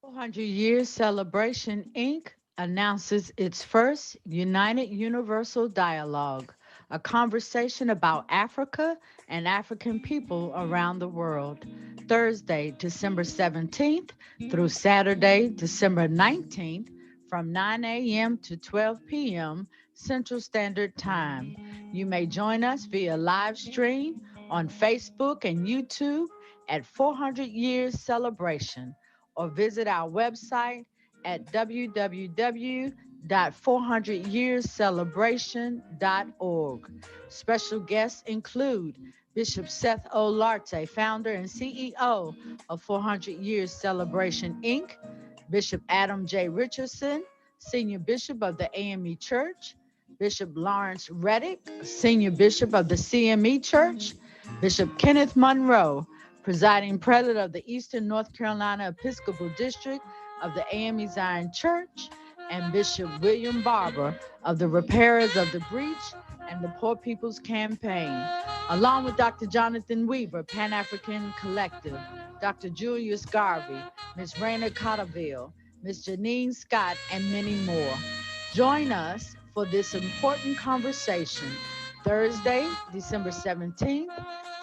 400 Years Celebration, Inc. announces its first United Universal Dialogue, a conversation about Africa and African people around the world, Thursday, December 17th through Saturday, December 19th, from 9 a.m. to 12 p.m. Central Standard Time. You may join us via live stream on Facebook and YouTube at 400 Years Celebration, or visit our website at www.400yearscelebration.org. Special guests include Bishop Seth Olarte, founder and CEO of 400 Years Celebration, Inc., Bishop Adam J. Richardson, Senior Bishop of the AME Church, Bishop Lawrence Reddick, Senior Bishop of the CME Church, Bishop Kenneth Monroe, Presiding Prelate of the Eastern North Carolina Episcopal District of the AME Zion Church, and Bishop William Barber of the Repairers of the Breach and the Poor People's Campaign, along with Dr. Jonathan Weaver, Pan African Collective, Dr. Julius Garvey, Ms. Raina Cotterville, Ms. Janine Scott, and many more. Join us for this important conversation Thursday, December 17th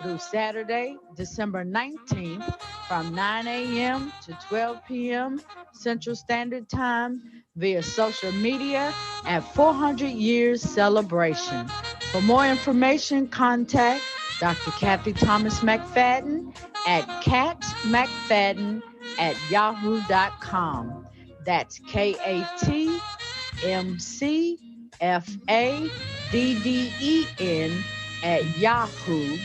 through Saturday, December 19th from 9 a.m. to 12 p.m. Central Standard Time via social media at 400 Years Celebration. For more information, contact Dr. Kathy Thomas McFadden at catmcfadden at yahoo.com. That's KATMCFADDEN at yahoo.com.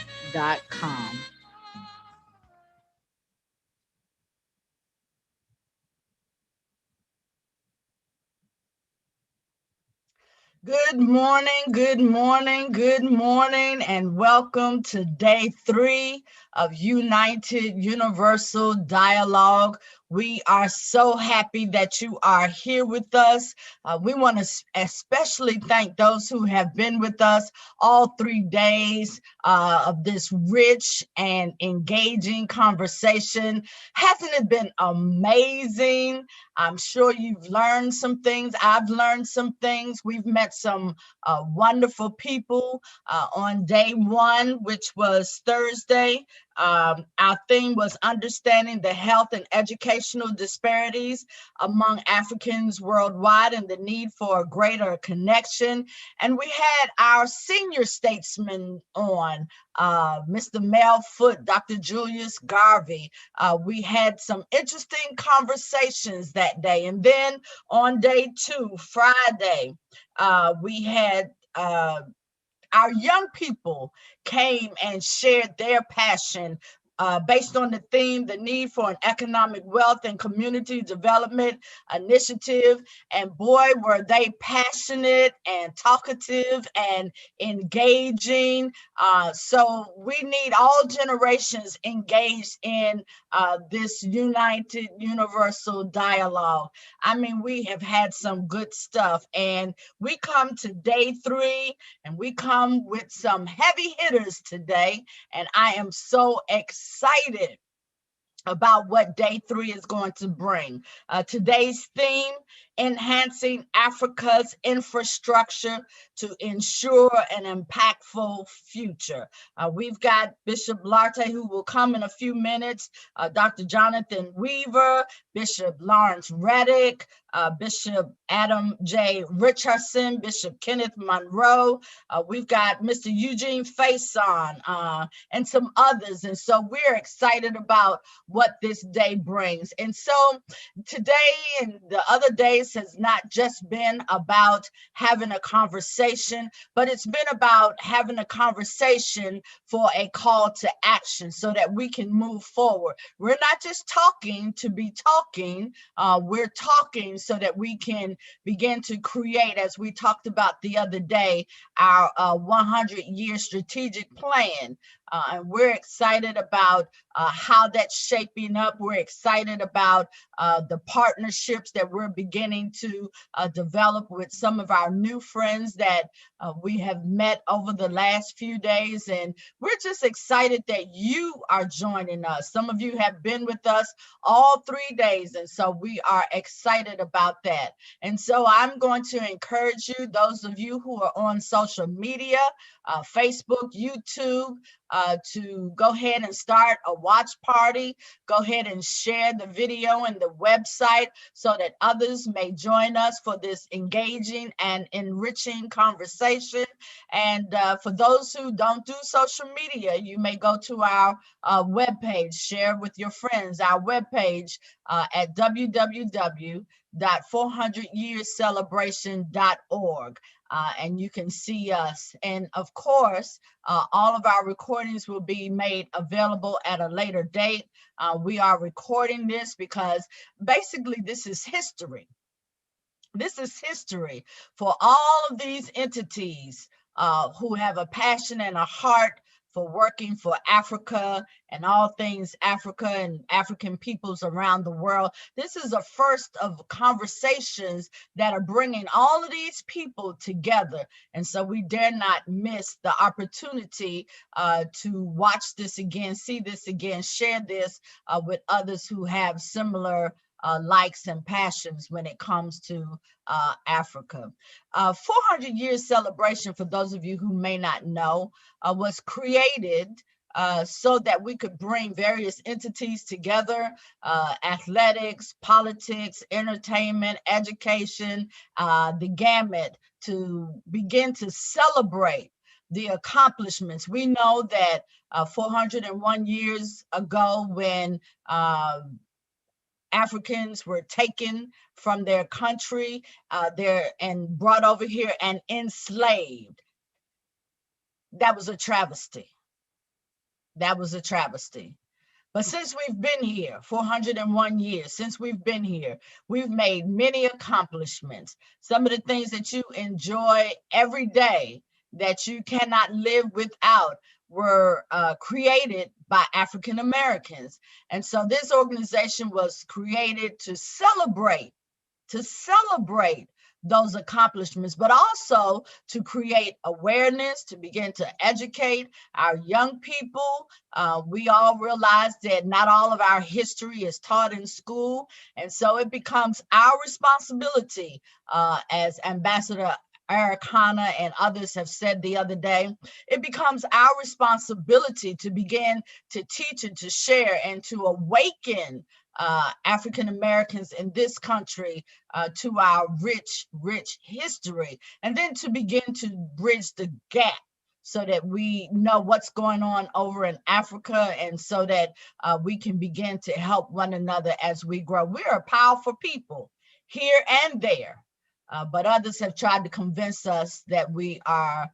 Good morning, good morning, and welcome to day 3 of United Universal Dialogue. We are so happy that you are here with us. We want to especially thank those who have been with us all 3 days of this rich and engaging conversation. Hasn't it been amazing? I'm sure you've learned some things. I've learned some things. We've met some wonderful people on day 1, which was Thursday. Our theme was understanding the health and educational disparities among Africans worldwide and the need for a greater connection. And we had our senior statesman on, Mr. Mel Foote, Dr. Julius Garvey. We had some interesting conversations that day. And then on day 2, Friday, we had our young people came and shared their passion based on the theme, the need for an economic wealth and community development initiative. And boy, were they passionate and talkative and engaging. So we need all generations engaged in this United Universal Dialogue. I mean, we have had some good stuff. And we come to day 3 and we come with some heavy hitters today. And I am so excited about what day 3 is going to bring. Today's theme, enhancing Africa's infrastructure to ensure an impactful future. We've got Bishop Larte, who will come in a few minutes, Dr. Jonathan Weaver, Bishop Lawrence Reddick, Bishop Adam J. Richardson, Bishop Kenneth Monroe. We've got Mr. Eugene Faison, and some others. And so we're excited about what this day brings. And so today and the other days has not just been about having a conversation, but it's been about having a conversation for a call to action so that we can move forward. We're not just talking to be talking, we're talking so that we can begin to create, as we talked about the other day, our 100-year strategic plan. And we're excited about how that's shaping up. We're excited about the partnerships that we're beginning to develop with some of our new friends that we have met over the last few days. And we're just excited that you are joining us. Some of you have been with us all 3 days, and so we are excited about that. And so I'm going to encourage you, those of you who are on social media, Facebook, YouTube, to go ahead and start a watch party. Go ahead and share the video and the website so that others may join us for this engaging and enriching conversation. And for those who don't do social media, you may go to our webpage, share with your friends, our webpage at www.400yearscelebration.org. And you can see us. And of course, all of our recordings will be made available at a later date. We are recording this because basically this is history. This is history for all of these entities who have a passion and a heart for working for Africa and all things Africa and African peoples around the world. This is a first of conversations that are bringing all of these people together. And so we dare not miss the opportunity to watch this again, see this again, share this with others who have similar likes and passions when it comes to Africa. 400 Years Celebration, for those of you who may not know, was created so that we could bring various entities together, athletics, politics, entertainment, education, the gamut, to begin to celebrate the accomplishments. We know that 401 years ago, when Africans were taken from their country and brought over here and enslaved. That was a travesty. That was a travesty. But since we've been here, 401 years, since we've been here, we've made many accomplishments. Some of the things that you enjoy every day that you cannot live without were created by African Americans. And so this organization was created to celebrate those accomplishments, but also to create awareness, to begin to educate our young people. We all realize that not all of our history is taught in school. And so it becomes our responsibility, as Ambassador Eric Hanna and others have said the other day, it becomes our responsibility to begin to teach and to share and to awaken African Americans in this country to our rich history, and then to begin to bridge the gap so that we know what's going on over in Africa, and so that we can begin to help one another as we grow. We're a powerful people here and there. But others have tried to convince us that we are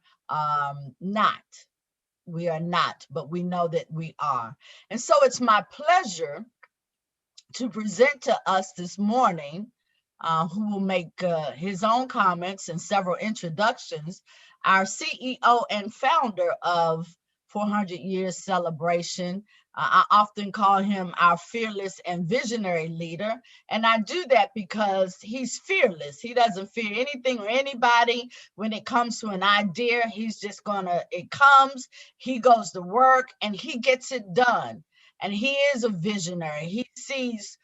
not. We are not, but we know that we are. And so it's my pleasure to present to us this morning, who will make his own comments and several introductions, our CEO and founder of 400 Years Celebration. I often call him our fearless and visionary leader. And I do that because he's fearless. He doesn't fear anything or anybody. When it comes to an idea, he's just it comes, he goes to work, and he gets it done. And he is a visionary. He sees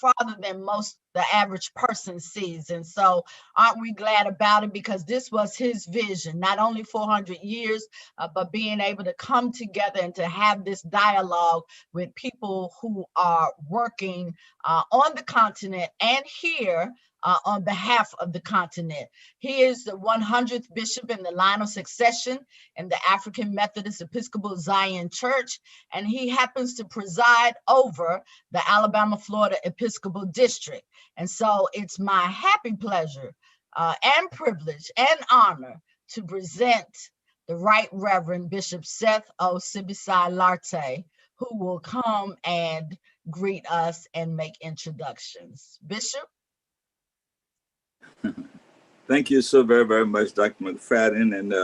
farther than the average person sees. And so aren't we glad about it? Because this was his vision, not only 400 years, but being able to come together and to have this dialogue with people who are working on the continent and here on behalf of the continent. He is the 100th bishop in the line of succession in the African Methodist Episcopal Zion Church, and he happens to preside over the Alabama-Florida Episcopal District. And so it's my happy pleasure and privilege and honor to present the Right Reverend Bishop Seth O. Sibisai Lartey, who will come and greet us and make introductions. Bishop? Thank you so very much, Dr. McFadden. And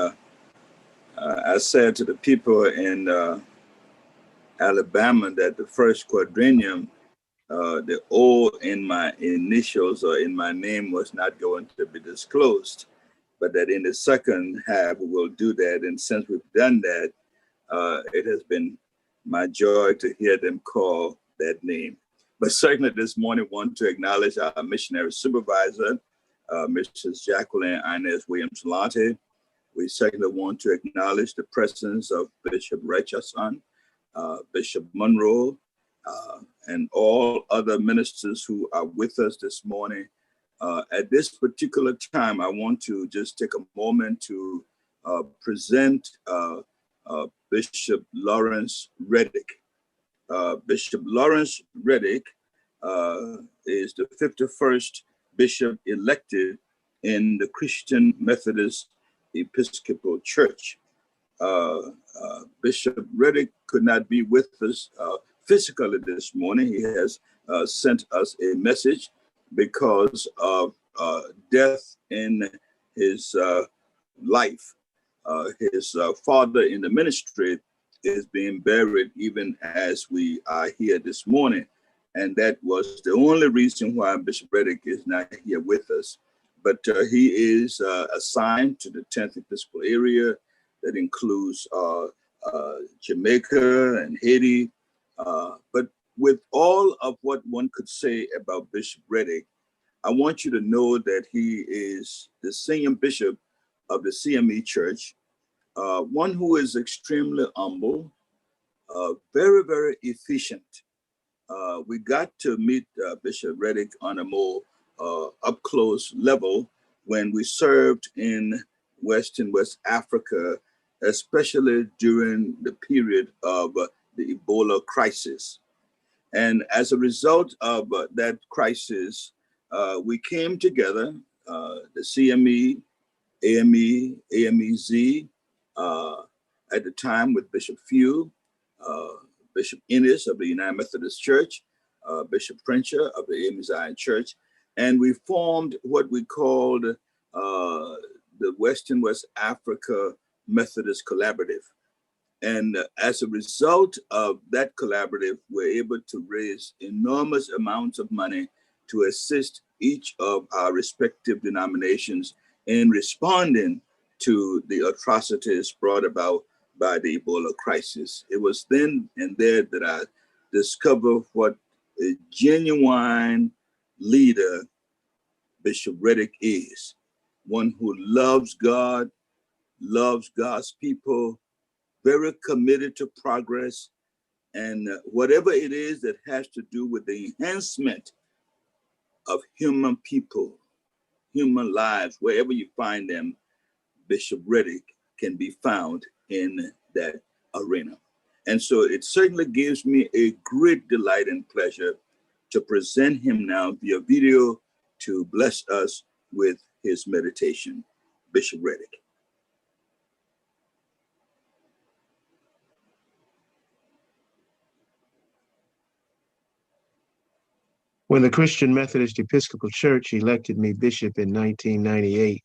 I said to the people in Alabama, that the first quadrennium, the O in my initials or in my name was not going to be disclosed, but that in the second half we will do that. And since we've done that, it has been my joy to hear them call that name. But certainly this morning, I want to acknowledge our missionary supervisor, Mrs. Jacqueline Inez Williams-Lonte. We certainly want to acknowledge the presence of Bishop Richardson, Bishop Monroe, and all other ministers who are with us this morning. At this particular time, I want to just take a moment to present Bishop Lawrence Reddick. Bishop Lawrence Reddick is the 51st bishop elected in the Christian Methodist Episcopal Church. Bishop Reddick could not be with us physically this morning. He has sent us a message because of death in his life. His father in the ministry is being buried even as we are here this morning. And that was the only reason why Bishop Reddick is not here with us. But he is assigned to the 10th Episcopal area that includes Jamaica and Haiti. But with all of what one could say about Bishop Reddick, I want you to know that he is the senior bishop of the CME Church, one who is extremely humble, very, very efficient. We got to meet Bishop Reddick on a more up-close level when we served in West Africa, especially during the period of the Ebola crisis. And as a result of that crisis, we came together, the CME, AME, AMEZ, at the time with Bishop Few, Bishop Ennis of the United Methodist Church, Bishop Frencher of the AME Zion Church, and we formed what we called the West Africa Methodist Collaborative. And as a result of that collaborative, we're able to raise enormous amounts of money to assist each of our respective denominations in responding to the atrocities brought about by the Ebola crisis. It was then and there that I discovered what a genuine leader Bishop Reddick is. One who loves God, loves God's people, very committed to progress, and whatever it is that has to do with the enhancement of human people, human lives, wherever you find them, Bishop Reddick can be found in that arena. And so it certainly gives me a great delight and pleasure to present him now via video to bless us with his meditation. Bishop Reddick. When the Christian Methodist Episcopal Church elected me bishop in 1998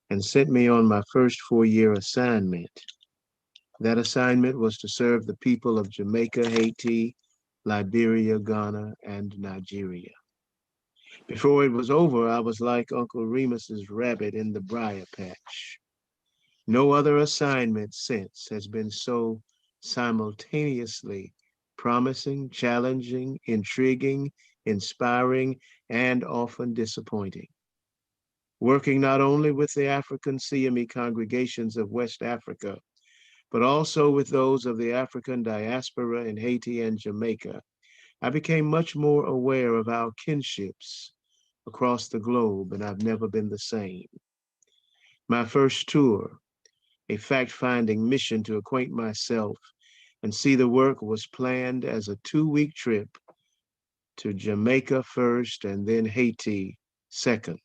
and sent me on my first 4-year assignment, that assignment was to serve the people of Jamaica, Haiti, Liberia, Ghana, and Nigeria. Before it was over, I was like Uncle Remus's rabbit in the briar patch. No other assignment since has been so simultaneously promising, challenging, intriguing, inspiring, and often disappointing. Working not only with the African CME congregations of West Africa, but also with those of the African diaspora in Haiti and Jamaica, I became much more aware of our kinships across the globe, and I've never been the same. My first tour, a fact-finding mission to acquaint myself and see the work, was planned as a 2-week trip to Jamaica first and then Haiti second.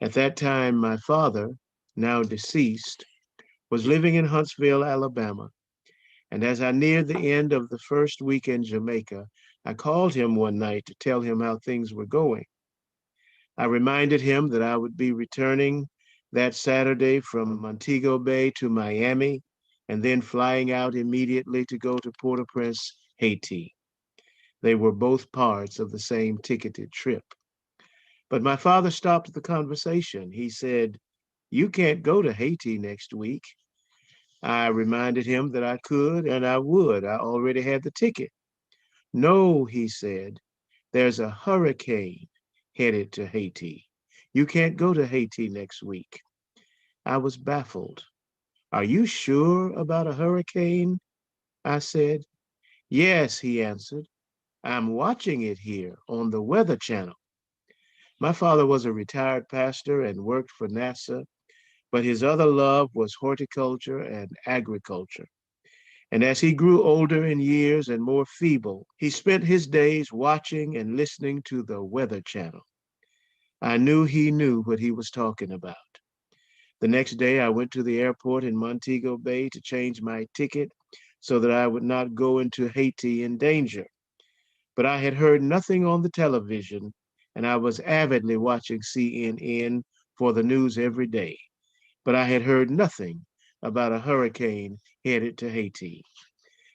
At that time, my father, now deceased, was living in Huntsville, Alabama. And as I neared the end of the first week in Jamaica, I called him one night to tell him how things were going. I reminded him that I would be returning that Saturday from Montego Bay to Miami and then flying out immediately to go to Port-au-Prince, Haiti. They were both parts of the same ticketed trip. But my father stopped the conversation. He said, "You can't go to Haiti next week." I reminded him that I could and I would. I already had the ticket. "No," he said, "there's a hurricane headed to Haiti. You can't go to Haiti next week." I was baffled. "Are you sure about a hurricane?" I said. "Yes," he answered. "I'm watching it here on the Weather Channel." My father was a retired pastor and worked for NASA, but his other love was horticulture and agriculture. And as he grew older in years and more feeble, he spent his days watching and listening to the Weather Channel. I knew he knew what he was talking about. The next day, I went to the airport in Montego Bay to change my ticket so that I would not go into Haiti in danger. But I had heard nothing on the television, and I was avidly watching CNN for the news every day. But I had heard nothing about a hurricane headed to Haiti.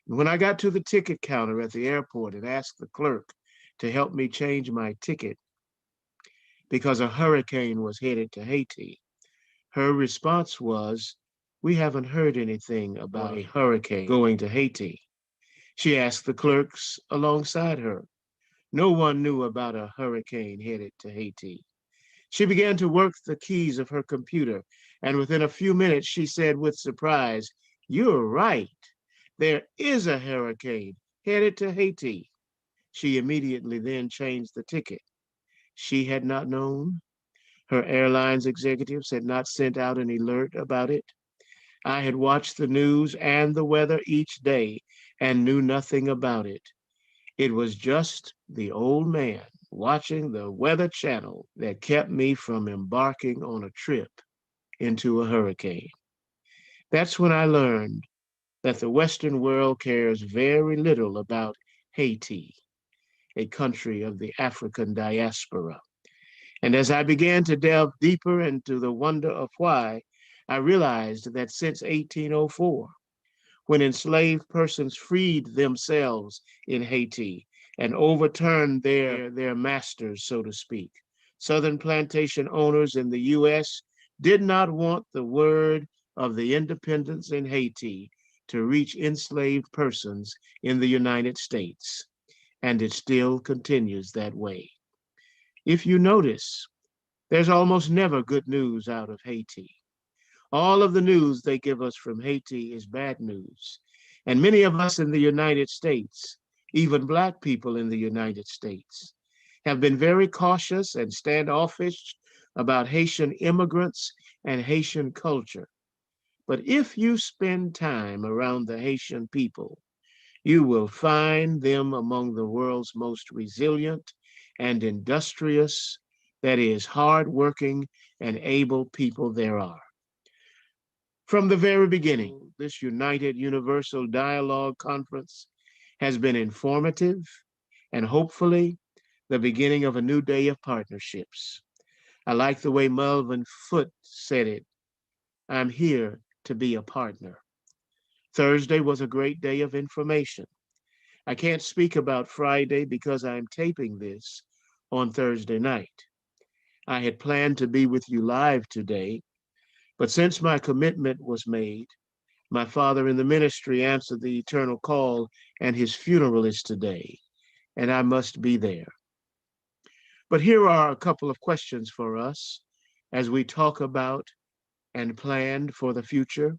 When I got to the ticket counter at the airport and asked the clerk to help me change my ticket because a hurricane was headed to Haiti, her response was, "We haven't heard anything about a hurricane going to Haiti." She asked the clerks alongside her. No one knew about a hurricane headed to Haiti. She began to work the keys of her computer, and within a few minutes she said with surprise, "You're right. There is a hurricane headed to Haiti." She immediately then changed the ticket. She had not known. Her airline's executives had not sent out an alert about it. I had watched the news and the weather each day and knew nothing about it. It was just the old man watching the Weather Channel that kept me from embarking on a trip into a hurricane. That's when I learned that the Western world cares very little about Haiti, a country of the African diaspora. And as I began to delve deeper into the wonder of why, I realized that since 1804, when enslaved persons freed themselves in Haiti and overturned their masters, so to speak, Southern plantation owners in the U.S. did not want the word of the independence in Haiti to reach enslaved persons in the United States, and it still continues that way. If you notice, there's almost never good news out of Haiti. All of the news they give us from Haiti is bad news. And many of us in the United States, even Black people in the United States, have been very cautious and standoffish about Haitian immigrants and Haitian culture. But if you spend time around the Haitian people, you will find them among the world's most resilient and industrious, that is, hardworking and able people there are. From the very beginning, this United Universal Dialogue Conference has been informative and hopefully the beginning of a new day of partnerships. I like the way Melvin Foote said it. I'm here to be a partner. Thursday was a great day of information. I can't speak about Friday because I'm taping this on Thursday night. I had planned to be with you live today, but since my commitment was made, my father in the ministry answered the eternal call, and his funeral is today, and I must be there. But here are a couple of questions for us as we talk about and plan for the future.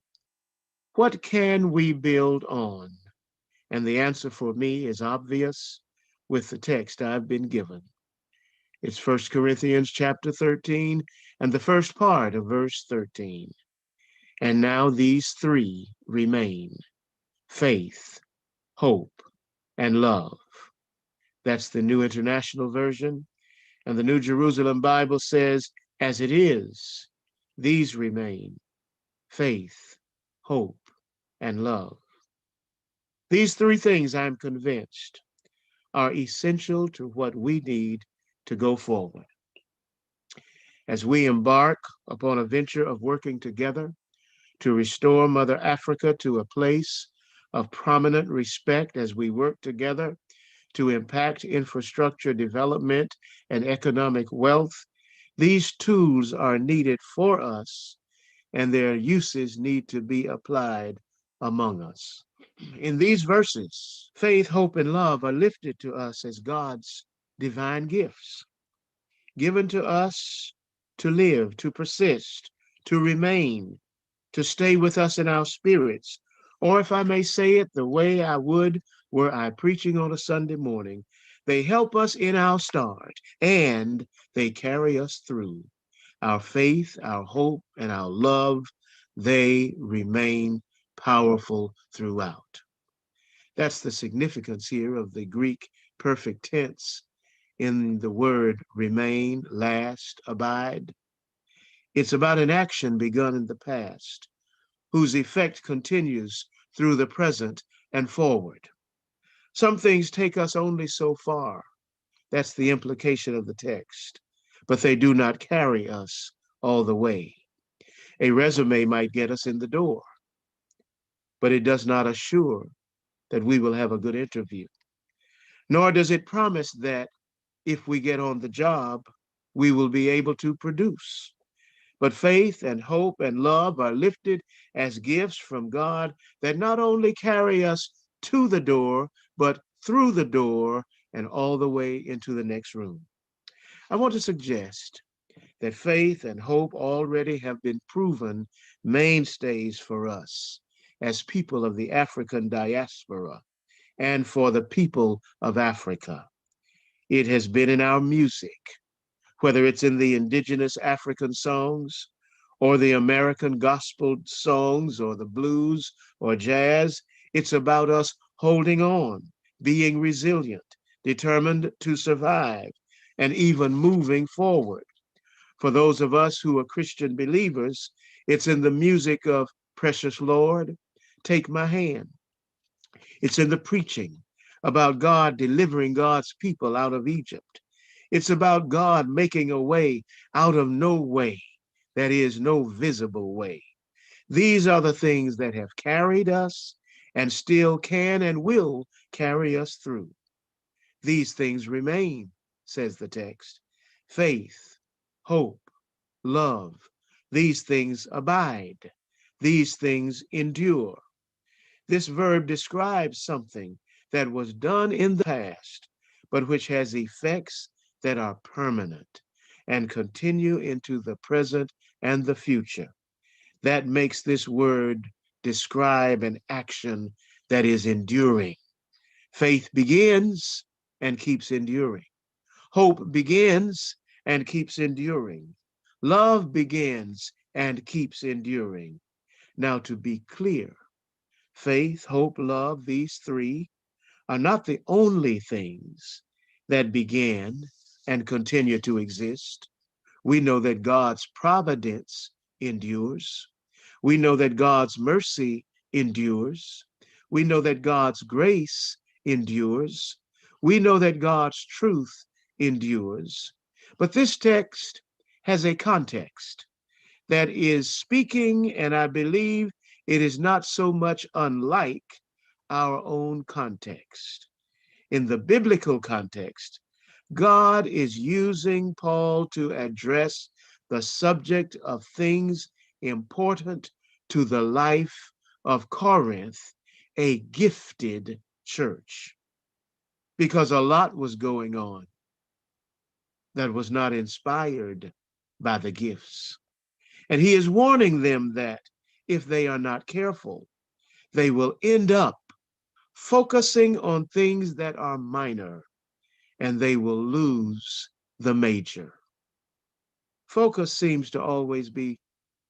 What can we build on? And the answer for me is obvious with the text I've been given. It's 1 Corinthians chapter 13 and the first part of verse 13. And now these three remain: faith, hope, and love. That's the New International Version. And the New Jerusalem Bible says, as it is, these remain: faith, hope, and love. These three things, I'm convinced, are essential to what we need to go forward. As we embark upon a venture of working together to restore Mother Africa to a place of prominent respect as we work together to impact infrastructure development and economic wealth. These tools are needed for us, and their uses need to be applied among us. In these verses, faith, hope, and love are lifted to us as God's divine gifts, given to us to live, to persist, to remain, to stay with us in our spirits. Or if I may say it the way I would were I preaching on a Sunday morning, they help us in our start and they carry us through. Our faith, our hope, and our love, they remain powerful throughout. That's the significance here of the Greek perfect tense in the word remain, last, abide. It's about an action begun in the past, whose effect continues through the present and forward. Some things take us only so far. That's the implication of the text, but they do not carry us all the way. A resume might get us in the door, but it does not assure that we will have a good interview. Nor does it promise that if we get on the job, we will be able to produce. But faith and hope and love are lifted as gifts from God that not only carry us to the door, but through the door and all the way into the next room. I want to suggest that faith and hope already have been proven mainstays for us as people of the African diaspora and for the people of Africa. It has been in our music, whether it's in the indigenous African songs or the American gospel songs or the blues or jazz. It's about us holding on, being resilient, determined to survive, and even moving forward. For those of us who are Christian believers, it's in the music of Precious Lord, Take My Hand. It's in the preaching about God delivering God's people out of Egypt. It's about God making a way out of no way, that is, no visible way. These are the things that have carried us and still can and will carry us through. These things remain, says the text. Faith, hope, love. These things abide. These things endure. This verb describes something that was done in the past, but which has effects that are permanent and continue into the present and the future. That makes this word describe an action that is enduring. Faith begins and keeps enduring. Hope begins and keeps enduring. Love begins and keeps enduring. Now, to be clear, faith, hope, love, these three are not the only things that began and continue to exist. We know that God's providence endures. We know that God's mercy endures. We know that God's grace endures. We know that God's truth endures. But this text has a context that is speaking, and I believe it is not so much unlike our own context. In the biblical context, God is using Paul to address the subject of things important to the life of Corinth, a gifted church, because a lot was going on that was not inspired by the gifts. And he is warning them that if they are not careful, they will end up focusing on things that are minor, and they will lose the major. Focus seems to always be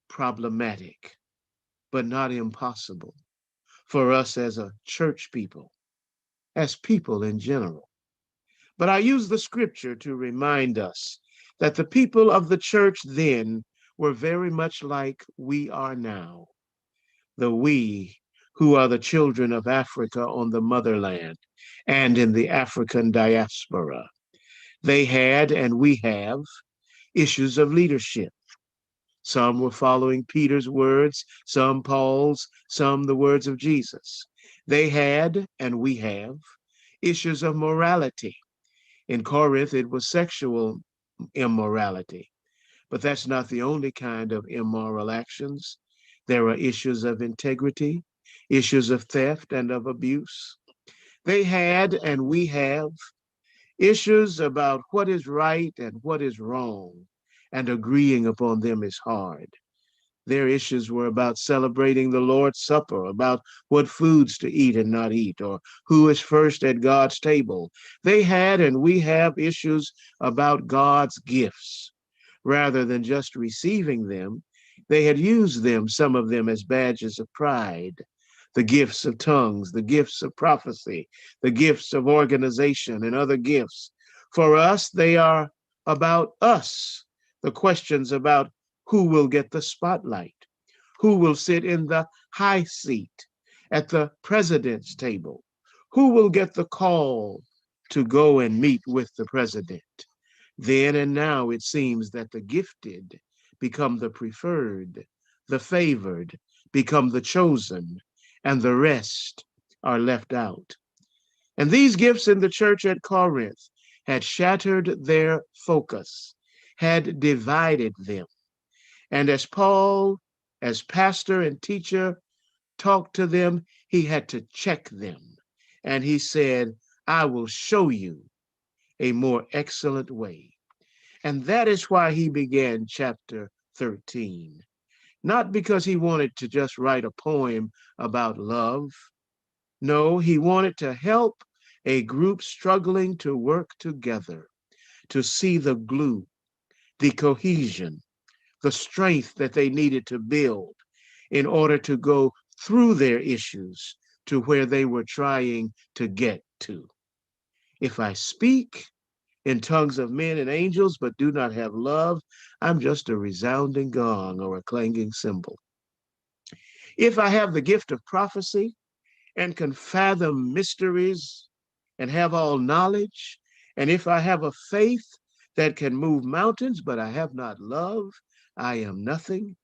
problematic, but not impossible for us as a church people, as people in general. But I use the scripture to remind us that the people of the church then were very much like we are now. The we who are the children of Africa on the motherland and in the African diaspora. They had, and we have, issues of leadership, Some were following Peter's words, some Paul's, some the words of Jesus. They had, and we have, issues of morality. In Corinth, it was sexual immorality, but that's not the only kind of immoral actions. There are issues of integrity, issues of theft and of abuse. They had, and we have, issues about what is right and what is wrong, and agreeing upon them is hard. Their issues were about celebrating the Lord's Supper, about what foods to eat and not eat, or who is first at God's table. They had, and we have, issues about God's gifts. Rather than just receiving them, they had used them, some of them, as badges of pride. The gifts of tongues, the gifts of prophecy, the gifts of organization, and other gifts. For us, they are about us. The questions about who will get the spotlight, who will sit in the high seat at the president's table, who will get the call to go and meet with the president. Then and now it seems that the gifted become the preferred, the favored become the chosen, and the rest are left out. And these gifts in the church at Corinth had shattered their focus, had divided them. And as Paul, as pastor and teacher, talked to them, he had to check them. And he said, I will show you a more excellent way. And that is why he began chapter 13. Not because he wanted to just write a poem about love. No, he wanted to help a group struggling to work together, to see the glue, the cohesion, the strength that they needed to build in order to go through their issues to where they were trying to get to. If I speak in tongues of men and angels, but do not have love, I'm just a resounding gong or a clanging cymbal. If I have the gift of prophecy and can fathom mysteries and have all knowledge, and if I have a faith that can move mountains, but I have not love, I am nothing.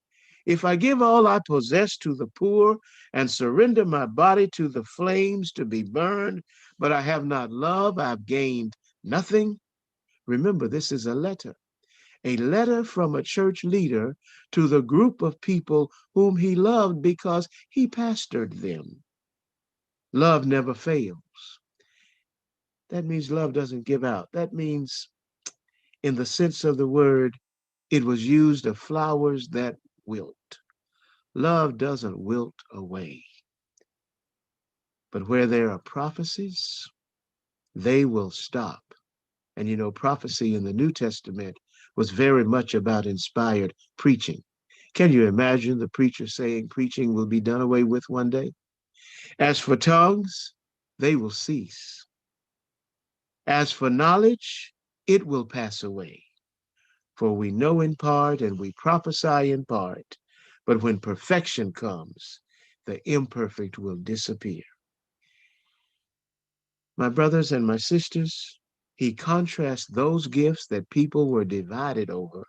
If I give all I possess to the poor and surrender my body to the flames to be burned, but I have not love, I've gained nothing. Remember, this is a letter from a church leader to the group of people whom he loved because he pastored them. Love never fails. That means love doesn't give out. That means, in the sense of the word, it was used of flowers that wilt. Love doesn't wilt away. But where there are prophecies, they will stop. And you know, prophecy in the New Testament was very much about inspired preaching. Can you imagine the preacher saying preaching will be done away with one day? As for tongues, they will cease. As for knowledge, it will pass away. For we know in part and we prophesy in part, but when perfection comes, the imperfect will disappear. My brothers and my sisters, he contrasts those gifts that people were divided over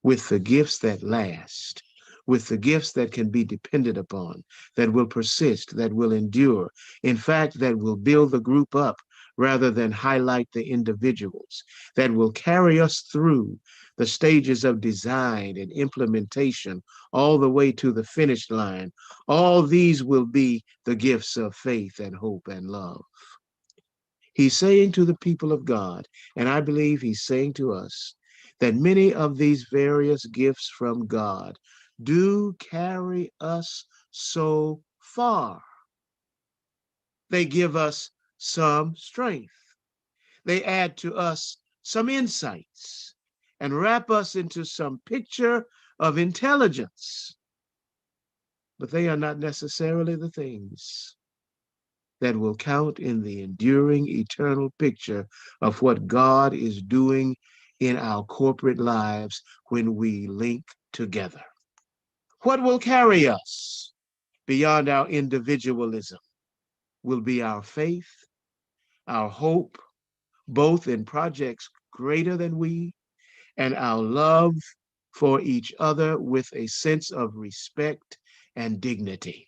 with the gifts that last, with the gifts that can be depended upon, that will persist, that will endure, in fact, that will build the group up rather than highlight the individuals, that will carry us through the stages of design and implementation all the way to the finish line. All these will be the gifts of faith and hope and love. He's saying to the people of God, and I believe he's saying to us, that many of these various gifts from God do carry us so far. They give us some strength. They add to us some insights and wrap us into some picture of intelligence. But they are not necessarily the things that will count in the enduring eternal picture of what God is doing in our corporate lives when we link together. What will carry us beyond our individualism will be our faith, our hope, both in projects greater than we, and our love for each other with a sense of respect and dignity.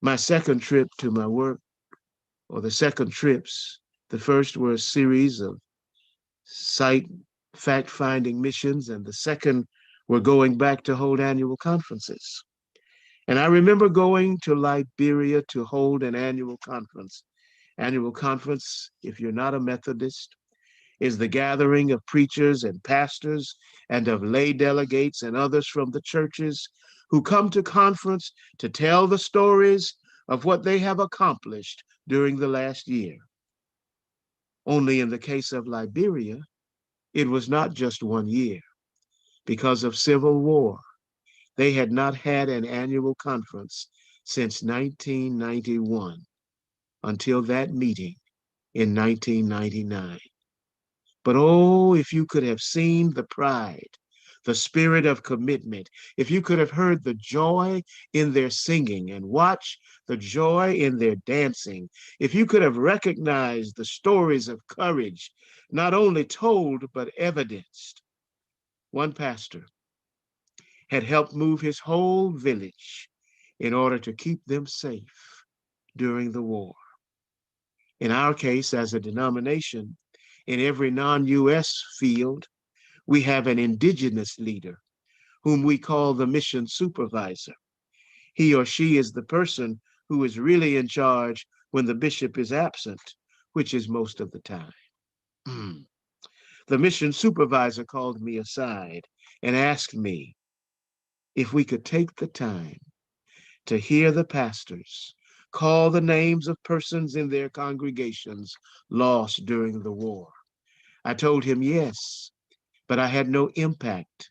My second trip to my work, or the second trips, the first were a series of site fact-finding missions, and the second were going back to hold annual conferences. And I remember going to Liberia to hold an annual conference. Annual conference, if you're not a Methodist, is the gathering of preachers and pastors and of lay delegates and others from the churches who come to conference to tell the stories of what they have accomplished during the last year. Only in the case of Liberia, it was not just 1 year. Because of civil war, they had not had an annual conference since 1991, until that meeting in 1999. But oh, if you could have seen the pride, the spirit of commitment, if you could have heard the joy in their singing and watched the joy in their dancing, if you could have recognized the stories of courage, not only told, but evidenced. One pastor had helped move his whole village in order to keep them safe during the war. In our case, as a denomination, in every non-U.S. field, we have an indigenous leader whom we call the mission supervisor. He or she is the person who is really in charge when the bishop is absent, which is most of the time. The mission supervisor called me aside and asked me if we could take the time to hear the pastors call the names of persons in their congregations lost during the war. I told him yes, but I had no impact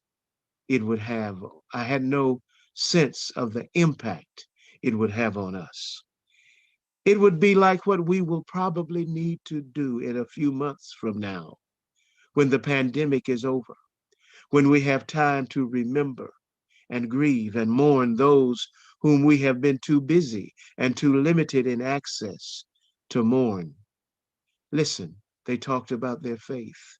it would have. I had no sense of the impact it would have on us. It would be like what we will probably need to do in a few months from now, when the pandemic is over, when we have time to remember and grieve and mourn those whom we have been too busy and too limited in access to mourn. Listen, they talked about their faith,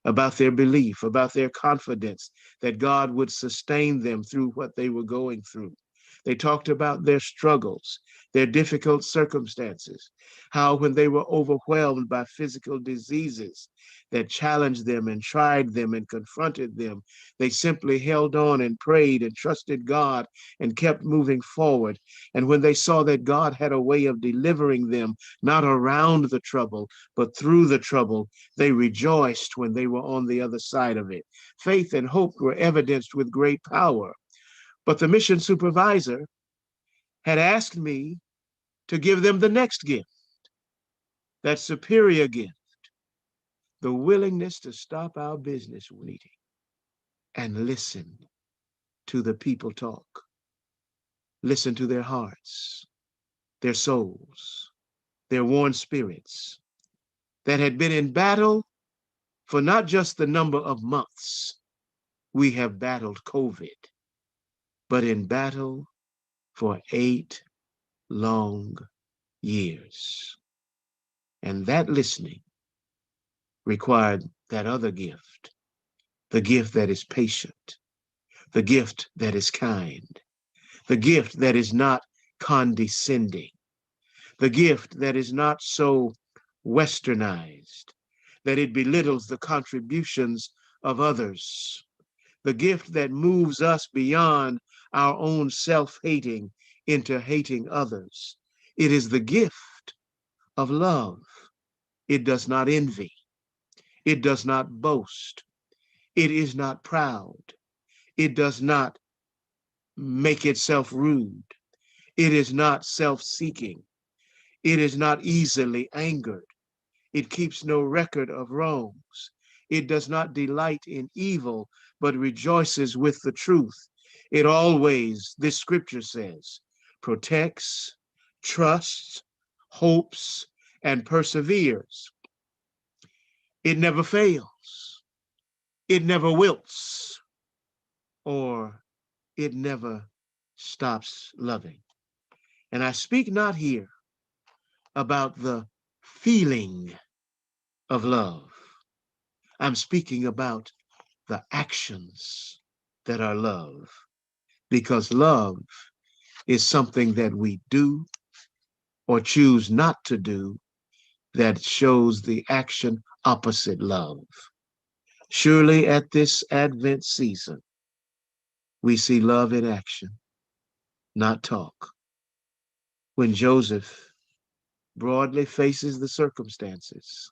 about their belief, about their confidence that God would sustain them through what they were going through. They talked about their struggles, their difficult circumstances, how when they were overwhelmed by physical diseases that challenged them and tried them and confronted them, they simply held on and prayed and trusted God and kept moving forward. And when they saw that God had a way of delivering them, not around the trouble, but through the trouble, they rejoiced when they were on the other side of it. Faith and hope were evidenced with great power. But the mission supervisor had asked me to give them the next gift, that superior gift, the willingness to stop our business meeting and listen to the people talk, listen to their hearts, their souls, their worn spirits that had been in battle for not just the number of months we have battled COVID, but in battle for 8 long years. And that listening required that other gift, the gift that is patient, the gift that is kind, the gift that is not condescending, the gift that is not so westernized that it belittles the contributions of others, the gift that moves us beyond our own self-hating into hating others. It is the gift of love. It does not envy. It does not boast. It is not proud. It does not make itself rude. It is not self-seeking. It is not easily angered. It keeps no record of wrongs. It does not delight in evil, but rejoices with the truth. It always, this scripture says, protects, trusts, hopes, and perseveres. It never fails. It never wilts, or it never stops loving. And I speak not here about the feeling of love. I'm speaking about the actions that are love, because love is something that we do or choose not to do that shows the action opposite love. Surely at this Advent season, we see love in action, not talk. When Joseph broadly faces the circumstances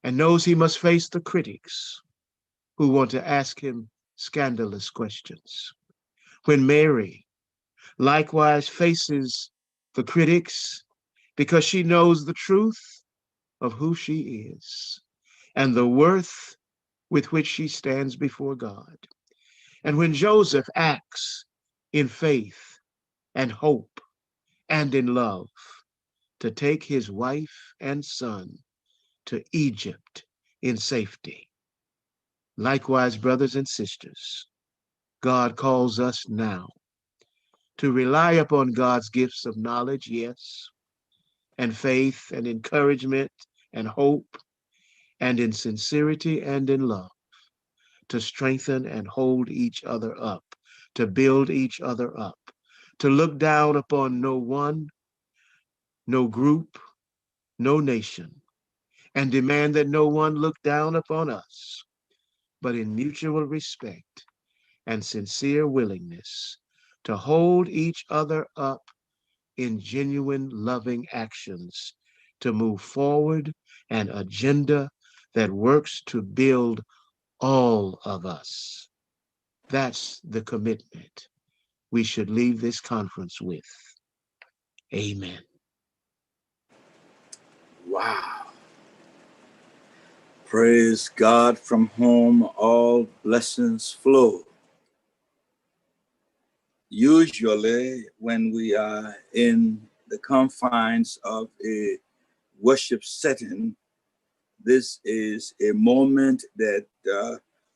and knows he must face the critics who want to ask him scandalous questions. When Mary likewise faces the critics because she knows the truth of who she is and the worth with which she stands before God. And when Joseph acts in faith and hope and in love to take his wife and son to Egypt in safety. Likewise, brothers and sisters, God calls us now to rely upon God's gifts of knowledge, yes, and faith and encouragement and hope, and in sincerity and in love, to strengthen and hold each other up, to build each other up, to look down upon no one, no group, no nation, and demand that no one look down upon us, but in mutual respect and sincere willingness to hold each other up in genuine loving actions to move forward an agenda that works to build all of us. That's the commitment we should leave this conference with. Amen. Wow. Praise God, from whom all blessings flow. Usually, when we are in the confines of a worship setting, this is a moment that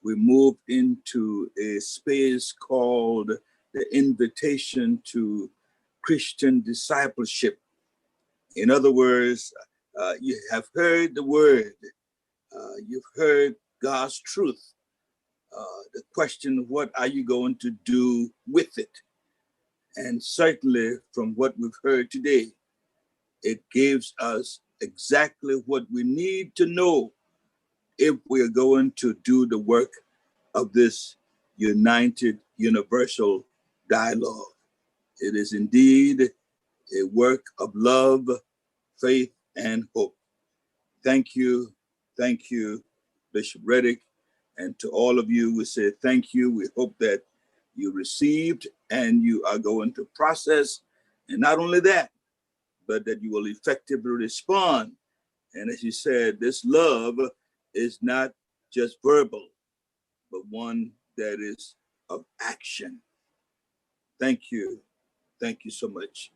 we move into a space called the invitation to Christian discipleship. In other words, you have heard the word, you've heard God's truth. The question, what are you going to do with it? And certainly from what we've heard today, it gives us exactly what we need to know if we're going to do the work of this united universal dialogue. It is indeed a work of love, faith, and hope. Thank you, Bishop Reddick, and to all of you, we say thank you. We hope that you received and you are going to process, and not only that, but that you will effectively respond. And as you said, this love is not just verbal, but one that is of action. Thank you. Thank you so much.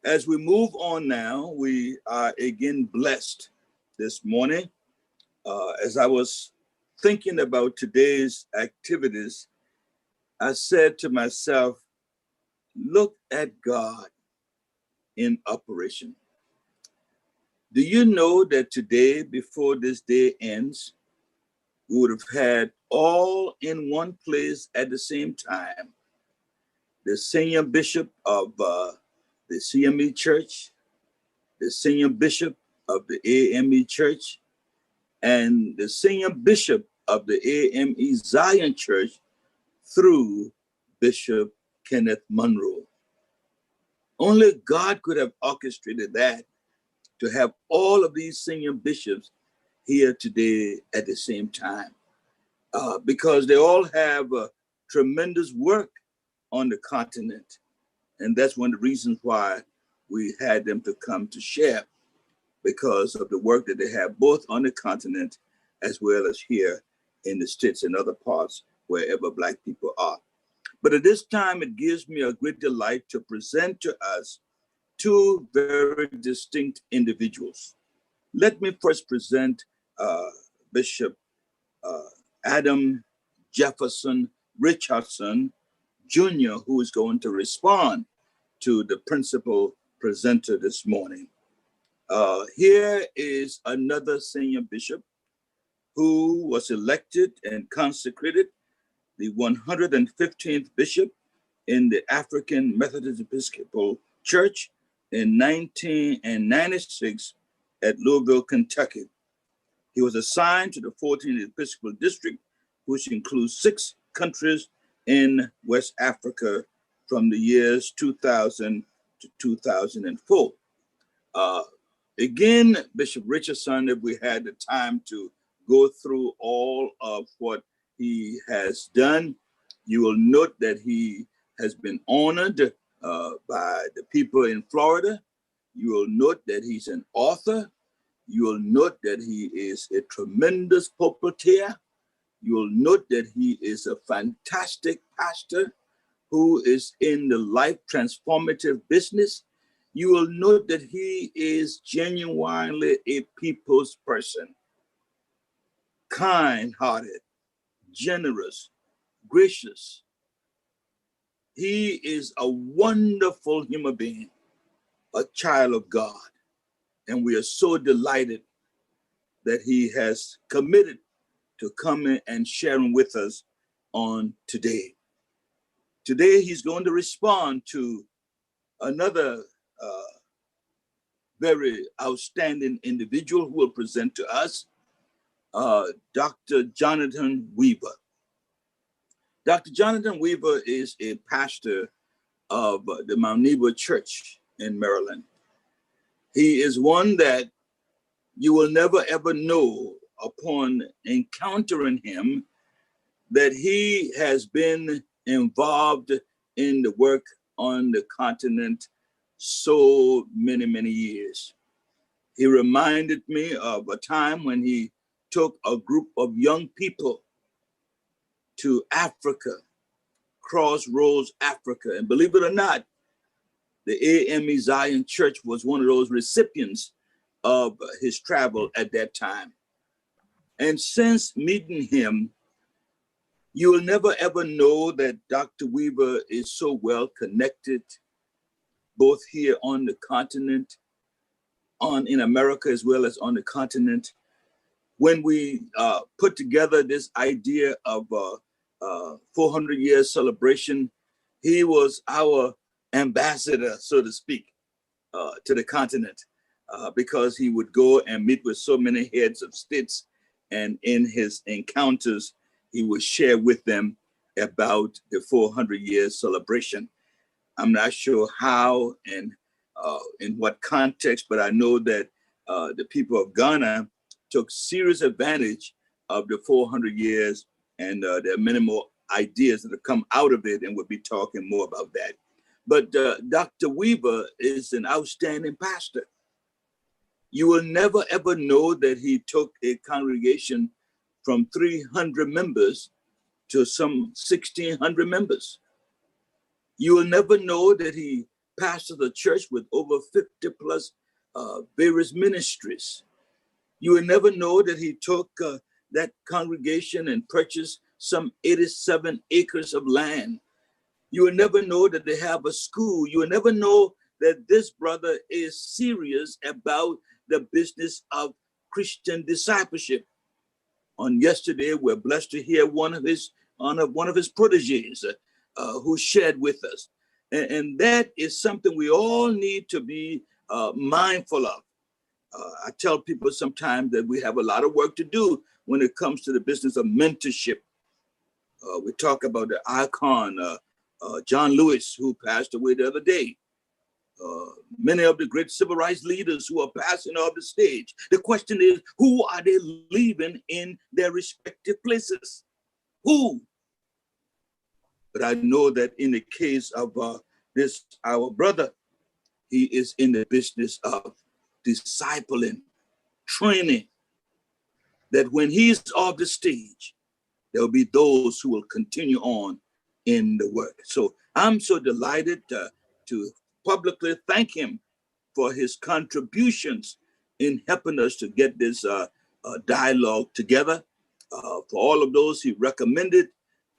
As we move on now, we are again blessed this morning. As I was thinking about today's activities, I said to myself, look at God in operation. Do you know that today, before this day ends, we would have had all in one place at the same time the senior bishop of the CME Church, the senior bishop of the AME Church, and the senior bishop of the AME Zion Church through Bishop Kenneth Monroe. Only God could have orchestrated that, to have all of these senior bishops here today at the same time, because they all have tremendous work on the continent. And that's one of the reasons why we had them to come to share, because of the work that they have both on the continent as well as here in the States and other parts wherever Black people are. But at this time, it gives me a great delight to present to us two very distinct individuals. Let me first present Bishop Adam Jefferson Richardson Jr., who is going to respond to the principal presenter this morning. Here is another senior bishop who was elected and consecrated the 115th bishop in the African Methodist Episcopal Church in 1996 at Louisville, Kentucky. He was assigned to the 14th Episcopal District, which includes 6 countries in West Africa from the years 2000 to 2004. Again, Bishop Richardson, if we had the time to go through all of what he has done, you will note that he has been honored by the people in Florida. You will note that he's an author. You will note that he is a tremendous pulpiteer. You will note that he is a fantastic pastor who is in the life transformative business. You will note that he is genuinely a people's person, kind-hearted, generous, gracious. He is a wonderful human being, a child of God. And we are so delighted that he has committed to coming and sharing with us on today. Today, he's going to respond to another very outstanding individual who will present to us, Dr. Jonathan Weaver. Dr. Jonathan Weaver is a pastor of the Mount Nebo Church in Maryland. He is one that you will never ever know upon encountering him that he has been involved in the work on the continent so many, many years. He reminded me of a time when he took a group of young people to Africa, Crossroads, Africa. And believe it or not, the AME Zion Church was one of those recipients of his travel at that time. And since meeting him, you will never ever know that Dr. Weaver is so well connected, both here on the continent, in America, as well as on the continent. When we put together this idea of 400 years celebration, he was our ambassador, so to speak, to the continent, because he would go and meet with so many heads of states, and in his encounters, he would share with them about the 400 years celebration. I'm not sure how and in what context, but I know that the people of Ghana took serious advantage of the 400 years, and there are many more ideas that have come out of it, and we'll be talking more about that. But Dr. Weaver is an outstanding pastor. You will never ever know that he took a congregation from 300 members to some 1,600 members. You will never know that he pastored a church with over 50 plus various ministries. You will never know that he took that congregation and purchased some 87 acres of land. You will never know that they have a school. You will never know that this brother is serious about the business of Christian discipleship. On yesterday, we're blessed to hear one of his proteges who shared with us. And that is something we all need to be mindful of. I tell people sometimes that we have a lot of work to do when it comes to the business of mentorship. We talk about the icon, John Lewis, who passed away the other day. Many of the great civil rights leaders who are passing off the stage. The question is, who are they leaving in their respective places? Who? But I know that in the case of our brother, he is in the business of discipling, training, that when he's off the stage, there will be those who will continue on in the work. So I'm so delighted to publicly thank him for his contributions in helping us to get this dialogue together, for all of those he recommended.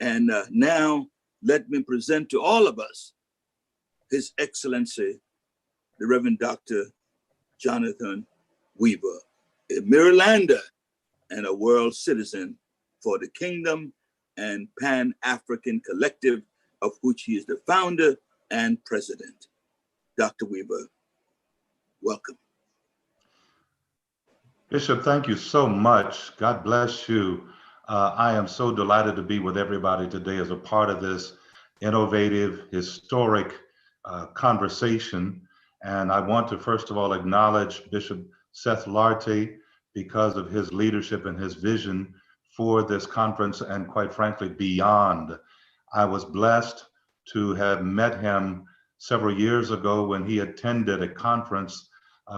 And now let me present to all of us His Excellency, the Reverend Dr. Jonathan Weaver, a Marylander and a world citizen for the Kingdom and Pan-African Collective, of which he is the founder and president. Dr. Weaver, welcome. Bishop, thank you so much. God bless you. I am so delighted to be with everybody today as a part of this innovative, historic conversation. And I want to first of all acknowledge Bishop Seth Lartey because of his leadership and his vision for this conference and quite frankly, beyond. I was blessed to have met him several years ago when he attended a conference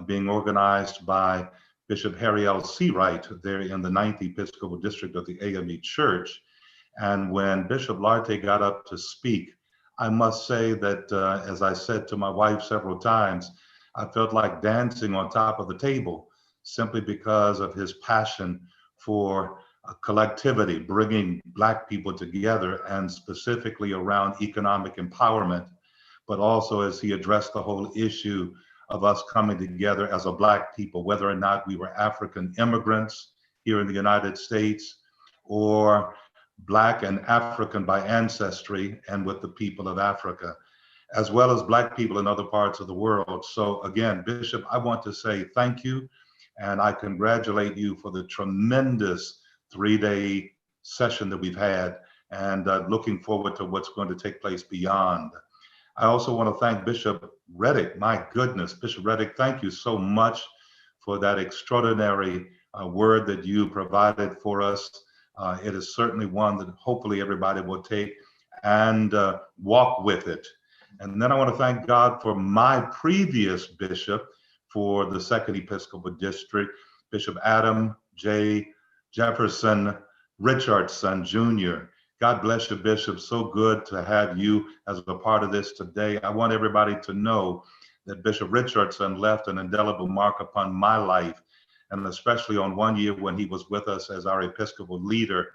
being organized by Bishop Harry L. Seawright there in the 9th Episcopal District of the AME Church. And when Bishop Lartey got up to speak, I must say that, as I said to my wife several times, I felt like dancing on top of the table simply because of his passion for collectivity, bringing Black people together and specifically around economic empowerment, but also as he addressed the whole issue of us coming together as a Black people, whether or not we were African immigrants here in the United States or Black and African by ancestry and with the people of Africa, as well as Black people in other parts of the world. So again, Bishop, I want to say thank you, and I congratulate you for the tremendous 3-day session that we've had, and looking forward to what's going to take place beyond. I also want to thank Bishop Reddick. My goodness, Bishop Reddick, thank you so much for that extraordinary word that you provided for us. It is certainly one that hopefully everybody will take and walk with it. And then I want to thank God for my previous bishop for the 2nd Episcopal District, Bishop Adam J. Jefferson Richardson Jr. God bless you, Bishop. So good to have you as a part of this today. I want everybody to know that Bishop Richardson left an indelible mark upon my life, and especially on one year when he was with us as our Episcopal leader,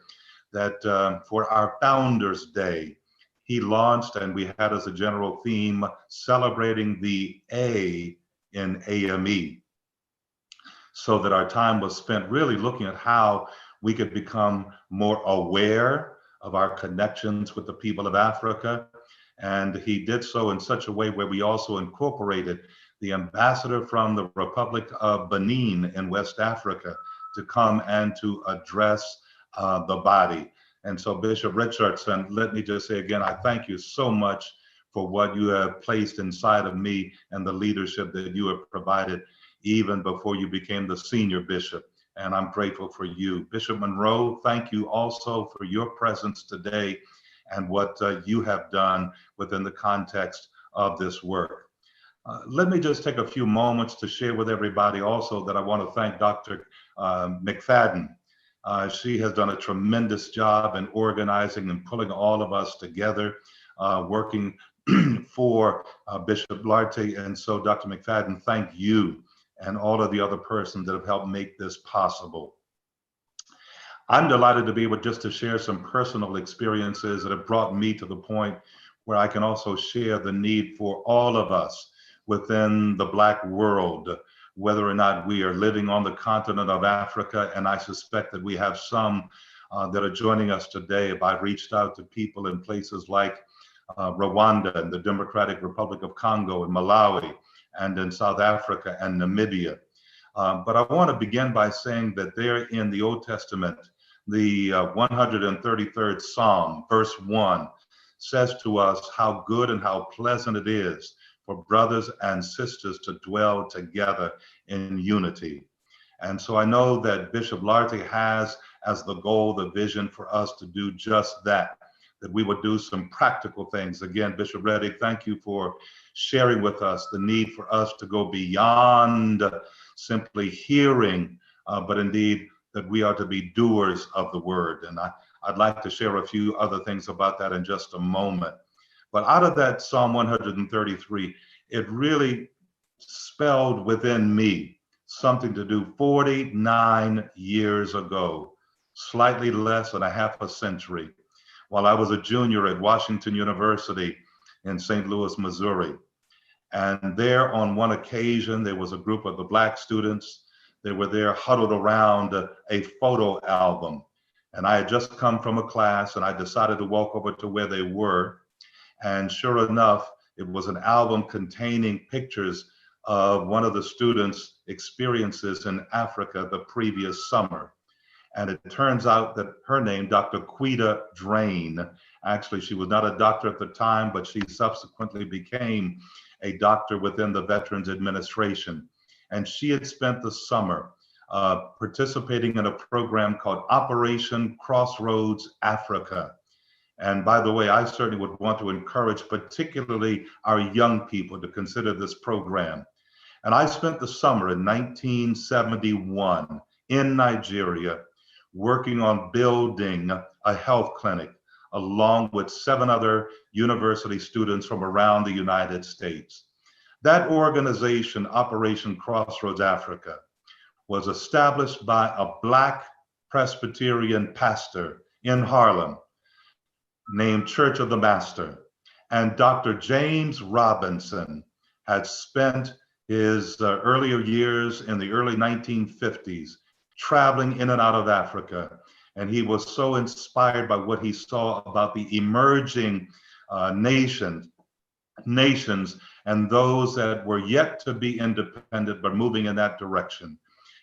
that for our Founders Day, he launched, and we had as a general theme, celebrating the A in AME, so that our time was spent really looking at how we could become more aware of our connections with the people of Africa. And he did so in such a way where we also incorporated the ambassador from the Republic of Benin in West Africa to come and to address the body. And so Bishop Richardson, let me just say again, I thank you so much for what you have placed inside of me and the leadership that you have provided even before you became the senior bishop. And I'm grateful for you. Bishop Monroe, thank you also for your presence today and what you have done within the context of this work. Let me just take a few moments to share with everybody also that I want to thank Dr. McFadden. She has done a tremendous job in organizing and pulling all of us together, working for Bishop Lartey. And so Dr. McFadden, thank you and all of the other persons that have helped make this possible. I'm delighted to be able just to share some personal experiences that have brought me to the point where I can also share the need for all of us within the Black world, whether or not we are living on the continent of Africa, and I suspect that we have some that are joining us today. I've reached out to people in places like Rwanda and the Democratic Republic of Congo and Malawi, and in South Africa and Namibia. But I want to begin by saying that there in the Old Testament, the 133rd Psalm, verse 1, says to us how good and how pleasant it is for brothers and sisters to dwell together in unity. And so I know that Bishop Lartey has as the goal, the vision for us to do just that we would do some practical things. Again, Bishop Reddick, thank you for sharing with us the need for us to go beyond simply hearing, but indeed that we are to be doers of the word. And I'd like to share a few other things about that in just a moment. But out of that Psalm 133, it really spelled within me something to do 49 years ago, slightly less than a half a century, while I was a junior at Washington University in St. Louis, Missouri. And there on one occasion, there was a group of the Black students They were there huddled around a photo album. And I had just come from a class and I decided to walk over to where they were. And sure enough, it was an album containing pictures of one of the students' experiences in Africa the previous summer. And it turns out that her name, Dr. Quita Drain, actually, she was not a doctor at the time, but she subsequently became a doctor within the Veterans Administration. And she had spent the summer participating in a program called Operation Crossroads Africa. And by the way, I certainly would want to encourage particularly our young people to consider this program. And I spent the summer in 1971 in Nigeria working on building a health clinic along with 7 other university students from around the United States. That organization, Operation Crossroads Africa, was established by a Black Presbyterian pastor in Harlem named Church of the Master. And Dr. James Robinson had spent his earlier years in the early 1950s traveling in and out of Africa. And he was so inspired by what he saw about the emerging nations and those that were yet to be independent, but moving in that direction.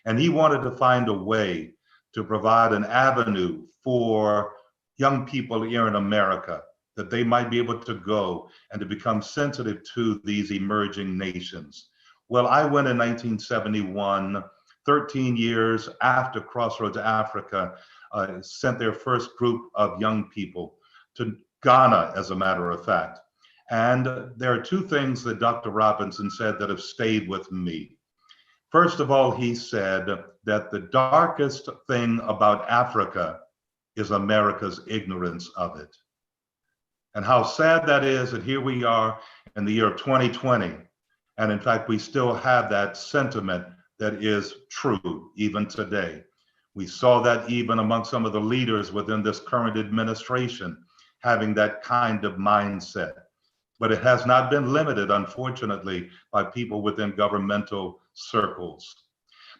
And he wanted to find a way to provide an avenue for young people here in America that they might be able to go and to become sensitive to these emerging nations. Well, I went in 1971, 13 years after Crossroads Africa sent their first group of young people to Ghana, as a matter of fact. And there are 2 things that Dr. Robinson said that have stayed with me. First of all, he said that the darkest thing about Africa is America's ignorance of it. And how sad that is that here we are in the year of 2020. And in fact, we still have that sentiment that is true even today. We saw that even among some of the leaders within this current administration having that kind of mindset. But it has not been limited, unfortunately, by people within governmental circles.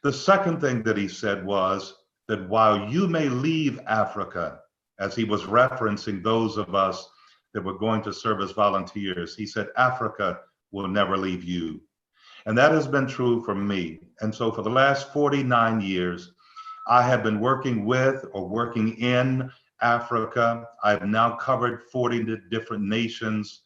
The second thing that he said was that while you may leave Africa, as he was referencing those of us that were going to serve as volunteers, he said, Africa will never leave you. And that has been true for me. And so for the last 49 years, I have been working with or working in Africa. I've now covered 40 different nations,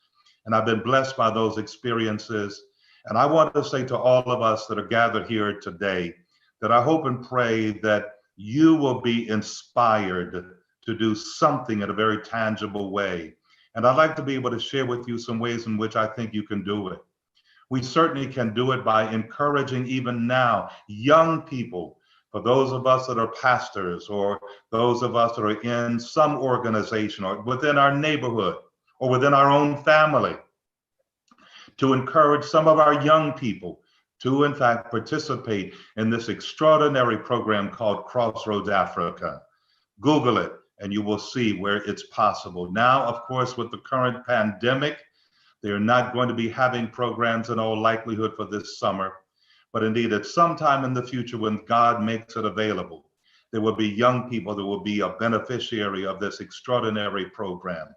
and I've been blessed by those experiences. And I want to say to all of us that are gathered here today, that I hope and pray that you will be inspired to do something in a very tangible way. And I'd like to be able to share with you some ways in which I think you can do it. We certainly can do it by encouraging even now young people, for those of us that are pastors or those of us that are in some organization or within our neighborhood or within our own family, to encourage some of our young people to in fact participate in this extraordinary program called Crossroads Africa. Google it and you will see where it's possible. Now, of course, with the current pandemic, they're not going to be having programs in all likelihood for this summer, but indeed at some time in the future when God makes it available, there will be young people that will be a beneficiary of this extraordinary program.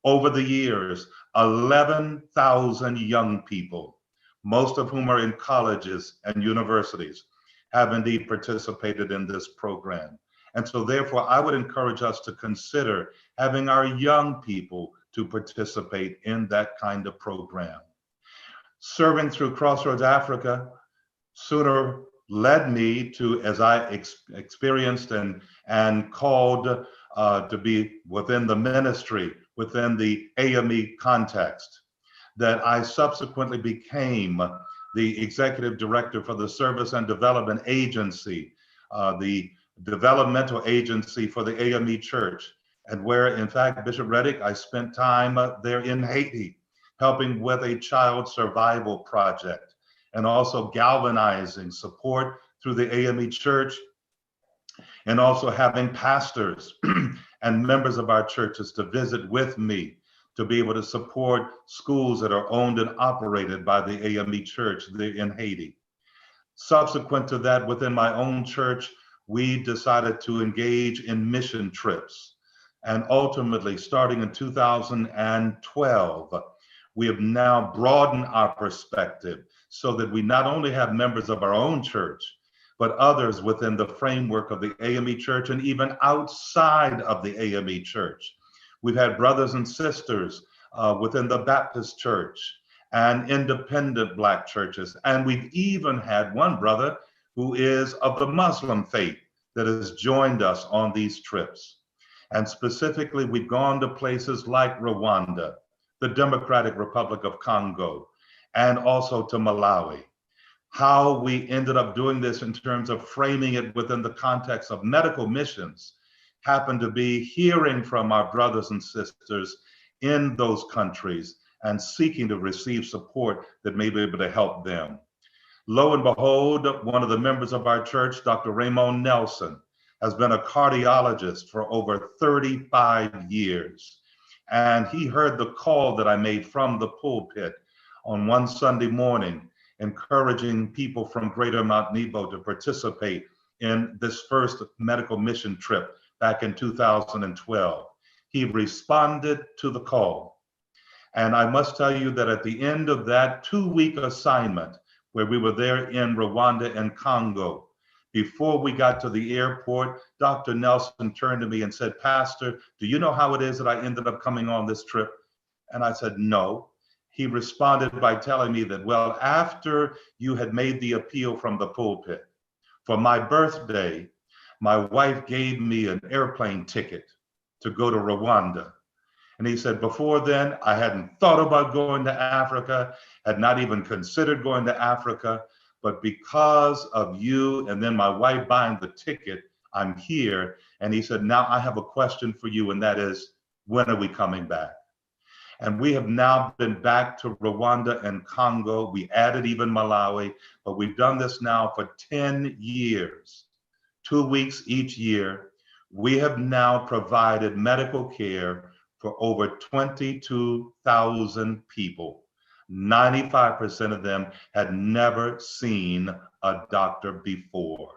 Over the years, 11,000 young people, most of whom are in colleges and universities, have indeed participated in this program. And so therefore, I would encourage us to consider having our young people to participate in that kind of program. Serving through Crossroads Africa sooner led me to, as I experienced and called to be within the ministry, within the AME context, that I subsequently became the executive director for the Service and Development Agency, the developmental agency for the AME Church, and where, in fact, Bishop Reddick, I spent time there in Haiti, helping with a child survival project, and also galvanizing support through the AME Church, and also having pastors and members of our churches to visit with me to be able to support schools that are owned and operated by the AME Church there in Haiti. Subsequent to that, within my own church, we decided to engage in mission trips. And ultimately, starting in 2012, we have now broadened our perspective so that we not only have members of our own church, but others within the framework of the AME Church and even outside of the AME Church. We've had brothers and sisters within the Baptist Church and independent Black churches. And we've even had one brother who is of the Muslim faith that has joined us on these trips. And specifically, we've gone to places like Rwanda, the Democratic Republic of Congo, and also to Malawi. How we ended up doing this in terms of framing it within the context of medical missions happened to be hearing from our brothers and sisters in those countries and seeking to receive support that may be able to help them. Lo and behold, one of the members of our church, Dr. Raymond Nelson, has been a cardiologist for over 35 years. And he heard the call that I made from the pulpit on one Sunday morning, encouraging people from Greater Mount Nebo to participate in this first medical mission trip back in 2012. He responded to the call. And I must tell you that at the end of that 2-week assignment, where we were there in Rwanda and Congo, before we got to the airport, Dr. Nelson turned to me and said, "Pastor, do you know how it is that I ended up coming on this trip?" And I said, "No." He responded by telling me that, well, after you had made the appeal from the pulpit, for my birthday, my wife gave me an airplane ticket to go to Rwanda. And he said, before then, I hadn't thought about going to Africa, had not even considered going to Africa, but because of you and then my wife buying the ticket, I'm here. And he said, now I have a question for you, and that is, when are we coming back? And we have now been back to Rwanda and Congo. We added even Malawi, but we've done this now for 10 years, 2 weeks each year. We have now provided medical care for over 22,000 people. 95% of them had never seen a doctor before.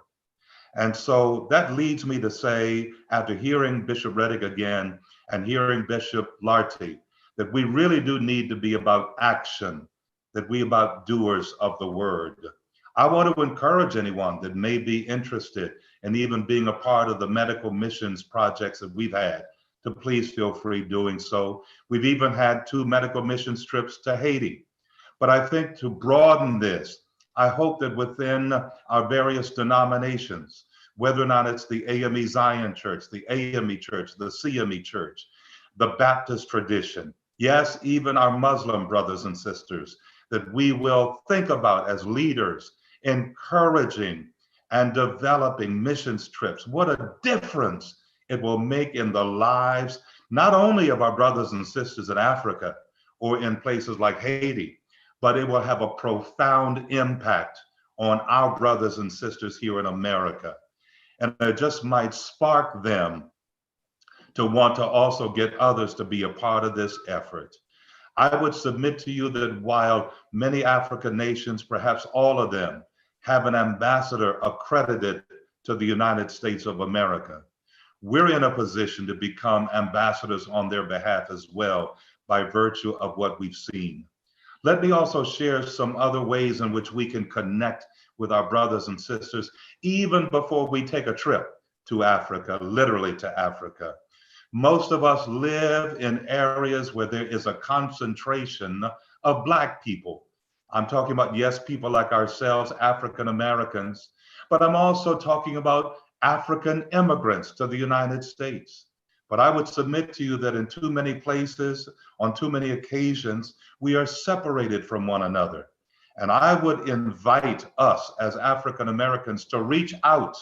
And so that leads me to say, after hearing Bishop Reddick again and hearing Bishop Lartey, that we really do need to be about action, that we about doers of the word. I want to encourage anyone that may be interested in even being a part of the medical missions projects that we've had to please feel free doing so. We've even had 2 medical missions trips to Haiti. But I think to broaden this, I hope that within our various denominations, whether or not it's the AME Zion Church, the AME Church, the CME Church, the Baptist tradition, yes, even our Muslim brothers and sisters, that we will think about as leaders, encouraging and developing missions trips. What a difference it will make in the lives, not only of our brothers and sisters in Africa or in places like Haiti, but it will have a profound impact on our brothers and sisters here in America. And it just might spark them to want to also get others to be a part of this effort. I would submit to you that while many African nations, perhaps all of them, have an ambassador accredited to the United States of America, we're in a position to become ambassadors on their behalf as well by virtue of what we've seen. Let me also share some other ways in which we can connect with our brothers and sisters, even before we take a trip to Africa, literally to Africa. Most of us live in areas where there is a concentration of Black people. I'm talking about, yes, people like ourselves, African Americans, but I'm also talking about African immigrants to the United States. But I would submit to you that in too many places, on too many occasions, we are separated from one another. And I would invite us as African Americans to reach out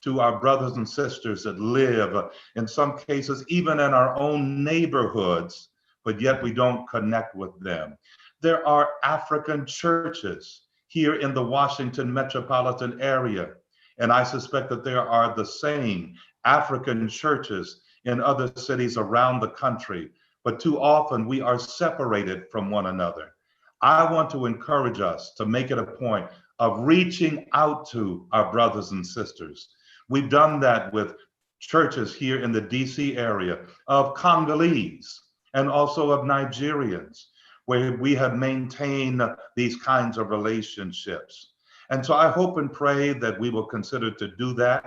to our brothers and sisters that live, in some cases, even in our own neighborhoods, but yet we don't connect with them. There are African churches here in the Washington metropolitan area, and I suspect that there are the same African churches in other cities around the country, but too often we are separated from one another. I want to encourage us to make it a point of reaching out to our brothers and sisters. We've done that with churches here in the DC area of Congolese and also of Nigerians, where we have maintained these kinds of relationships. And so I hope and pray that we will consider to do that.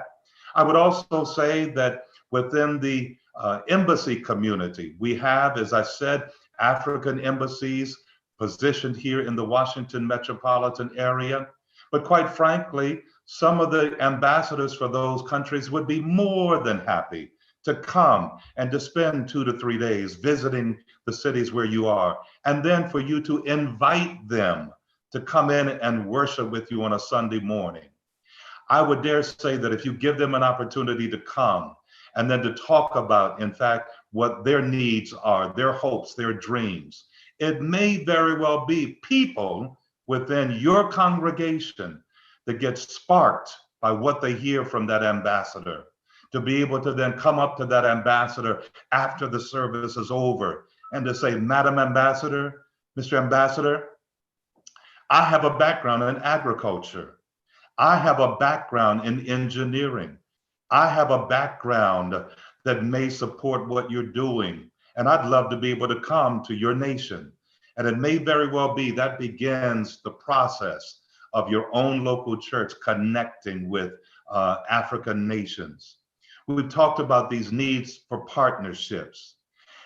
I would also say that within the embassy community, we have, as I said, African embassies positioned here in the Washington metropolitan area. But quite frankly, some of the ambassadors for those countries would be more than happy to come and to spend 2 to 3 days visiting the cities where you are, and then for you to invite them to come in and worship with you on a Sunday morning. I would dare say that if you give them an opportunity to come and then to talk about, in fact, what their needs are, their hopes, their dreams, it may very well be people within your congregation that get sparked by what they hear from that ambassador, to be able to then come up to that ambassador after the service is over and to say, Madam Ambassador, Mr. Ambassador, I have a background in agriculture. I have a background in engineering. I have a background that may support what you're doing. And I'd love to be able to come to your nation. And it may very well be that begins the process of your own local church connecting with African nations. We've talked about these needs for partnerships.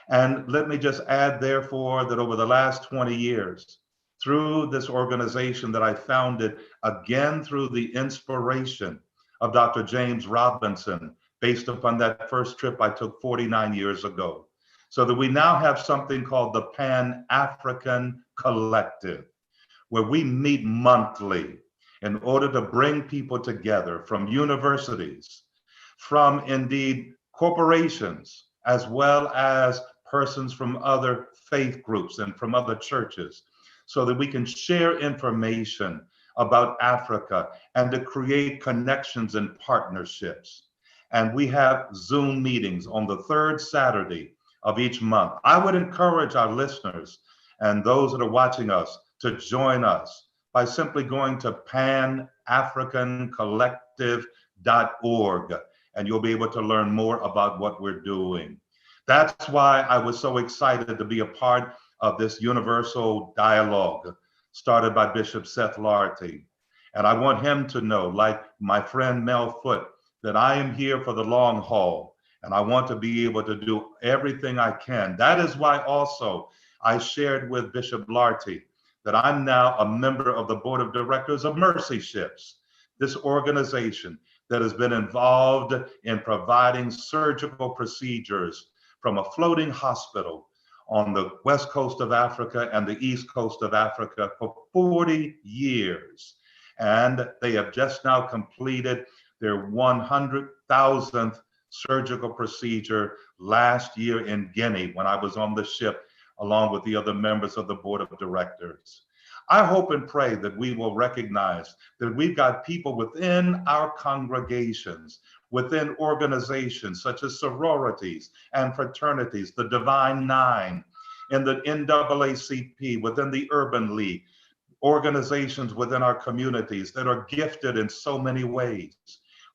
And let me just add, therefore, that over the last 20 years, through this organization that I founded, again through the inspiration of Dr. James Robinson, based upon that first trip I took 49 years ago, so that we now have something called the Pan-African Collective, where we meet monthly in order to bring people together from universities, from indeed corporations, as well as persons from other faith groups and from other churches, so that we can share information about Africa and to create connections and partnerships. And we have Zoom meetings on the third Saturday of each month. I would encourage our listeners and those that are watching us to join us by simply going to panafricancollective.org, and you'll be able to learn more about what we're doing. That's why I was so excited to be a part of this universal dialogue started by Bishop Seth Lartey. And I want him to know, like my friend Mel Foote, that I am here for the long haul, and I want to be able to do everything I can. That is why also I shared with Bishop Lartey that I'm now a member of the board of directors of Mercy Ships, this organization that has been involved in providing surgical procedures from a floating hospital on the west coast of Africa and the east coast of Africa for 40 years. And they have just now completed their 100,000th surgical procedure last year in Guinea when I was on the ship along with the other members of the board of directors. I hope and pray that we will recognize that we've got people within our congregations, within organizations such as sororities and fraternities, the Divine Nine, in the NAACP, within the Urban League, organizations within our communities that are gifted in so many ways.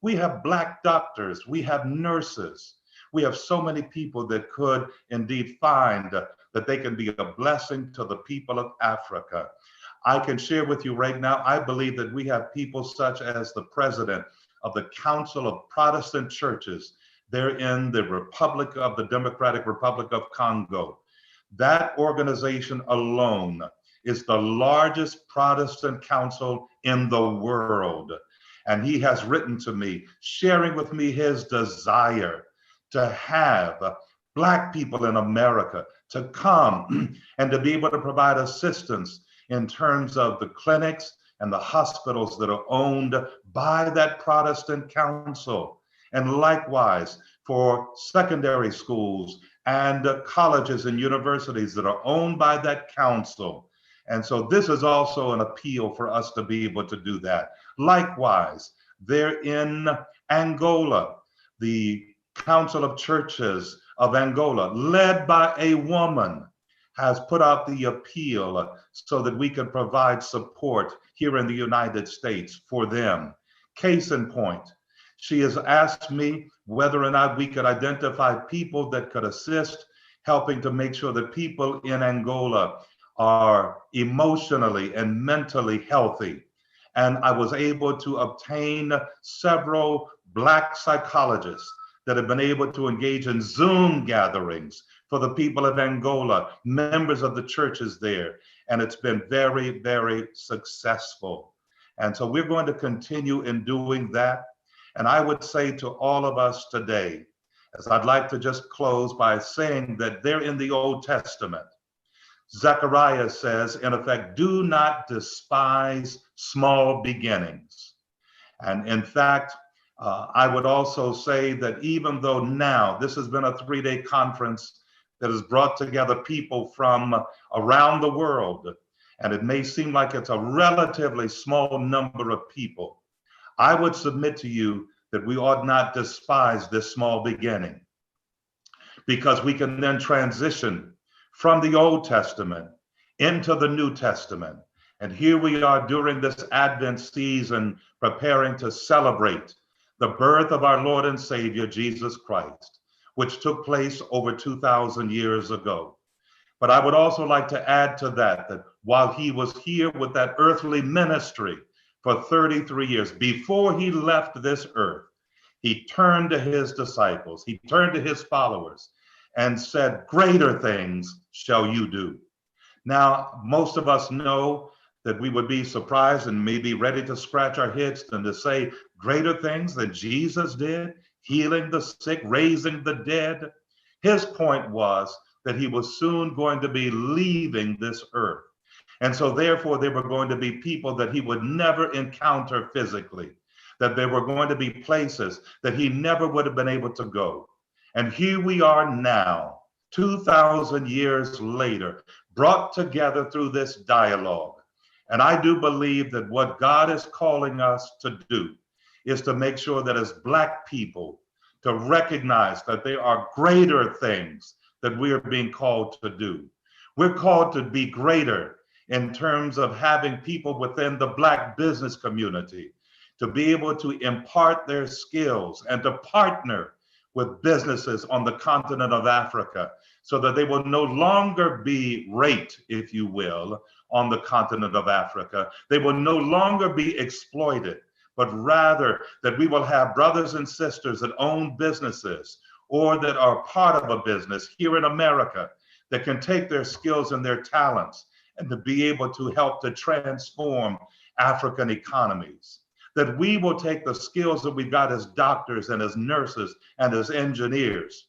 We have Black doctors, we have nurses, we have so many people that could indeed find that they can be a blessing to the people of Africa. I can share with you right now, I believe that we have people such as the president of the Council of Protestant Churches. They're in the Republic of the Democratic Republic of Congo. That organization alone is the largest Protestant council in the world. And he has written to me, sharing with me his desire to have Black people in America to come and to be able to provide assistance in terms of the clinics and the hospitals that are owned by that Protestant council. And likewise, for secondary schools and colleges and universities that are owned by that council. And so this is also an appeal for us to be able to do that. Likewise, they're in Angola, the Council of Churches of Angola, led by a woman, has put out the appeal so that we can provide support here in the United States for them. Case in point, she has asked me whether or not we could identify people that could assist helping to make sure that people in Angola are emotionally and mentally healthy. And I was able to obtain several Black psychologists that have been able to engage in Zoom gatherings for the people of Angola, members of the churches there. And it's been very, very successful. And so we're going to continue in doing that. And I would say to all of us today, as I'd like to just close by saying that there in the Old Testament, Zechariah says, in effect, do not despise small beginnings. And in fact, I would also say that even though now this has been a 3-day conference that has brought together people from around the world, and it may seem like it's a relatively small number of people, I would submit to you that we ought not despise this small beginning, because we can then transition from the Old Testament into the New Testament. And here we are during this Advent season, preparing to celebrate the birth of our Lord and Savior, Jesus Christ, which took place over 2,000 years ago. But I would also like to add to that, that while he was here with that earthly ministry for 33 years, before he left this earth, he turned to his disciples, he turned to his followers and said, greater things shall you do. Now, most of us know that we would be surprised and maybe ready to scratch our heads and to say greater things than Jesus did, healing the sick, raising the dead. His point was that he was soon going to be leaving this earth. And so therefore, there were going to be people that he would never encounter physically, that there were going to be places that he never would have been able to go. And here we are now, 2,000 years later, brought together through this dialogue. And I do believe that what God is calling us to do is to make sure that as Black people, to recognize that there are greater things that we are being called to do. We're called to be greater in terms of having people within the Black business community to be able to impart their skills and to partner with businesses on the continent of Africa so that they will no longer be raped, if you will, on the continent of Africa. They will no longer be exploited, but rather that we will have brothers and sisters that own businesses or that are part of a business here in America that can take their skills and their talents and to be able to help to transform African economies. That we will take the skills that we've got as doctors and as nurses and as engineers,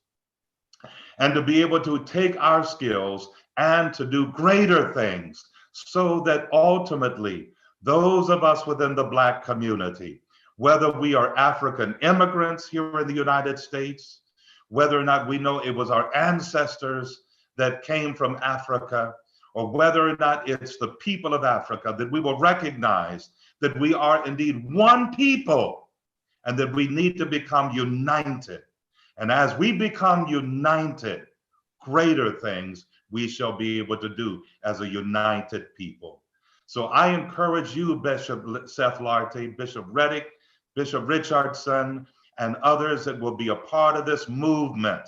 and to be able to take our skills and to do greater things so that ultimately those of us within the Black community, whether we are African immigrants here in the United States, whether or not we know it was our ancestors that came from Africa, or whether or not it's the people of Africa, that we will recognize that we are indeed one people and that we need to become united. And as we become united, greater things we shall be able to do as a united people. So I encourage you, Bishop Seth Lartey, Bishop Reddick, Bishop Richardson, and others that will be a part of this movement,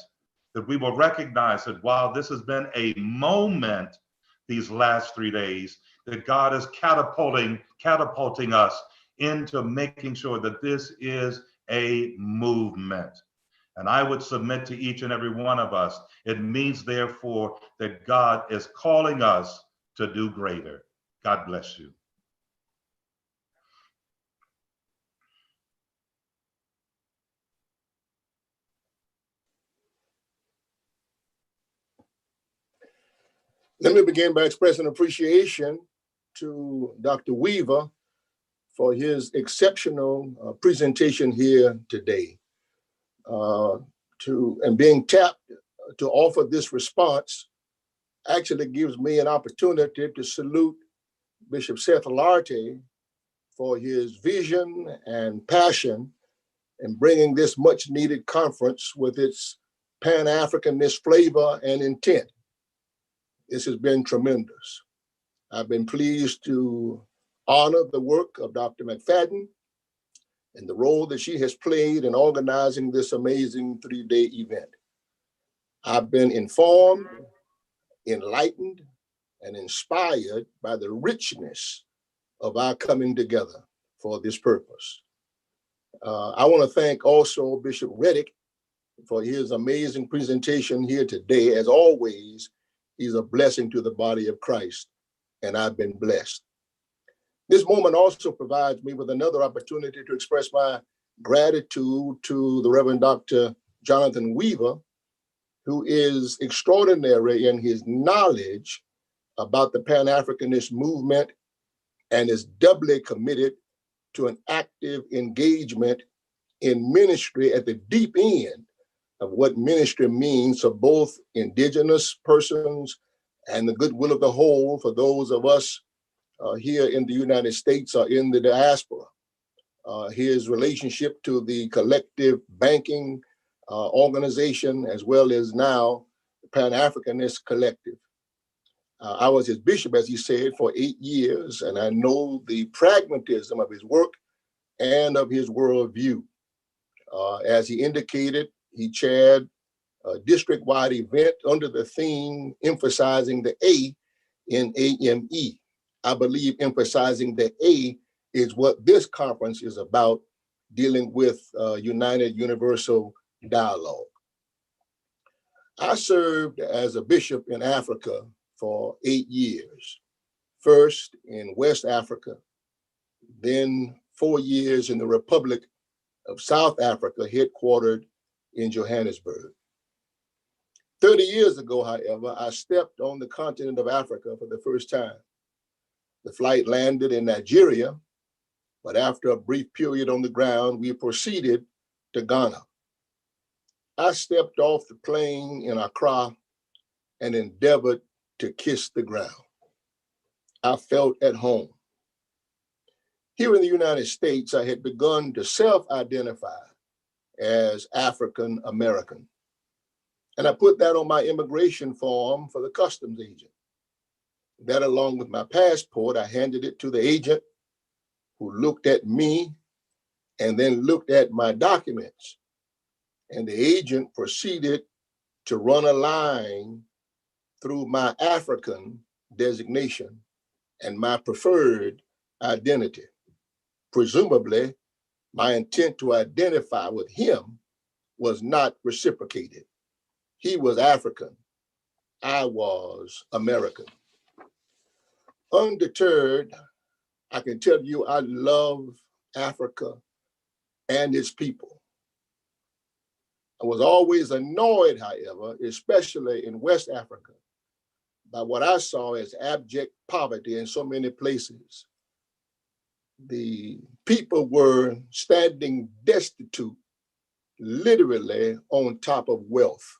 that we will recognize that while this has been a moment these last 3 days, that God is catapulting us into making sure that this is a movement. And I would submit to each and every one of us, it means therefore that God is calling us to do greater. God bless you. Let me begin by expressing appreciation to Dr. Weaver for his exceptional presentation here today. And being tapped to offer this response actually gives me an opportunity to salute Bishop Seth Lartey for his vision and passion in bringing this much needed conference with its Pan-Africanist flavor and intent. This has been tremendous. I've been pleased to honor the work of Dr. McFadden and the role that she has played in organizing this amazing 3-day event. I've been informed, enlightened, and inspired by the richness of our coming together for this purpose. I want to thank also Bishop Reddick for his amazing presentation here today. As always, he's a blessing to the body of Christ, and I've been blessed. This moment also provides me with another opportunity to express my gratitude to the Reverend Dr. Jonathan Weaver, who is extraordinary in his knowledge about the Pan-Africanist movement and is doubly committed to an active engagement in ministry at the deep end of what ministry means for both indigenous persons and the goodwill of the whole for those of us here in the United States or in the diaspora. His relationship to the collective banking organization, as well as now the Pan-Africanist Collective. I was his bishop, as he said, for 8 years, and I know the pragmatism of his work and of his worldview. As he indicated, he chaired a district-wide event under the theme emphasizing the A in AME. I believe emphasizing the A is what this conference is about, dealing with United Universal Dialogue. I served as a bishop in Africa for 8 years, first in West Africa, then 4 years in the Republic of South Africa, headquartered in Johannesburg. 30 years ago, however, I stepped on the continent of Africa for the first time. The flight landed in Nigeria, but after a brief period on the ground, we proceeded to Ghana. I stepped off the plane in Accra and endeavored to kiss the ground. I felt at home. Here in the United States, I had begun to self-identify as African American. And I put that on my immigration form for the customs agent. That, along with my passport, I handed it to the agent, who looked at me and then looked at my documents. And the agent proceeded to run a line through my African designation and my preferred identity. Presumably, my intent to identify with him was not reciprocated. He was African. I was American. Undeterred, I can tell you I love Africa and its people. I was always annoyed, however, especially in West Africa, by what I saw as abject poverty in so many places. The people were standing destitute, literally on top of wealth.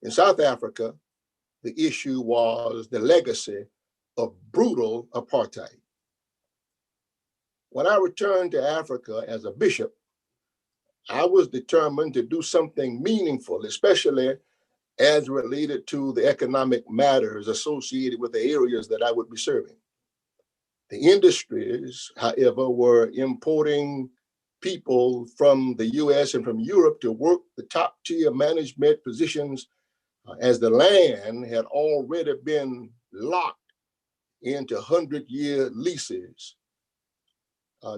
In South Africa, the issue was the legacy of brutal apartheid. When I returned to Africa as a bishop, I was determined to do something meaningful, especially as related to the economic matters associated with the areas that I would be serving. The industries, however, were importing people from the US and from Europe to work the top tier management positions, as the land had already been locked into 100-year leases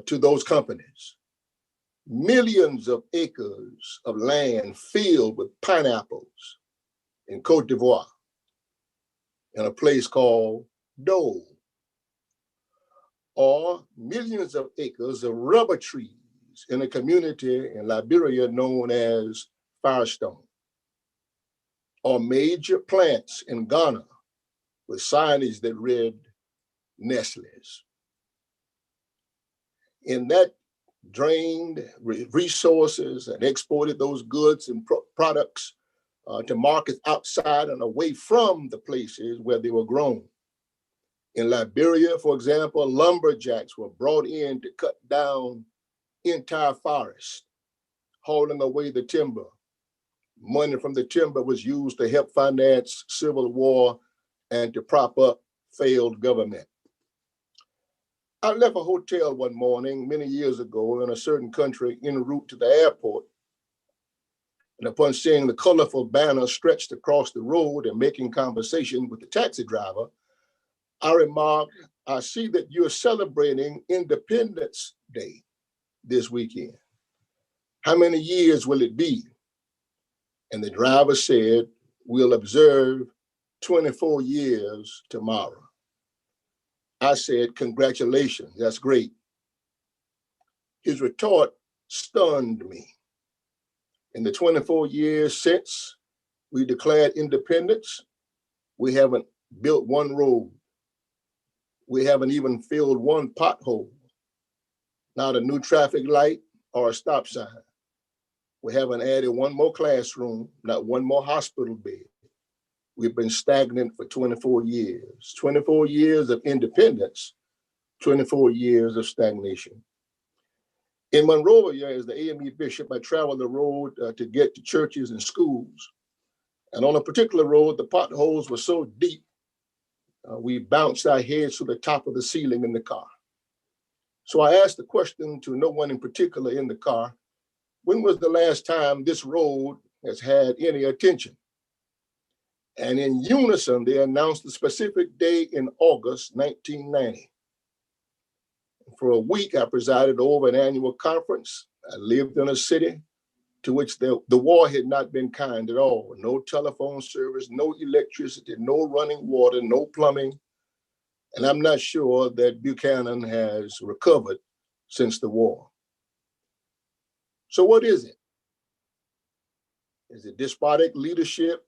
to those companies. Millions of acres of land filled with pineapples in Cote d'Ivoire, in a place called Dole, or millions of acres of rubber trees in a community in Liberia known as Firestone, or major plants in Ghana with signage that read Nestle's. In that drained resources and exported those goods and products to markets outside and away from the places where they were grown. In Liberia, for example, lumberjacks were brought in to cut down entire forests, hauling away the timber, Money from the timber was used to help finance civil war and to prop up failed government. I left a hotel one morning many years ago in a certain country en route to the airport. And upon seeing the colorful banner stretched across the road and making conversation with the taxi driver, I remarked, I see that you're celebrating Independence Day this weekend. How many years will it be? And the driver said, we'll observe 24 years tomorrow. I said, congratulations, that's great. His retort stunned me. In the 24 years since we declared independence, we haven't built one road. We haven't even filled one pothole, not a new traffic light or a stop sign. We haven't added one more classroom, not one more hospital bed. We've been stagnant for 24 years. 24 years of independence, 24 years of stagnation. In Monrovia, as the AME bishop, I traveled the road to get to churches and schools. And on a particular road, the potholes were so deep, we bounced our heads to the top of the ceiling in the car. So I asked the question to no one in particular in the car, when was the last time this road has had any attention? And in unison, they announced the specific day in August 1990. For a week, I presided over an annual conference. I lived in a city to which the war had not been kind at all. No telephone service, no electricity, no running water, no plumbing. And I'm not sure that Buchanan has recovered since the war. So what is it? Is it despotic leadership,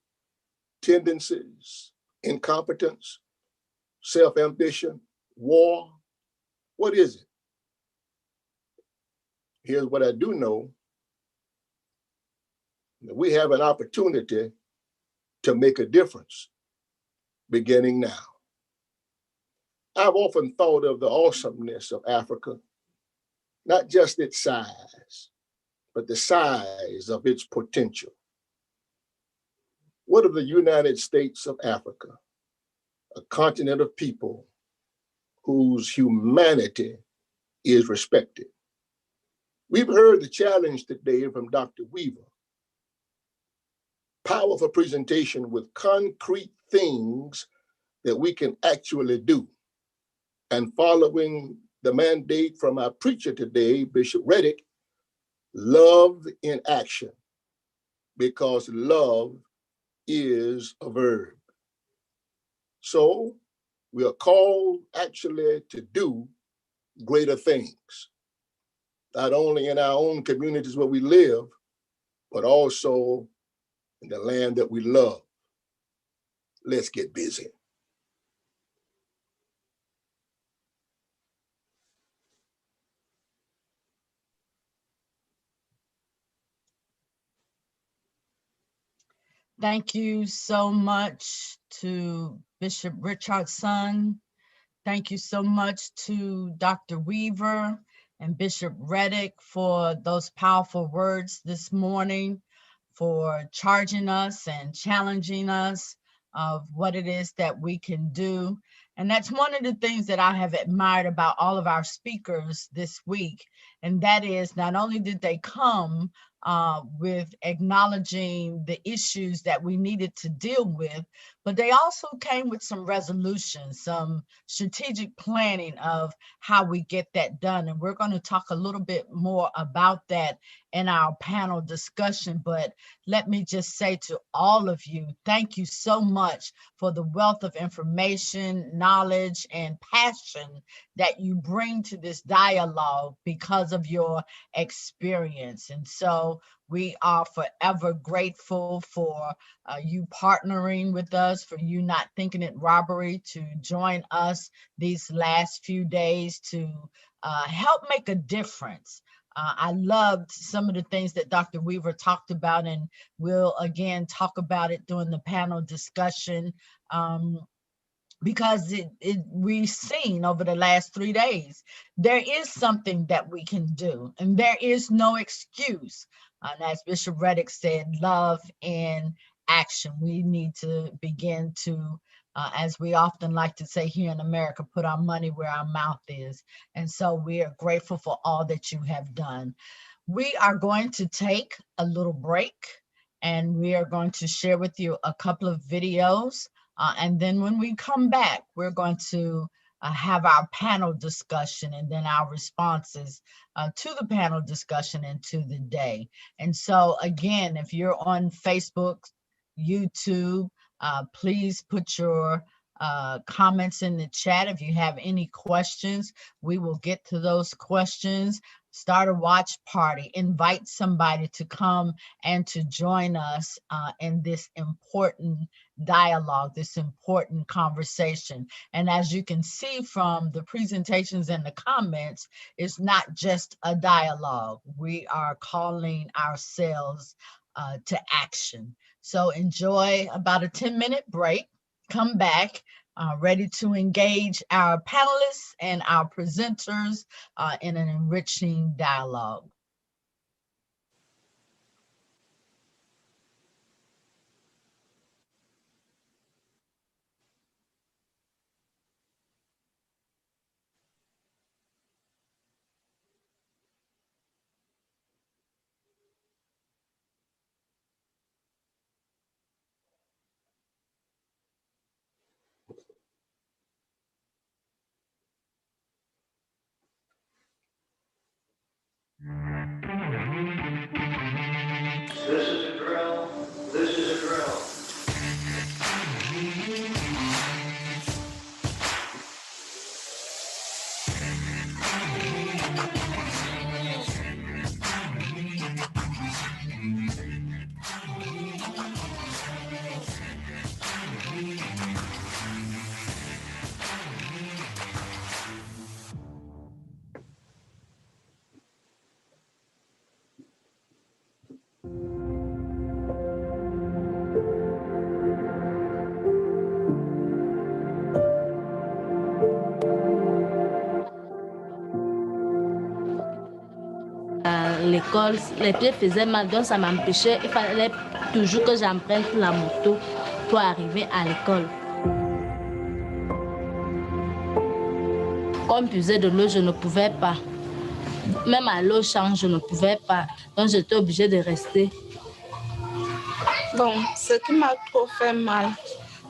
tendencies, incompetence, self-ambition, war? What is it? Here's what I do know. We have an opportunity to make a difference beginning now. I've often thought of the awesomeness of Africa, not just its size, but the size of its potential. What of the United States of Africa, a continent of people whose humanity is respected? We've heard the challenge today from Dr. Weaver. Powerful presentation with concrete things that we can actually do. And following the mandate from our preacher today, Bishop Reddick, love in action, because love is a verb. So we are called actually to do greater things, not only in our own communities where we live, but also in the land that we love. Let's get busy. Thank you so much to Bishop Richardson. Thank you so much to Dr. Weaver and Bishop Reddick for those powerful words this morning, for charging us and challenging us of what it is that we can do. And that's one of the things that I have admired about all of our speakers this week. And that is, not only did they come with acknowledging the issues that we needed to deal with, but they also came with some resolutions, some strategic planning of how we get that done. And we're going to talk a little bit more about that in our panel discussion. But let me just say to all of you, thank you so much for the wealth of information, knowledge, and passion that you bring to this dialogue because of your experience. And so we are forever grateful for you partnering with us, for you not thinking it robbery to join us these last few days to help make a difference. I loved some of the things that Dr. Weaver talked about, and we'll again talk about it during the panel discussion. because we've seen over the last 3 days, there is something that we can do, and there is no excuse. And as Bishop Reddick said, love in action. We need to begin to, as we often like to say here in America, put our money where our mouth is. And so we are grateful for all that you have done. We are going to take a little break, and we are going to share with you a couple of videos. And then when we come back, we're going to have our panel discussion and then our responses to the panel discussion and to the day. And so again, if you're on Facebook, YouTube, please put your comments in the chat. If you have any questions, we will get to those questions. Start a watch party, invite somebody to come and to join us in this important dialogue, this important conversation. And as you can see from the presentations and the comments, it's not just a dialogue. We are calling ourselves to action. So enjoy about a 10-minute break, come back, ready to engage our panelists and our presenters in an enriching dialogue. This is a drill. This is a drill. L'école, les pieds faisaient mal, donc ça m'empêchait. Il fallait toujours que j'emprunte la moto pour arriver à l'école. Comme puiser de l'eau, je ne pouvais pas. Même à l'eau change, je ne pouvais pas. Donc j'étais obligée de rester. Bon, ce qui m'a trop fait mal,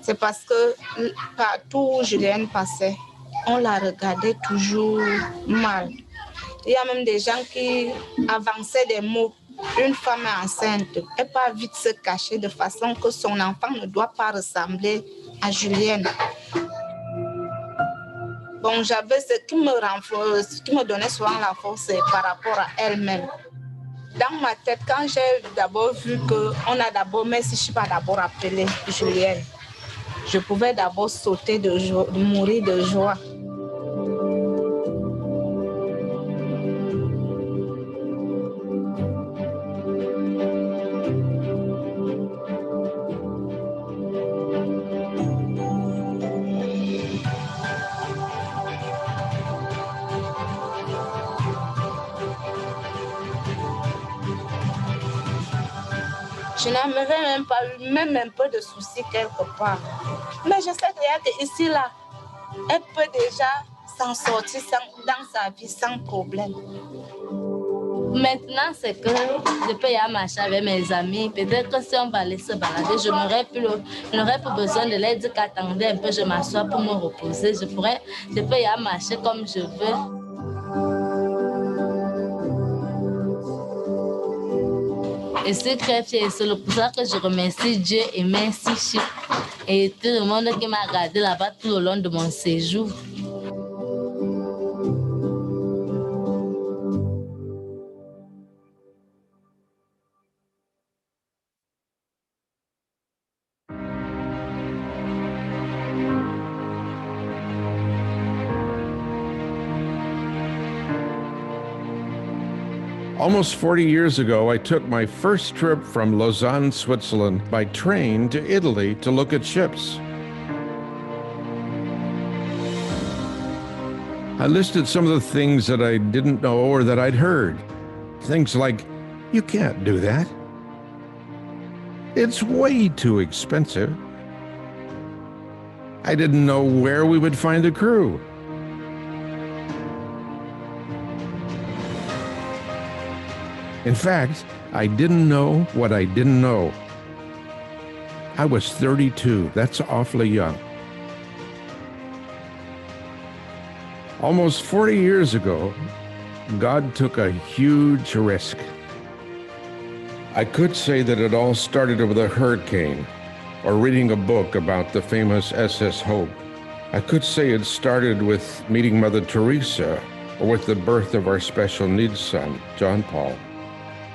c'est parce que partout où Julienne passait, on la regardait toujours mal. Il y a même des gens qui avançaient des mots. Une femme enceinte, elle peut vite se cacher de façon que son enfant ne doit pas ressembler à Julienne. Bon, j'avais ce qui me donnait souvent la force, c'est par rapport à elle-même. Dans ma tête, quand j'ai d'abord vu qu'on a d'abord, même si je ne suis pas d'abord appelée Julienne, je pouvais d'abord sauter de joie, mourir de joie. Je n'avais même pas eu même un peu de soucis quelque part. Mais je sais qu'ici, là, elle peut déjà s'en sortir dans sa vie sans problème. Maintenant, c'est que je peux y aller marcher avec mes amis. Peut-être que si on va aller se balader, je n'aurais plus besoin de leur dire qu'attendez un peu, je m'assois pour me reposer. Je peux y aller marcher comme je veux. Et c'est très fier. C'est pour ça que je remercie Dieu et merci Chip et tout le monde qui m'a regardé là-bas tout au long de mon séjour. Almost 40 years ago, I took my first trip from Lausanne, Switzerland by train to Italy to look at ships. I listed some of the things that I didn't know or that I'd heard. Things like, you can't do that. It's way too expensive. I didn't know where we would find a crew. In fact, I didn't know what I didn't know. I was 32. That's awfully young. Almost 40 years ago, God took a huge risk. I could say that it all started with a hurricane or reading a book about the famous SS Hope. I could say it started with meeting Mother Teresa or with the birth of our special needs son, John Paul.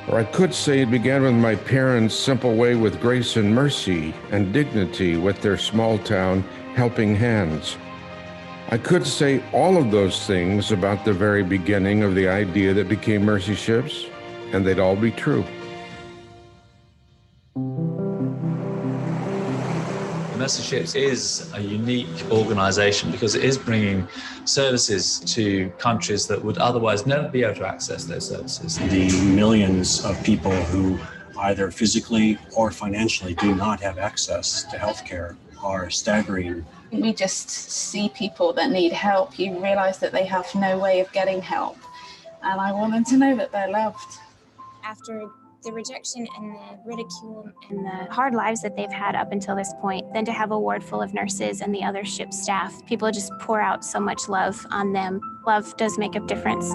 Or I could say it began with my parents' simple way with grace and mercy and dignity with their small town helping hands. I could say all of those things about the very beginning of the idea that became Mercy Ships, and they'd all be true. Mercy Ships is a unique organization because it is bringing services to countries that would otherwise never be able to access those services. The millions of people who either physically or financially do not have access to healthcare are staggering. You just see people that need help. You realize that they have no way of getting help. And I want them to know that they're loved. After the rejection and the ridicule and the hard lives that they've had up until this point, then to have a ward full of nurses and the other ship staff, people just pour out so much love on them. Love does make a difference.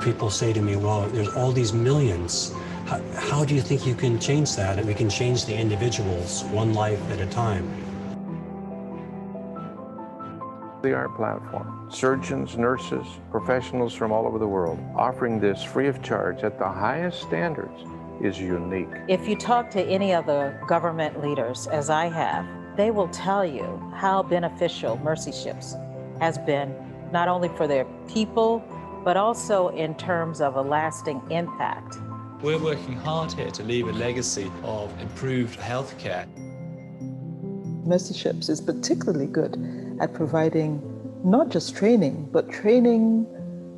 People say to me, well, there's all these millions. How do you think you can change that? And we can change the individuals one life at a time. The ART platform, surgeons, nurses, professionals from all over the world, offering this free of charge at the highest standards is unique. If you talk to any of the government leaders, as I have, they will tell you how beneficial Mercy Ships has been, not only for their people, but also in terms of a lasting impact. We're working hard here to leave a legacy of improved healthcare. Mercy Ships is particularly good at providing not just training, but training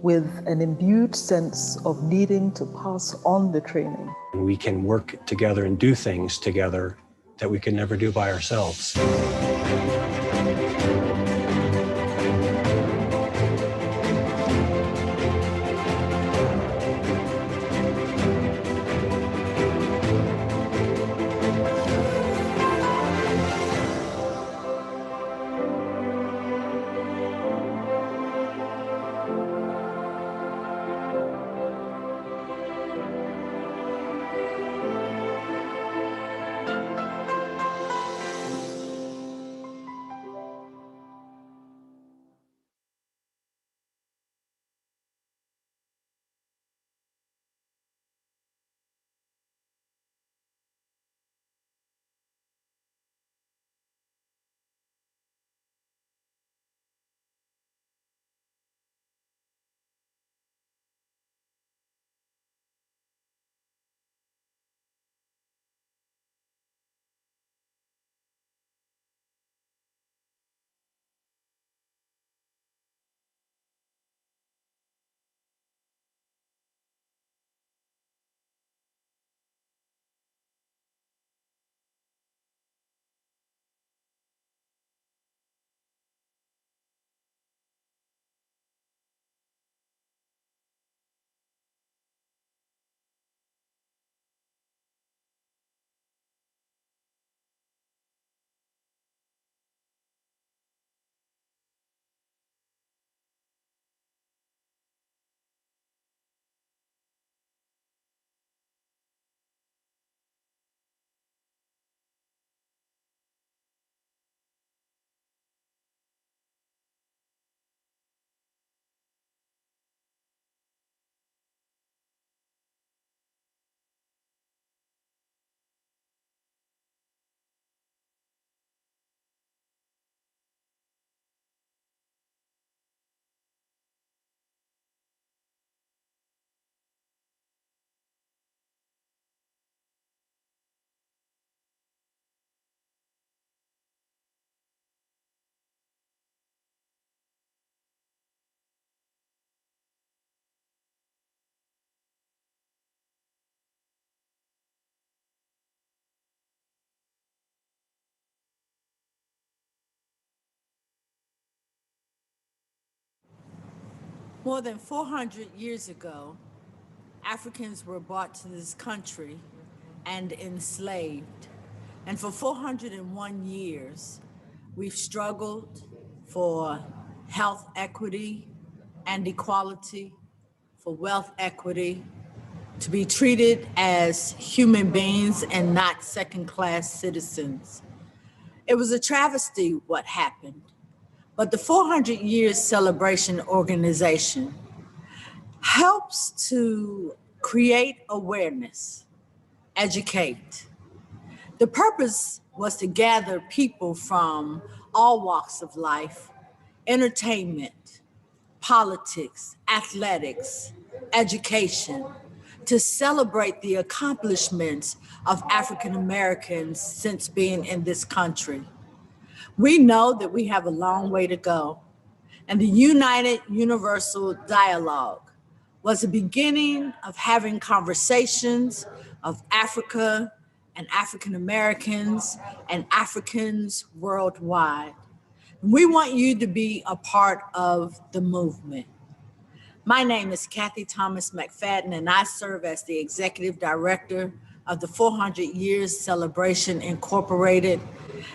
with an imbued sense of needing to pass on the training. We can work together and do things together that we can never do by ourselves. More than 400 years ago, Africans were brought to this country and enslaved. And for 401 years, we've struggled for health equity and equality, for wealth equity, to be treated as human beings and not second-class citizens. It was a travesty what happened, but the 400 Years Celebration Organization helps to create awareness, educate. The purpose was to gather people from all walks of life, entertainment, politics, athletics, education, to celebrate the accomplishments of African Americans since being in this country. We know that we have a long way to go, and the United Universal Dialogue was the beginning of having conversations of Africa and African Americans and Africans worldwide. We want you to be a part of the movement. My name is Kathy Thomas McFadden, and I serve as the Executive Director of the 400 Years Celebration Incorporated.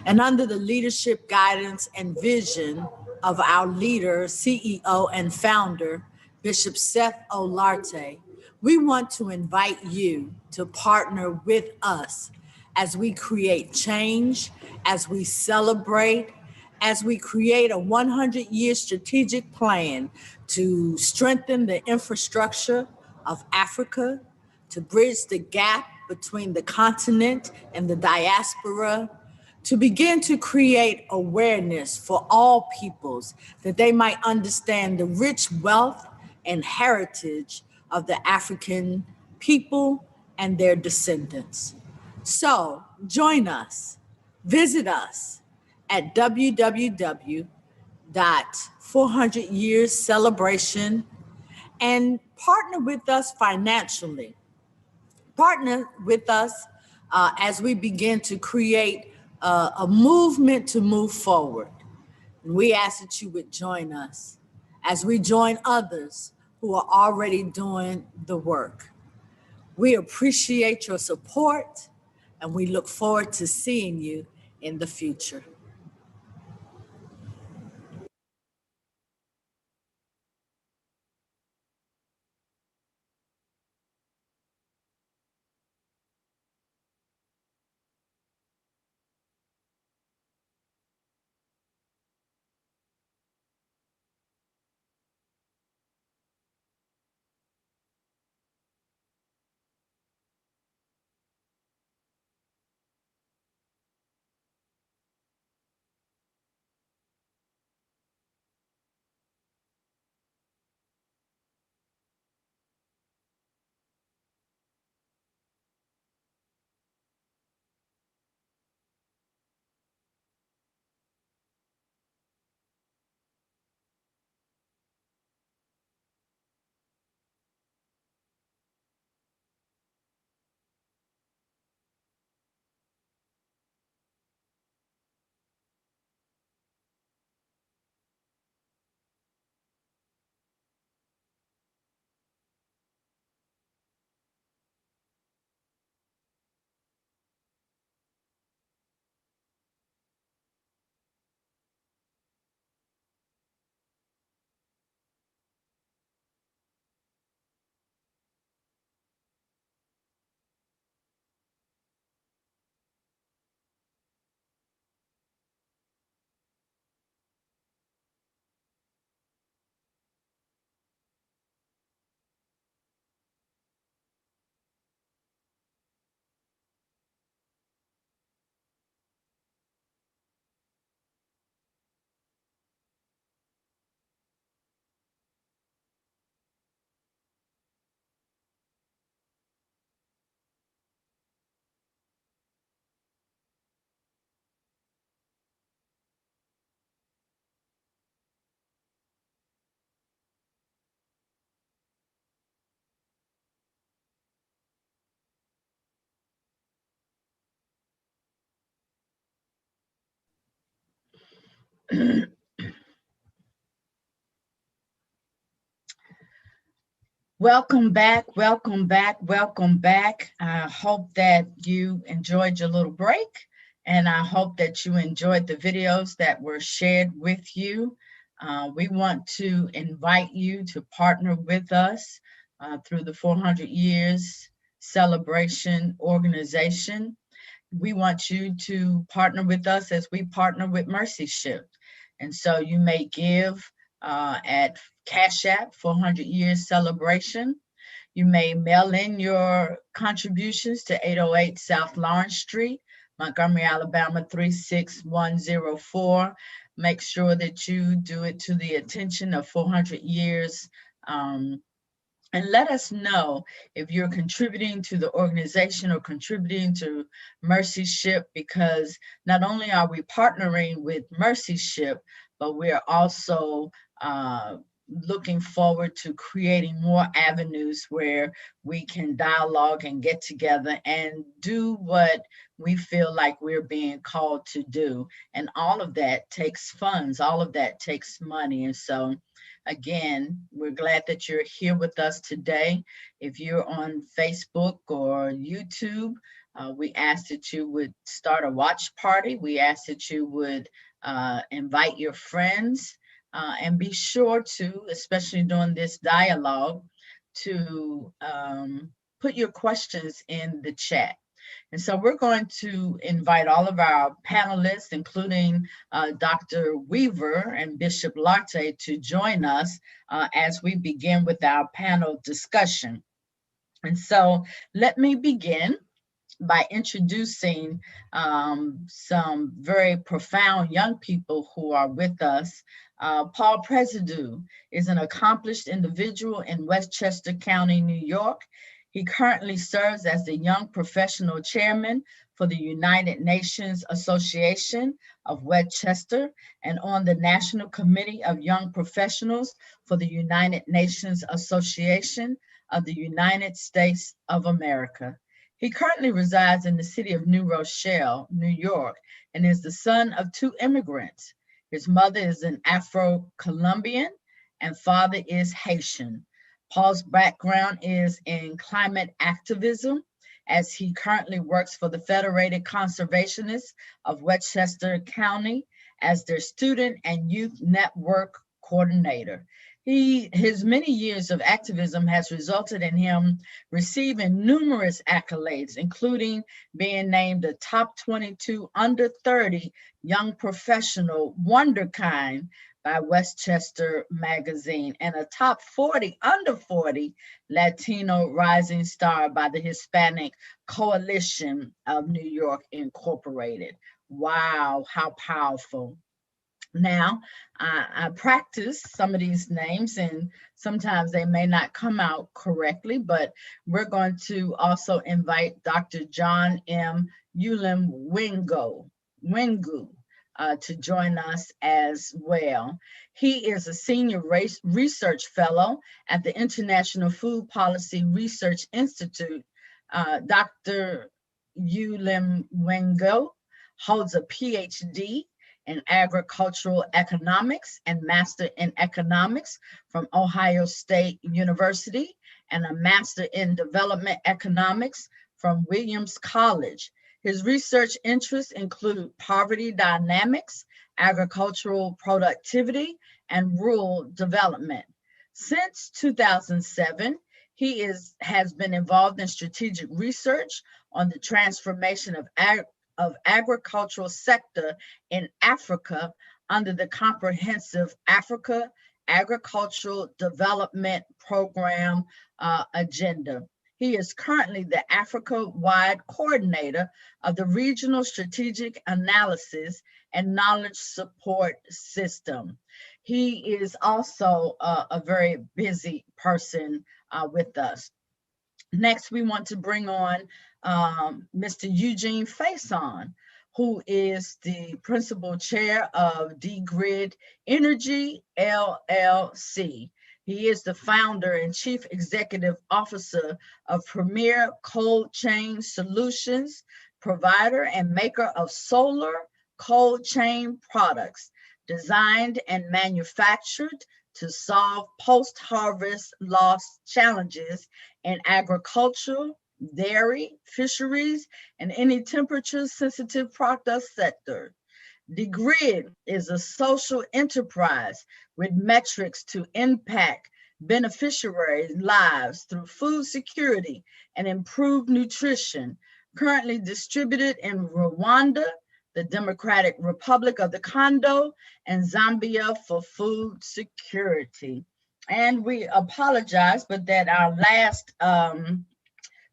And under the leadership, guidance, and vision of our leader, CEO, and founder, Bishop Seth Olarte, we want to invite you to partner with us as we create change, as we celebrate, as we create a 100-year strategic plan to strengthen the infrastructure of Africa, to bridge the gap between the continent and the diaspora, to begin to create awareness for all peoples that they might understand the rich wealth and heritage of the African people and their descendants. So join us, visit us at www.400yearscelebration and partner with us financially. Partner with us as we begin to create a movement to move forward. And we ask that you would join us as we join others who are already doing the work. We appreciate your support, and we look forward to seeing you in the future. Welcome back, welcome back, welcome back. I hope that you enjoyed your little break, and I hope that you enjoyed the videos that were shared with you. We want to invite you to partner with us through the 400 Years Celebration Organization. We want you to partner with us as we partner with Mercy Ship. And so you may give at Cash App 400 Years Celebration. You may mail in your contributions to 808 South Lawrence Street, Montgomery, Alabama 36104. Make sure that you do it to the attention of 400 Years. And let us know if you're contributing to the organization or contributing to Mercy Ship, because not only are we partnering with Mercy Ship, but we're also looking forward to creating more avenues where we can dialogue and get together and do what we feel like we're being called to do. And all of that takes funds, all of that takes money. And so again, we're glad that you're here with us today. If you're on Facebook or YouTube, we ask that you would start a watch party. We ask that you would invite your friends and be sure to, especially during this dialogue, to put your questions in the chat. And so we're going to invite all of our panelists, including Dr. Weaver and Bishop Lartey, to join us as we begin with our panel discussion. And so let me begin by introducing some very profound young people who are with us. Paul Presidu is an accomplished individual in Westchester County, New York. He currently serves as the Young Professional Chairman for the United Nations Association of Westchester and on the National Committee of Young Professionals for the United Nations Association of the United States of America. He currently resides in the city of New Rochelle, New York, and is the son of two immigrants. His mother is an Afro-Colombian and father is Haitian. Paul's background is in climate activism, as he currently works for the Federated Conservationists of Westchester County as their student and youth network coordinator. His many years of activism has resulted in him receiving numerous accolades, including being named the top 22 under 30 young professional wonderkind by Westchester Magazine and a top 40 under 40 Latino rising star by the Hispanic Coalition of New York Incorporated. Wow, how powerful. Now, I practice some of these names and sometimes they may not come out correctly, but we're going to also invite Dr. John M. Ulim Wengu to join us as well. He is a senior research fellow at the International Food Policy Research Institute. Dr. Ulim Wengu holds a PhD in agricultural economics and master in economics from Ohio State University and a master in development economics from Williams College. His research interests include poverty dynamics, agricultural productivity, and rural development. Since 2007, he has been involved in strategic research on the transformation of agricultural sector in Africa under the Comprehensive Africa Agricultural Development Program agenda. He is currently the Africa-wide coordinator of the Regional Strategic Analysis and Knowledge Support System. He is also a very busy person with us. Next, we want to bring on Mr. Eugene Faison, who is the principal chair of DGrid Energy, LLC. He is the founder and chief executive officer of Premier Cold Chain Solutions, provider and maker of solar cold chain products designed and manufactured to solve post-harvest loss challenges in agriculture, dairy, fisheries, and any temperature-sensitive product sector. DeGrid is a social enterprise with metrics to impact beneficiaries' lives through food security and improved nutrition, currently distributed in Rwanda, the Democratic Republic of the Congo, and Zambia for food security. And we apologize, but that our last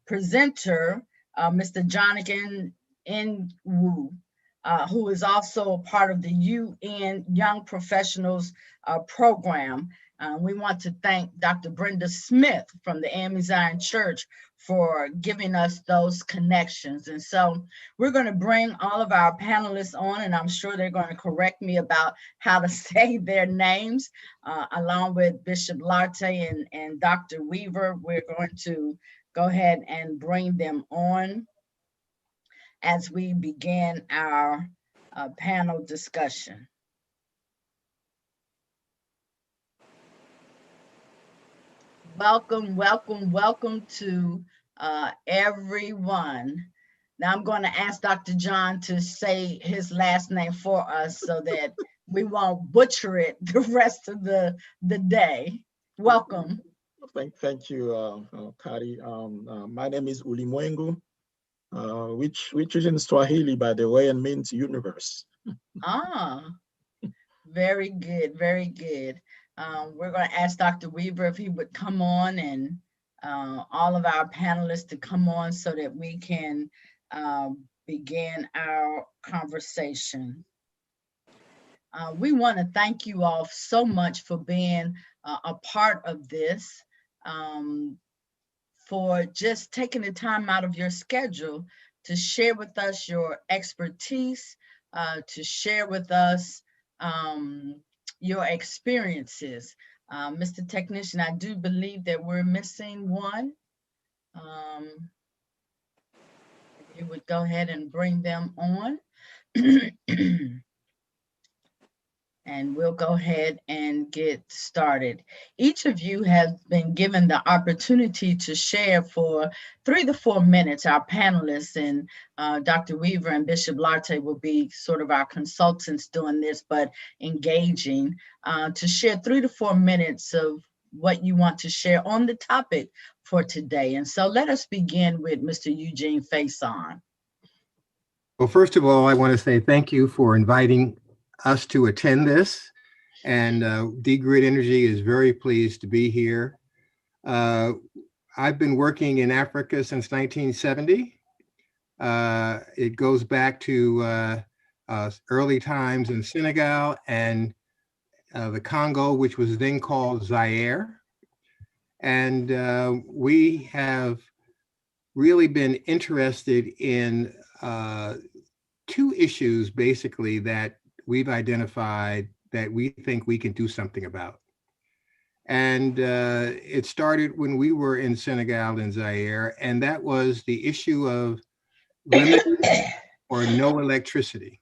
presenter, Mr. Jonathan Nwu, who is also part of the UN Young Professionals program. We want to thank Dr. Brenda Smith from the AME Zion Church for giving us those connections. And so we're going to bring all of our panelists on, and I'm sure they're going to correct me about how to say their names, along with Bishop Lartey and Dr. Weaver. We're going to go ahead and bring them on as we begin our panel discussion. Welcome, welcome, welcome to everyone. Now I'm going to ask Dr. John to say his last name for us so that we won't butcher it the rest of the day. Welcome. Thank you, Kari. My name is Ulimwengu, which is in Swahili, by the way, and means universe. Ah, very good, very good. We're going to ask Dr. Weaver if he would come on, and all of our panelists to come on so that we can begin our conversation. We want to thank you all so much for being a part of this, for just taking the time out of your schedule to share with us your expertise, to share with us your experiences. Mr. Technician, I do believe that we're missing one. If you would go ahead and bring them on. And we'll go ahead and get started. Each of you has been given the opportunity to share for 3 to 4 minutes. Our panelists and Dr. Weaver and Bishop Lartey will be sort of our consultants doing this, but engaging to share 3 to 4 minutes of what you want to share on the topic for today. And so let us begin with Mr. Eugene Faison. Well, first of all, I want to say thank you for inviting us to attend this, and DeGrid Energy is very pleased to be here. I've been working in Africa since 1970. It goes back to early times in Senegal and the Congo, which was then called Zaire. And we have really been interested in 2 issues, basically, that we've identified that we think we can do something about. And it started when we were in Senegal and Zaire, and that was the issue of limited or no electricity.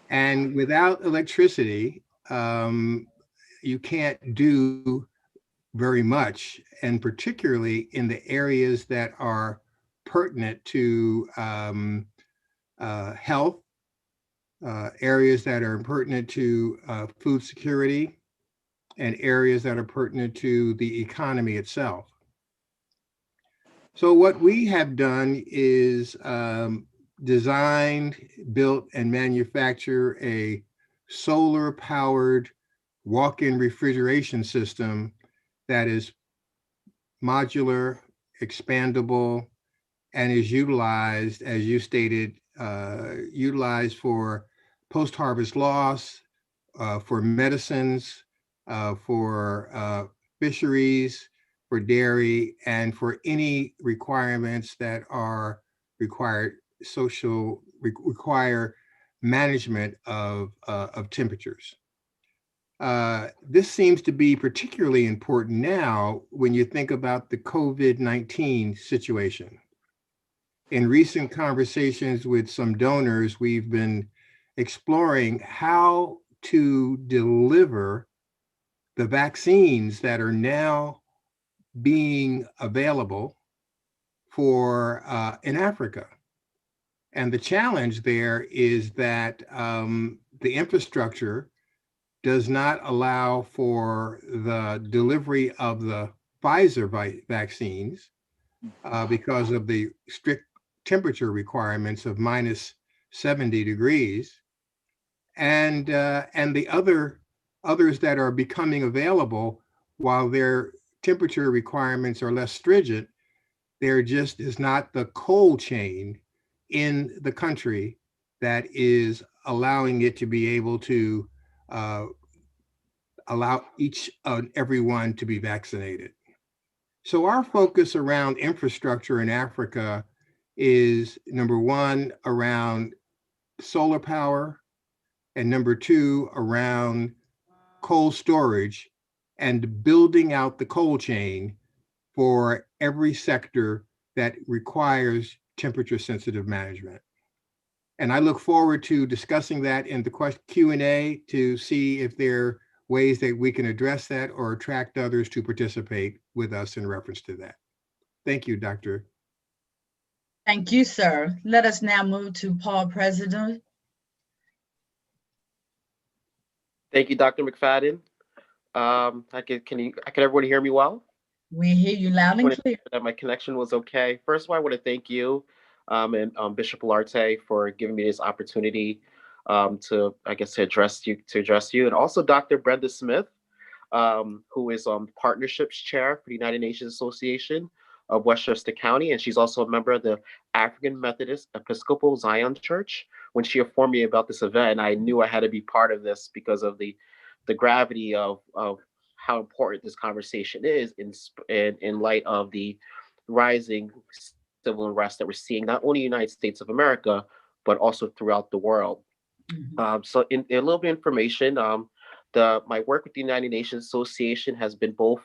And without electricity, you can't do very much, and particularly in the areas that are pertinent to health, areas that are pertinent to food security, and areas that are pertinent to the economy itself. So what we have done is designed, built, and manufacture a solar-powered walk-in refrigeration system that is modular, expandable, and is utilized, as you stated, utilized for post-harvest loss, for medicines, for fisheries, for dairy, and for any requirements that are required, require management of temperatures. This seems to be particularly important now when you think about the COVID-19 situation. In recent conversations with some donors, we've been exploring how to deliver the vaccines that are now being available for in Africa. And the challenge there is that the infrastructure does not allow for the delivery of the Pfizer vaccines because of the strict temperature requirements of minus 70 degrees. And the others that are becoming available, while their temperature requirements are less stringent, there just is not the cold chain in the country that is allowing it to be able to allow everyone to be vaccinated. So our focus around infrastructure in Africa is, number one, around solar power, and number two, around cold storage and building out the cold chain for every sector that requires temperature-sensitive management. And I look forward to discussing that in the Q&A to see if there are ways that we can address that or attract others to participate with us in reference to that. Thank you, Dr. Thank you, sir. Let us now move to Paul President. Thank you, Dr. McFadden. Can everybody hear me well? We hear you loud and clear. That my connection was okay. First of all, I want to thank you and Bishop Olarte for giving me this opportunity to address you, and also Dr. Brenda Smith, who is Partnerships Chair for the United Nations Association of Westchester County, and she's also a member of the African Methodist Episcopal Zion Church. When she informed me about this event, I knew I had to be part of this because of the gravity of how important this conversation is in light of the rising civil unrest that we're seeing, not only in the United States of America, but also throughout the world. So in a little bit of information, my work with the United Nations Association has been both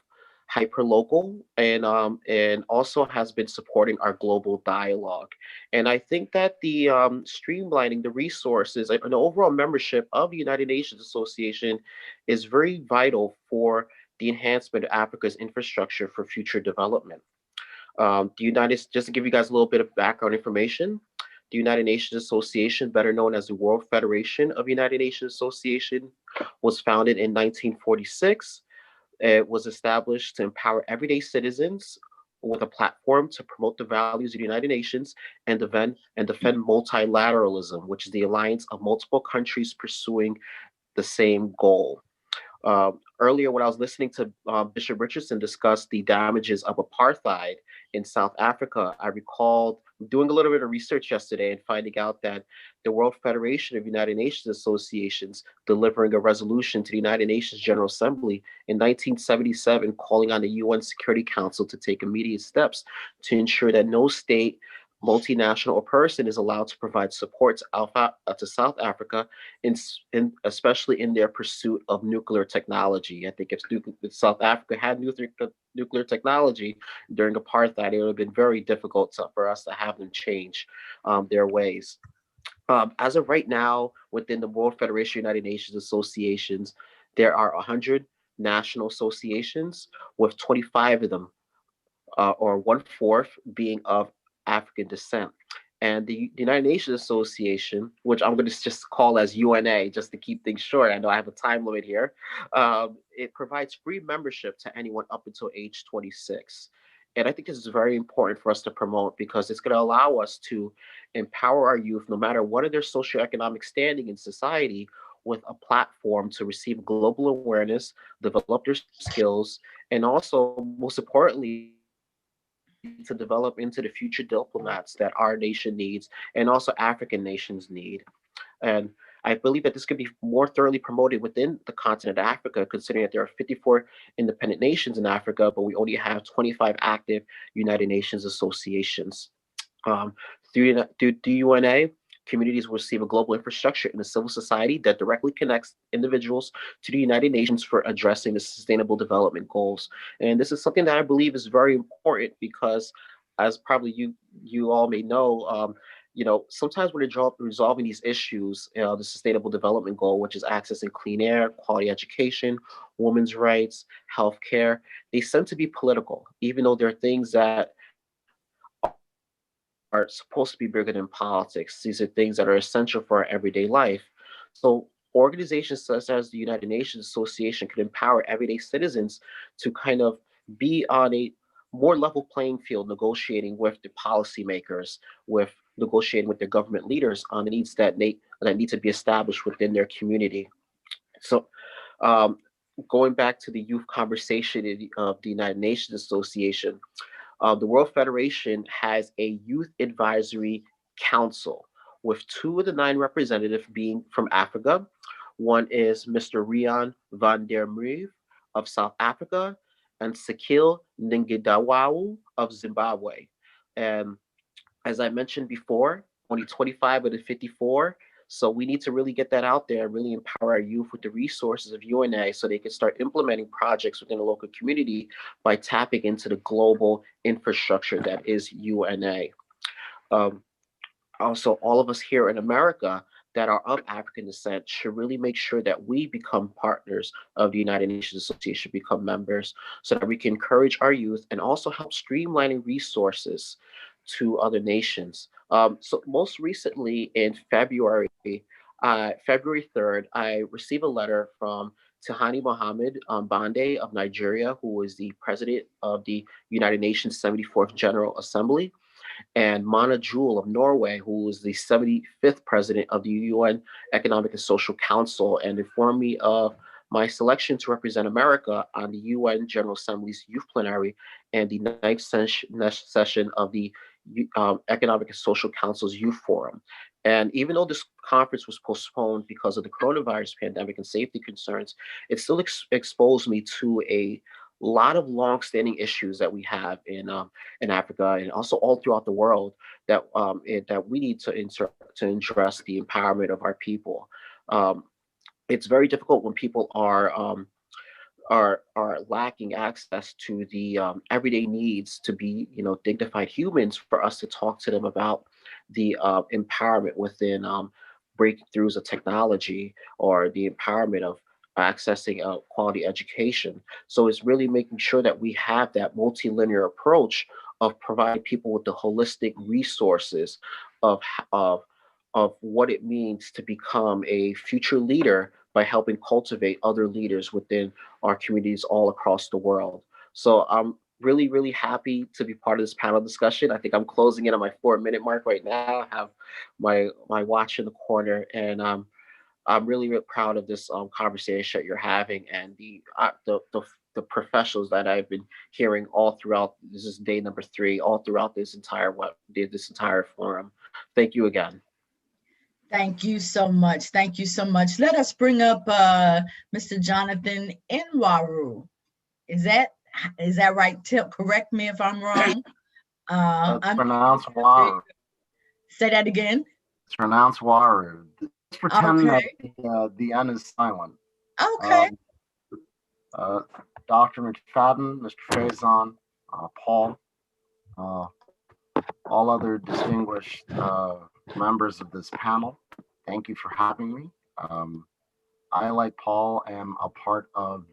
hyperlocal and also has been supporting our global dialogue. And I think that the streamlining the resources and the overall membership of the United Nations Association is very vital for the enhancement of Africa's infrastructure for future development. Just to give you guys a little bit of background information, the United Nations Association, better known as the World Federation of United Nations Association, was founded in 1946. It was established to empower everyday citizens with a platform to promote the values of the United Nations and defend multilateralism, which is the alliance of multiple countries pursuing the same goal. Earlier, when I was listening to Bishop Richardson discuss the damages of apartheid in South Africa, I recalled doing a little bit of research yesterday and finding out that the World Federation of United Nations Associations delivering a resolution to the United Nations General Assembly in 1977, calling on the UN Security Council to take immediate steps to ensure that no state, multinational, or person is allowed to provide support to South Africa, especially in their pursuit of nuclear technology. I think if South Africa had nuclear technology during apartheid, it would have been very difficult for us to have them change their ways. As of right now, within the World Federation of United Nations Associations, there are 100 national associations, with 25 of them, or 1/4, being of African descent. And the United Nations Association, which I'm going to just call as UNA, just to keep things short, I know I have a time limit here, it provides free membership to anyone up until age 26. And I think this is very important for us to promote because it's going to allow us to empower our youth, no matter what are their socioeconomic standing in society, with a platform to receive global awareness, develop their skills, and also, most importantly, to develop into the future diplomats that our nation needs and also African nations need. And I believe that this could be more thoroughly promoted within the continent of Africa, considering that there are 54 independent nations in Africa, but we only have 25 active United Nations associations. Through the UNA, communities will receive a global infrastructure in the civil society that directly connects individuals to the United Nations for addressing the Sustainable Development Goals. And this is something that I believe is very important because, as probably you all may know, sometimes when they're resolving these issues, the Sustainable Development Goal, which is accessing clean air, quality education, women's rights, healthcare, they tend to be political, even though there are things that are supposed to be bigger than politics. These are things that are essential for our everyday life. So organizations such as the United Nations Association could empower everyday citizens to kind of be on a more level playing field, negotiating with the policymakers, negotiating with their government leaders on the needs that need to be established within their community. So going back to the youth conversation of the United Nations Association, the World Federation has a youth advisory council with 2 of the 9 representatives being from Africa. One is Mr. Rian van der Merwe of South Africa and Sekil Ngendawawu of Zimbabwe. And as I mentioned before, only 25 of the 54. So we need to really get that out there, really empower our youth with the resources of UNA so they can start implementing projects within the local community by tapping into the global infrastructure that is UNA. Also, all of us here in America that are of African descent should really make sure that we become partners of the United Nations Association, become members, so that we can encourage our youth and also help streamlining resources to other nations. So most recently in February 3rd, I received a letter from Tijani Mohammed Bande of Nigeria, who is the president of the United Nations 74th General Assembly, and Mana Jewel of Norway, who is the 75th president of the UN Economic and Social Council, and informed me of my selection to represent America on the UN General Assembly's Youth Plenary and the 9th session of the Economic and Social Council's Youth Forum. And even though this conference was postponed because of the coronavirus pandemic and safety concerns, it still exposed me to a lot of long-standing issues that we have in Africa and also all throughout the world that we need to address the empowerment of our people. It's very difficult when people are lacking access to the everyday needs to be, dignified humans, for us to talk to them about the empowerment within breakthroughs of technology or the empowerment of accessing a quality education. So it's really making sure that we have that multilinear approach of providing people with the holistic resources of what it means to become a future leader by helping cultivate other leaders within our communities all across the world. So I'm really, really happy to be part of this panel discussion. I think I'm closing in on my 4-minute mark right now. I have my watch in the corner, and I'm really, really proud of this conversation that you're having and the professionals that I've been hearing all throughout. This is day number 3, all throughout this entire forum. Thank you again. Thank you so much. Thank you so much. Let us bring up Mr. Jonathan Nwaru. Is that right? Correct me if I'm wrong. It's pronounced Waru. Say that again. It's pronounced Waru. Just pretend Okay. that the N is silent. Okay. Dr. McFadden, Mr. Faison, Paul, all other distinguished members of this panel, thank you for having me. I, like Paul, am a part of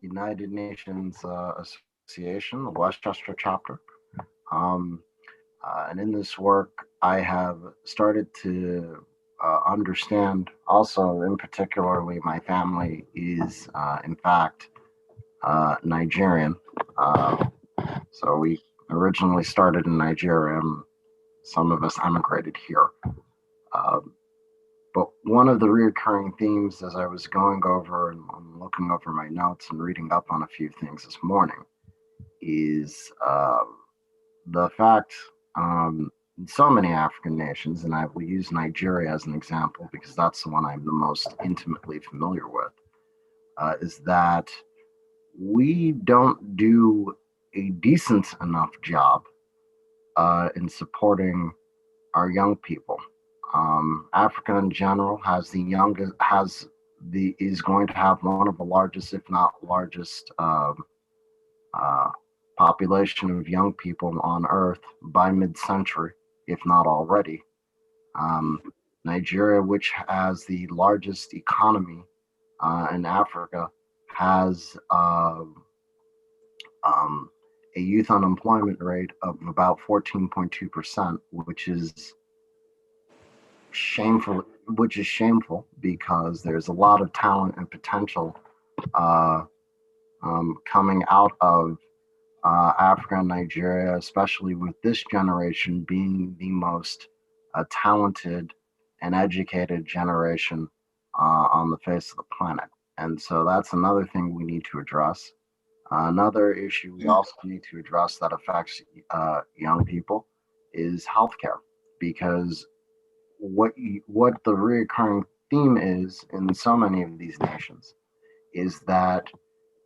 United Nations Association, the Westchester chapter. And in this work, I have started to understand also, in particularly, my family is, in fact, Nigerian. So we originally started in Nigeria, and some of us emigrated here. But one of the recurring themes as I was going over and looking over my notes and reading up on a few things this morning is the fact in so many African nations, and I will use Nigeria as an example because that's the one I'm the most intimately familiar with, is that we don't do a decent enough job in supporting our young people. Africa in general is going to have one of the largest, if not largest, population of young people on Earth by mid-century, if not already. Nigeria, which has the largest economy in Africa, has a youth unemployment rate of about 14.2%, which is shameful. Because there's a lot of talent and potential coming out of Africa and Nigeria, especially with this generation being the most talented and educated generation on the face of the planet. And so that's another thing we need to address. Another issue we also need to address that affects young people is healthcare, because what the recurring theme is in so many of these nations is that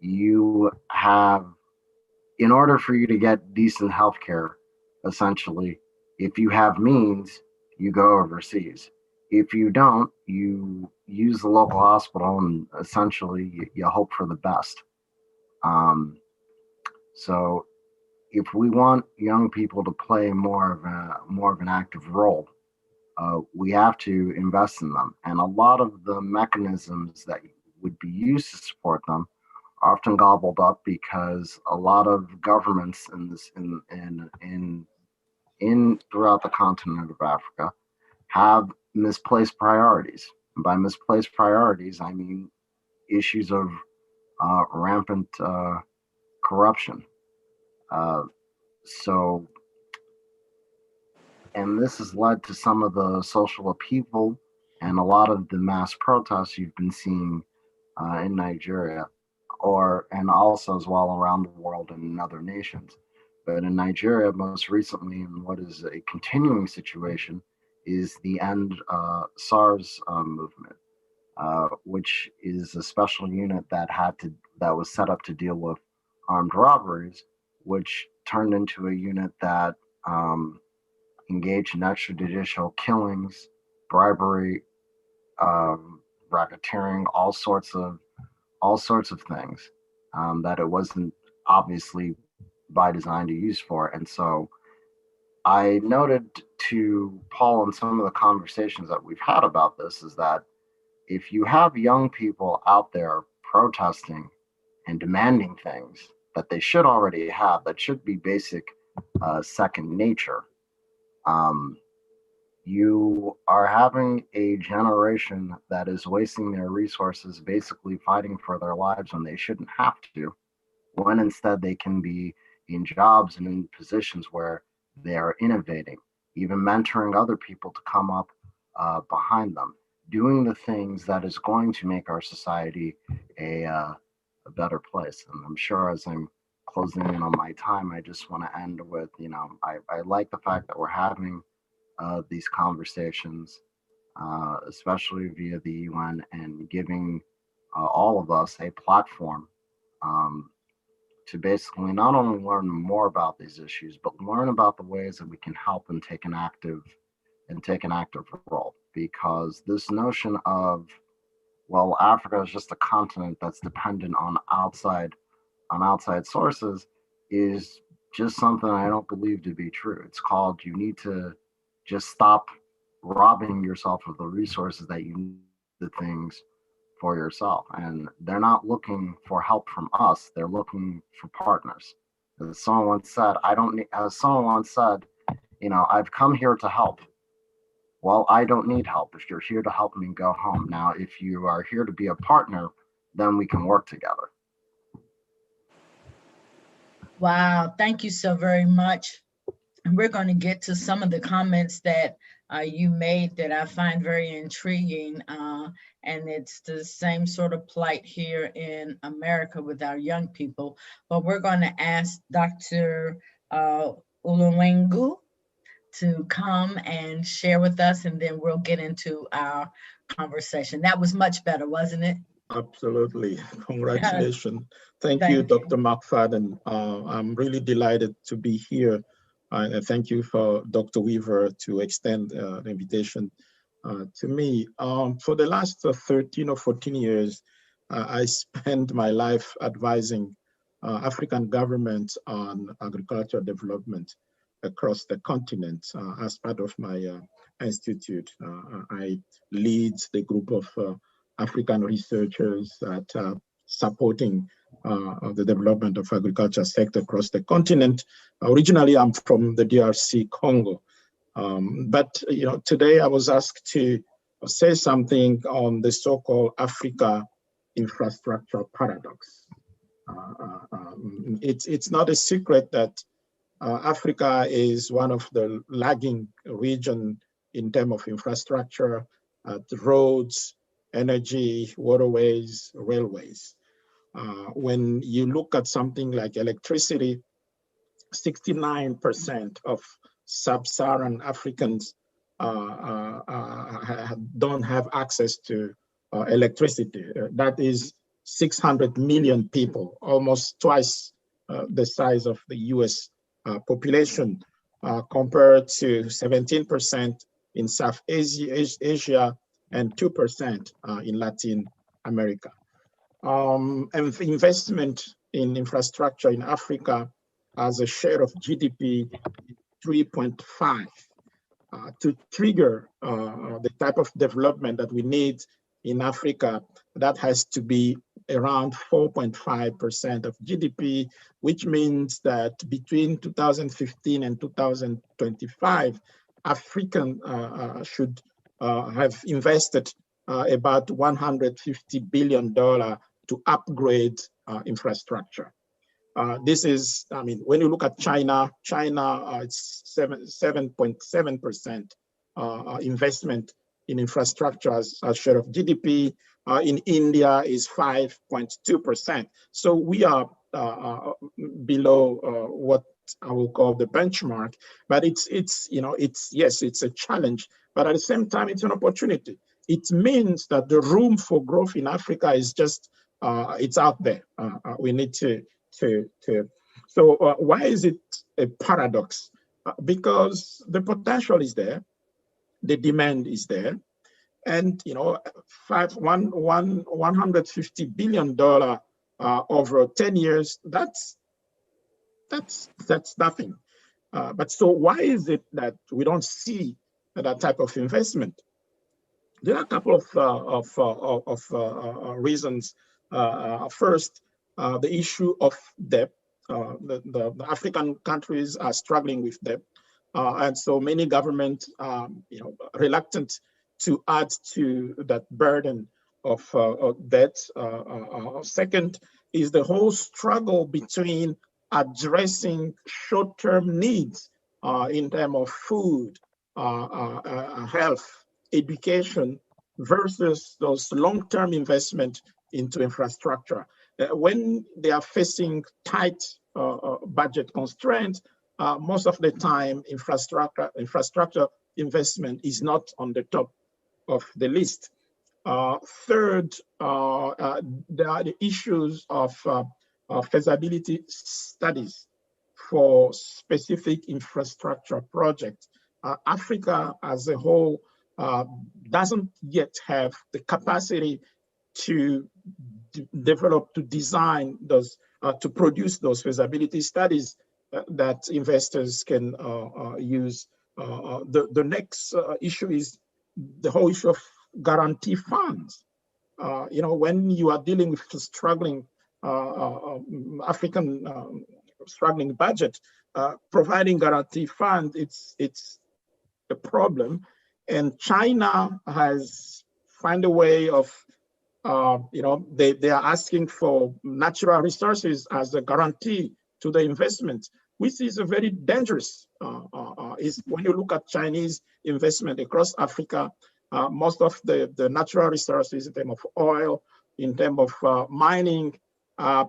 you have, in order for you to get decent healthcare, essentially, if you have means, you go overseas. If you don't, you use the local hospital and essentially you hope for the best. So if we want young people to play more of an active role, we have to invest in them. And a lot of the mechanisms that would be used to support them are often gobbled up because a lot of governments in throughout the continent of Africa have misplaced priorities. And by misplaced priorities, I mean issues of rampant corruption. And this has led to some of the social upheaval and a lot of the mass protests you've been seeing in Nigeria, and also as well around the world and in other nations. But in Nigeria, most recently, and what is a continuing situation, is the End SARS movement, which is a special unit that was set up to deal with armed robberies, which turned into a unit that engaged in extrajudicial killings, bribery, racketeering, all sorts of things that it wasn't obviously by design to use for. And so I noted to Paul in some of the conversations that we've had about this is that if you have young people out there protesting and demanding things that they should already have, that should be basic second nature, you are having a generation that is wasting their resources basically fighting for their lives when they shouldn't have to, when instead they can be in jobs and in positions where they are innovating, even mentoring other people to come up behind them, doing the things that is going to make our society a better place. And I'm sure as I'm closing in on my time, I just want to end with, I like the fact that we're having these conversations, especially via the UN, and giving all of us a platform to basically not only learn more about these issues, but learn about the ways that we can help and take an active role. Because this notion of, well, Africa is just a continent that's dependent on outside sources is just something I don't believe to be true. It's called, you need to just stop robbing yourself of the resources that you need, the things for yourself. And they're not looking for help from us, they're looking for partners. As someone once said, I've come here to help. Well, I don't need help. If you're here to help me, go home. Now, if you are here to be a partner, then we can work together. Wow, thank you so very much. And we're going to get to some of the comments that you made that I find very intriguing. And it's the same sort of plight here in America with our young people. But we're going to ask Dr. Uluwengu to come and share with us, and then we'll get into our conversation. That was much better, wasn't it? Absolutely. Congratulations. Thank you, Dr. McFadden. I'm really delighted to be here. And thank you for Dr. Weaver to extend the invitation to me. For the last 13 or 14 years, I spent my life advising African governments on agricultural development across the continent. As part of my institute, I lead the group of African researchers that are supporting the development of agriculture sector across the continent. Originally, I'm from the DRC Congo, but today I was asked to say something on the so-called Africa infrastructure paradox. It's not a secret that Africa is one of the lagging region in terms of infrastructure, roads, energy, waterways, railways. When you look at something like electricity, 69% of sub-Saharan Africans don't have access to electricity. That is 600 million people, almost twice the size of the US population, compared to 17% in South Asia and 2% in Latin America. And investment in infrastructure in Africa as a share of GDP, 3.5. To trigger the type of development that we need in Africa, that has to be around 4.5% of GDP, which means that between 2015 and 2025, African should have invested about $150 billion to upgrade infrastructure. This is, when you look at China, it's 7.7% investment in infrastructure as a share of GDP. In India is 5.2%. So we are below what I will call the benchmark, but it's a challenge, but at the same time, it's an opportunity. It means that the room for growth in Africa is just, it's out there. We need to. So why is it a paradox? Because the potential is there, the demand is there, and $150 billion over 10 years, that's nothing. But so why is it that we don't see that type of investment? There are a couple of reasons. First, the issue of debt. The African countries are struggling with debt, and so many governments reluctant to add to that burden of debt. Second is the whole struggle between addressing short-term needs in terms of food, health, education, versus those long-term investment into infrastructure. When they are facing tight budget constraints, most of the time infrastructure investment is not on the top of the list. Third, there are the issues of feasibility studies for specific infrastructure projects. Africa as a whole doesn't yet have the capacity to develop, to design those, to produce those feasibility studies that investors can use. The next issue is the whole issue of guarantee funds. When you are dealing with struggling African struggling budget, providing guarantee fund, it's a problem. And China has found a way of, they are asking for natural resources as a guarantee to the investment, which is a very dangerous. Is when you look at Chinese investment across Africa, most of the natural resources in terms of oil, in terms of mining, at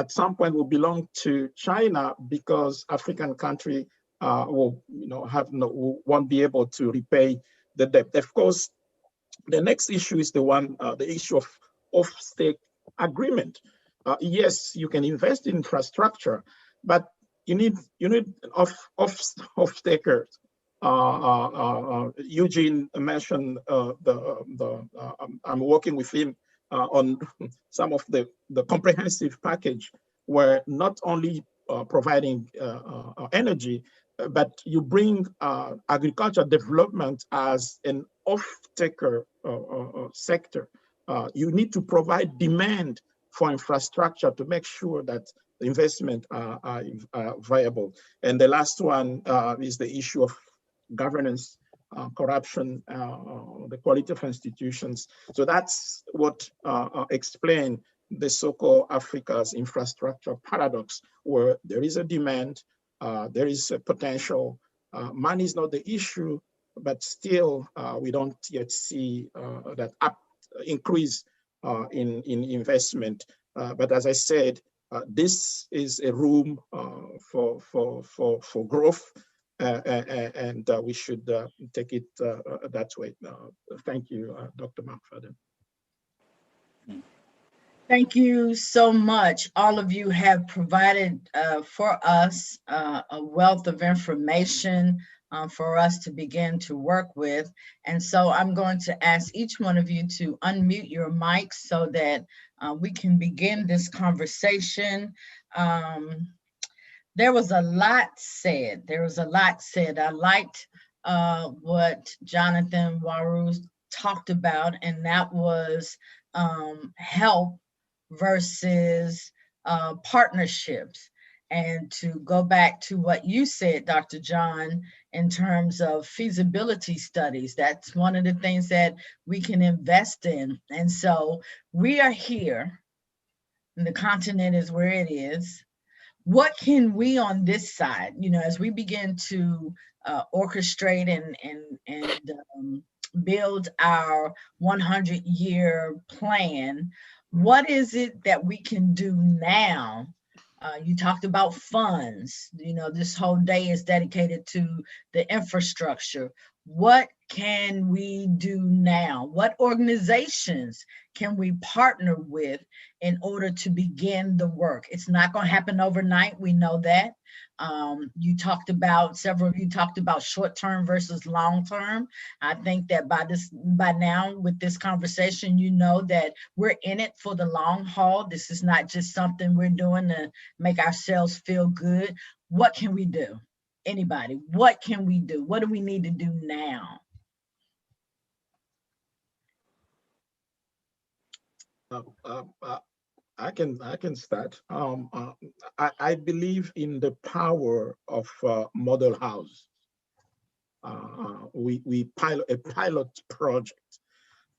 some point will belong to China, because African country won't be able to repay the debt. Of course, the next issue is the issue of off-stake agreement. Yes, you can invest in infrastructure, but you need off-stakers. Eugene mentioned I'm working with him on some of the comprehensive package where not only providing energy, but you bring agriculture development as an off-taker sector. You need to provide demand for infrastructure to make sure that the investment are viable. And the last one is the issue of governance, corruption, the quality of institutions. So that's what explains the so-called Africa's infrastructure paradox, where there is a demand, there is a potential. Money is not the issue, but still we don't yet see that increase in investment. But as I said, this is a room for growth, and we should take it that way. Thank you, Dr. McFadden. Thank you so much. All of you have provided for us a wealth of information for us to begin to work with. And so I'm going to ask each one of you to unmute your mics so that we can begin this conversation. There was a lot said. I liked what Jonathan Waru talked about, and that was help versus partnerships. And to go back to what you said, Dr. John, in terms of feasibility studies, that's one of the things that we can invest in. And so we are here, and the continent is where it is. What can we on this side, as we begin to orchestrate and build our 100-year plan, what is it that we can do now? You talked about funds. This whole day is dedicated to the infrastructure. What can we do now? What organizations can we partner with in order to begin the work? It's not going to happen overnight. We know that. Several of you talked about short-term versus long-term. I think that by now with this conversation, you know that we're in it for the long haul. This is not just something we're doing to make ourselves feel good. What can we do? Anybody, what can we do? What do we need to do now? I can start. I believe in the power of model house. We pilot a pilot project.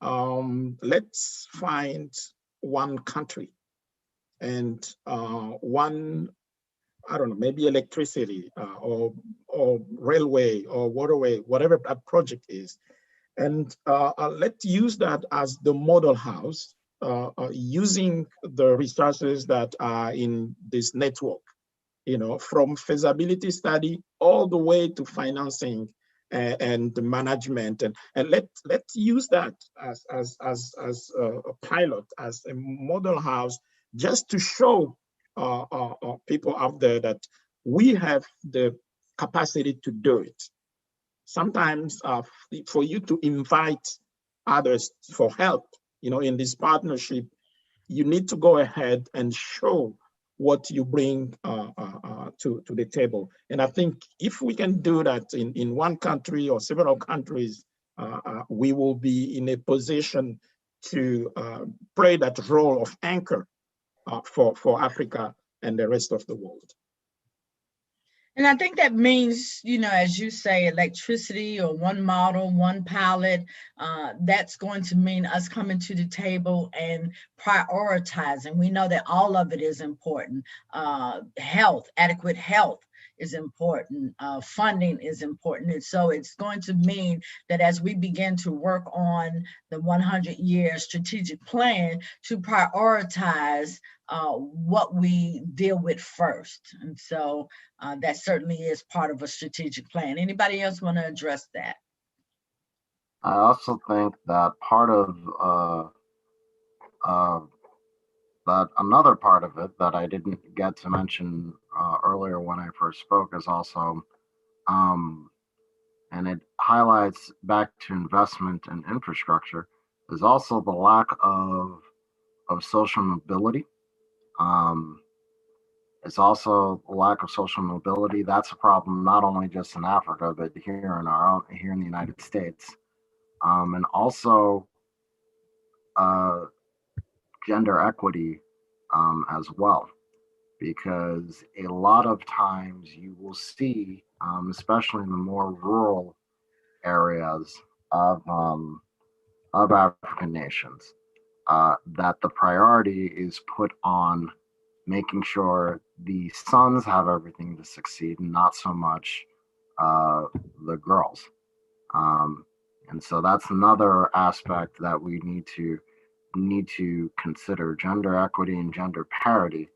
Let's find one country and one, I don't know, maybe electricity or railway or waterway, whatever that project is. And let's use that as the model house, using the resources that are in this network, from feasibility study all the way to financing and the management. And let's use that as a pilot, as a model house, just to show people out there that we have the capacity to do it. Sometimes for you to invite others for help, in this partnership, you need to go ahead and show what you bring to the table. And I think if we can do that in one country or several countries, we will be in a position to play that role of anchor for Africa and the rest of the world. And I think that means, as you say, electricity or one model, one pilot, that's going to mean us coming to the table and prioritizing. We know that all of it is important. Health, adequate health is important. Funding is important. And so it's going to mean that as we begin to work on the 100-year strategic plan, to prioritize what we deal with first. And so that certainly is part of a strategic plan. Anybody else want to address that? I also think that part of that another part of it that I didn't get to mention earlier when I first spoke is also, and it highlights back to investment and infrastructure, is also the lack of social mobility. It's also a lack of social mobility. That's a problem not only just in Africa, but here in the United States. And also gender equity as well, because a lot of times you will see, especially in the more rural areas of African nations, that the priority is put on making sure the sons have everything to succeed, and not so much the girls. And so that's another aspect that we need to consider: gender equity and gender parity,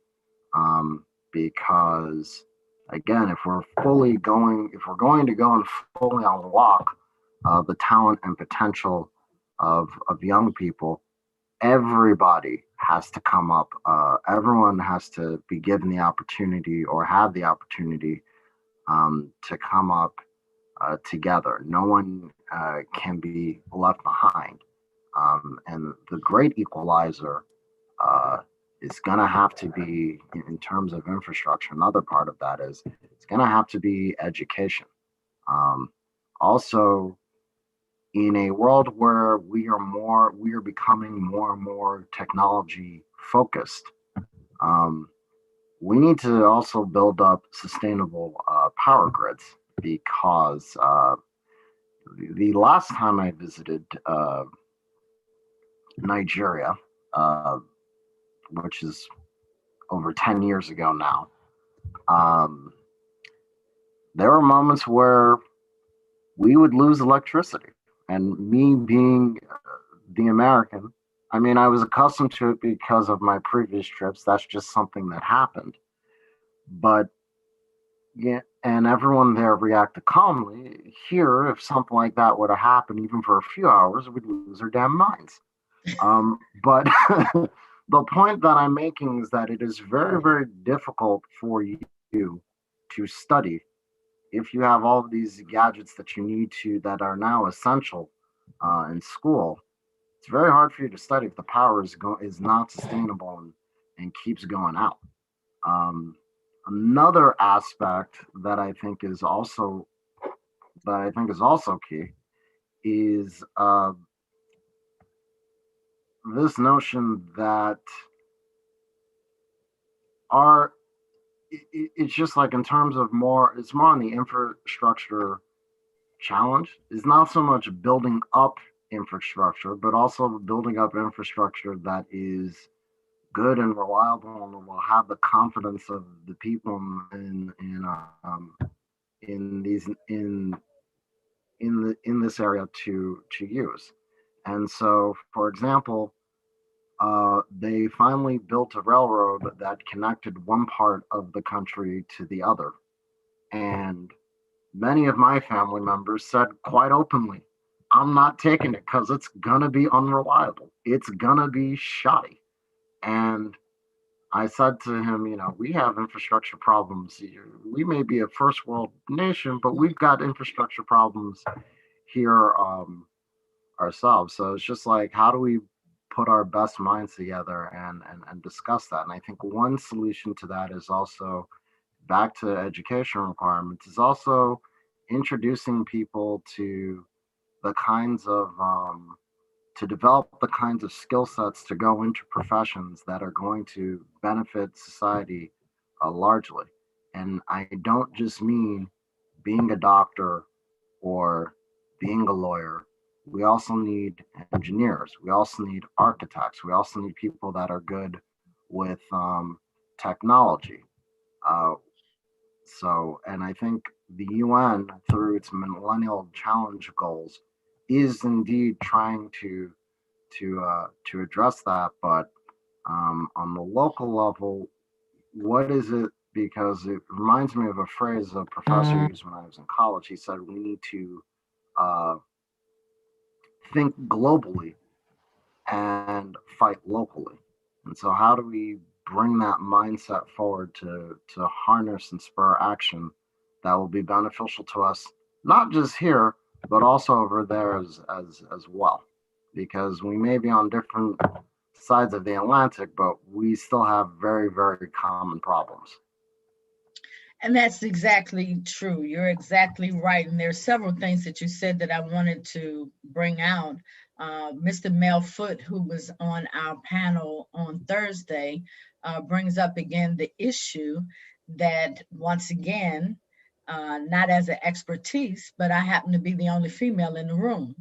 because again, if we're going to go and fully unlock the talent and potential of young people, everybody has to come up. Everyone has to be given the opportunity, or have the opportunity, to come up together. No one can be left behind. And the great equalizer is going to have to be, in terms of infrastructure, another part of that is it's going to have to be education. Also, in a world where we are becoming more and more technology focused, we need to also build up sustainable power grids, because the last time I visited Nigeria, which is over 10 years ago now, there were moments where we would lose electricity. And me being the American, I mean, I was accustomed to it because of my previous trips. That's just something that happened. But yeah, and everyone there reacted calmly. Here, if something like that were to happen, even for a few hours, we'd lose our damn minds. But the point that I'm making is that it is very, very difficult for you to study if you have all of these gadgets that you need to, that are now essential in school. It's very hard for you to study if the power is not sustainable and keeps going out. Another aspect that I think is also key is this notion that it's just like, in terms of it's more on the infrastructure challenge. It's not so much building up infrastructure, but also building up infrastructure that is good and reliable and will have the confidence of the people in this area to use. And so, for example, they finally built a railroad that connected one part of the country to the other. And many of my family members said quite openly, I'm not taking it because it's going to be unreliable. It's going to be shoddy. And I said to him, we have infrastructure problems. We may be a first world nation, but we've got infrastructure problems here ourselves. So it's just like, how do we put our best minds together and discuss that? And I think one solution to that is also, back to education requirements, is also introducing people to the kinds of to develop the kinds of skill sets to go into professions that are going to benefit society largely. And I don't just mean being a doctor or being a lawyer. We also need engineers. We also need architects. We also need people that are good with technology. And I think the UN, through its Millennial Challenge goals, is indeed trying to address that. But on the local level, what is it? Because it reminds me of a phrase a professor used when I was in college. He said, we need to think globally and fight locally. And so how do we bring that mindset forward to harness and spur action that will be beneficial to us, not just here, but also over there as well? Because we may be on different sides of the Atlantic, but we still have very, very common problems. And that's exactly true. You're exactly right. And there's several things that you said that I wanted to bring out. Mr. Mel Foote, who was on our panel on Thursday, brings up again the issue that, once again, not as an expertise, but I happen to be the only female in the room.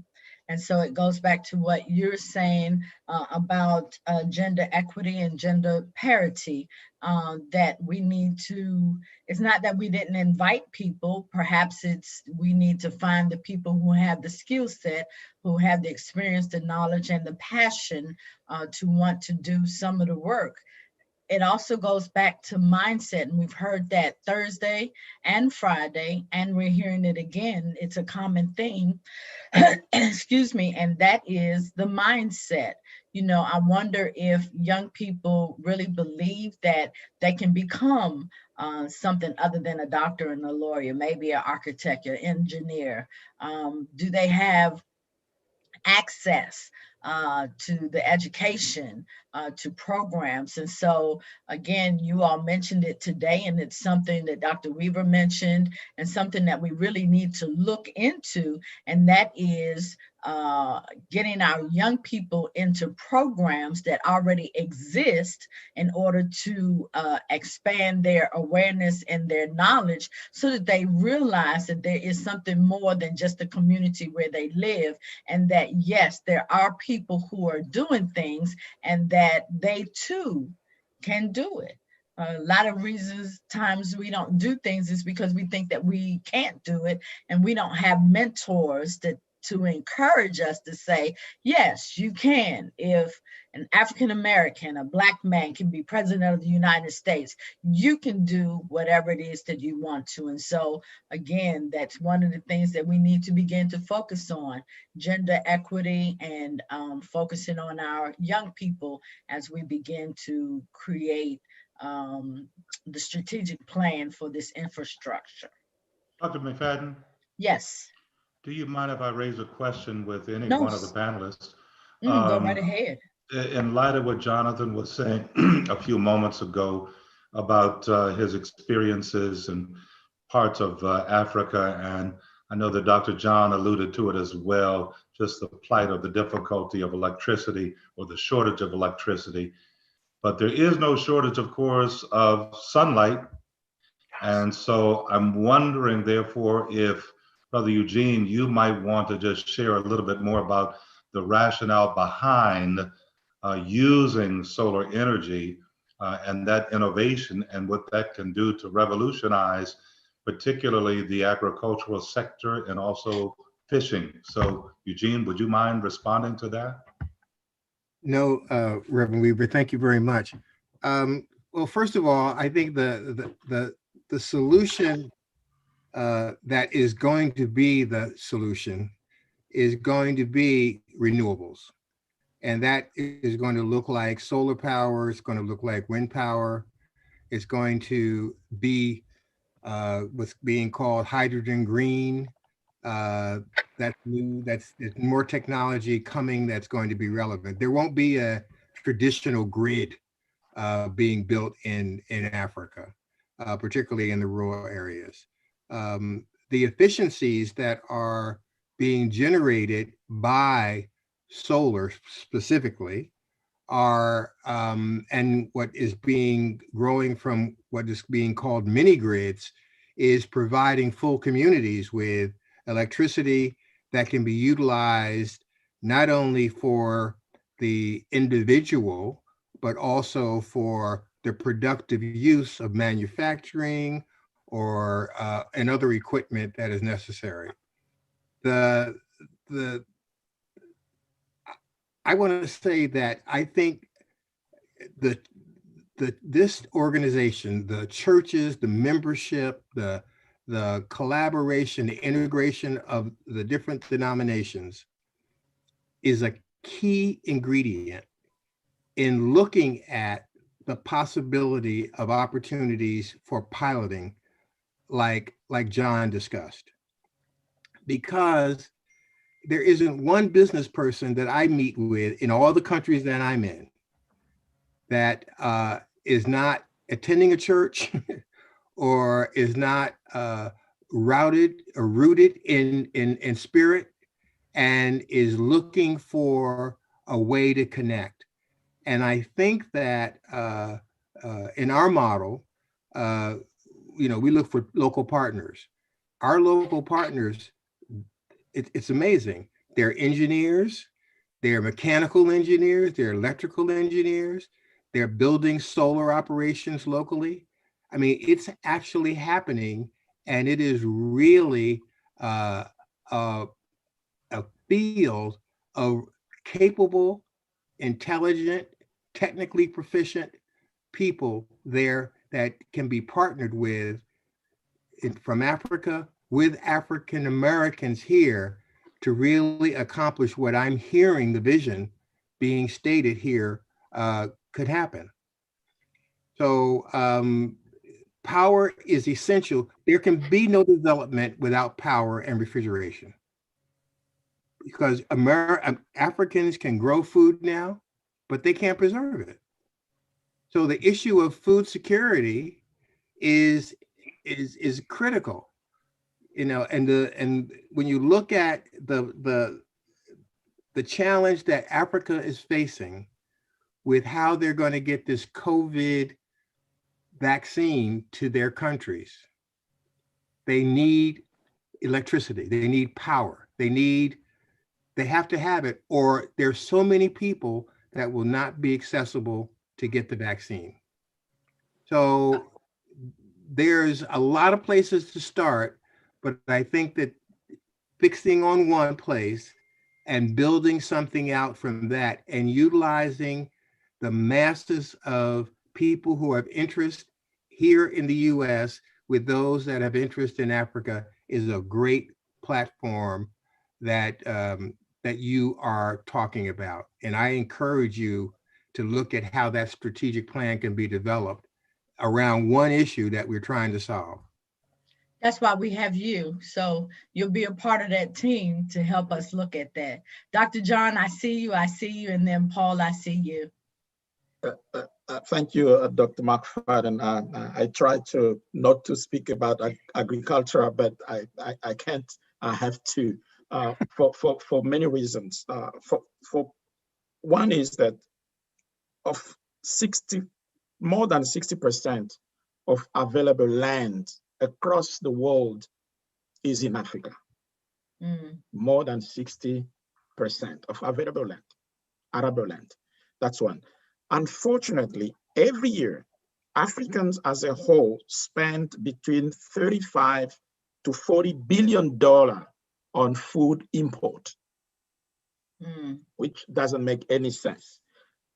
And so it goes back to what you're saying about gender equity and gender parity, that we need to, it's not that we didn't invite people, perhaps it's we need to find the people who have the skill set, who have the experience, the knowledge, and the passion to want to do some of the work. It also goes back to mindset, and we've heard that Thursday and Friday, and we're hearing it again. It's a common theme, excuse me, and that is the mindset. You know, I wonder if young people really believe that they can become something other than a doctor and a lawyer, maybe an architect or engineer. Do they have access to the education, to programs? And so again, you all mentioned it today, and it's something that Dr. Weaver mentioned, and something that we really need to look into, and that is getting our young people into programs that already exist in order to expand their awareness and their knowledge, so that they realize that there is something more than just the community where they live, and that yes, there are people who are doing things, and that they too can do it. A lot of reasons times we don't do things is because we think that we can't do it, and we don't have mentors to encourage us to say, yes, you can. If an African American, a Black man can be president of the United States, you can do whatever it is that you want to. And so again, that's one of the things that we need to begin to focus on, gender equity, and focusing on our young people as we begin to create the strategic plan for this infrastructure. Dr. McFadden? Yes. Do you mind if I raise a question with any No. one of the panelists? Go right ahead. In light of what Jonathan was saying a few moments ago about his experiences in parts of Africa, and I know that Dr. John alluded to it as well, just the plight of the difficulty of electricity, or the shortage of electricity. But there is no shortage, of course, of sunlight. And so I'm wondering, therefore, if Brother Eugene, you might want to just share a little bit more about the rationale behind using solar energy and that innovation, and what that can do to revolutionize particularly the agricultural sector and also fishing. So Eugene, would you mind responding to that? No, Reverend Weaver, thank you very much. Well, first of all, I think the solution that is going to be the solution is going to be renewables. And that is going to look like solar power, it's going to look like wind power, it's going to be what's being called hydrogen green. That's new, there's more technology coming that's going to be relevant. There won't be a traditional grid being built in Africa, particularly in the rural areas. The efficiencies that are being generated by solar specifically are, and what is being growing from what is being called mini grids, is providing full communities with electricity that can be utilized not only for the individual, but also for the productive use of manufacturing or and other equipment that is necessary. I want to say that I think this organization, the churches, the membership, the collaboration, the integration of the different denominations is a key ingredient in looking at the possibility of opportunities for piloting like John discussed. Because there isn't one business person that I meet with in all the countries that I'm in that is not attending a church or is not rooted in spirit and is looking for a way to connect. And I think that in our model, we look for local partners. Our local partners, it's amazing. They're engineers, they're mechanical engineers, they're electrical engineers, they're building solar operations locally. I mean, it's actually happening, and it is really a field of capable, intelligent, technically proficient people there that can be partnered with from Africa with African Americans here to really accomplish what I'm hearing the vision being stated here could happen. So power is essential. There can be no development without power and refrigeration, because Africans can grow food now, but they can't preserve it. So the issue of food security is critical, and when you look at the challenge that Africa is facing with how they're going to get this COVID vaccine to their countries, they need electricity, they need power, they have to have it, or there's so many people that will not be accessible to get the vaccine. So there's a lot of places to start, but I think that fixing on one place and building something out from that and utilizing the masses of people who have interest here in the US with those that have interest in Africa is a great platform that that you are talking about. And I encourage you to look at how that strategic plan can be developed around one issue that we're trying to solve. That's why we have you. So you'll be a part of that team to help us look at that. Dr. John, I see you. And then Paul, I see you. Thank you, Dr. McFadden. I try to not to speak about agriculture, but I can't. I have to for many reasons. For one is that of more than 60% of available land across the world is in Africa. More than 60% of available land, arable land. That's one. Unfortunately, every year, Africans as a whole spend between $35 to $40 billion on food import, which doesn't make any sense.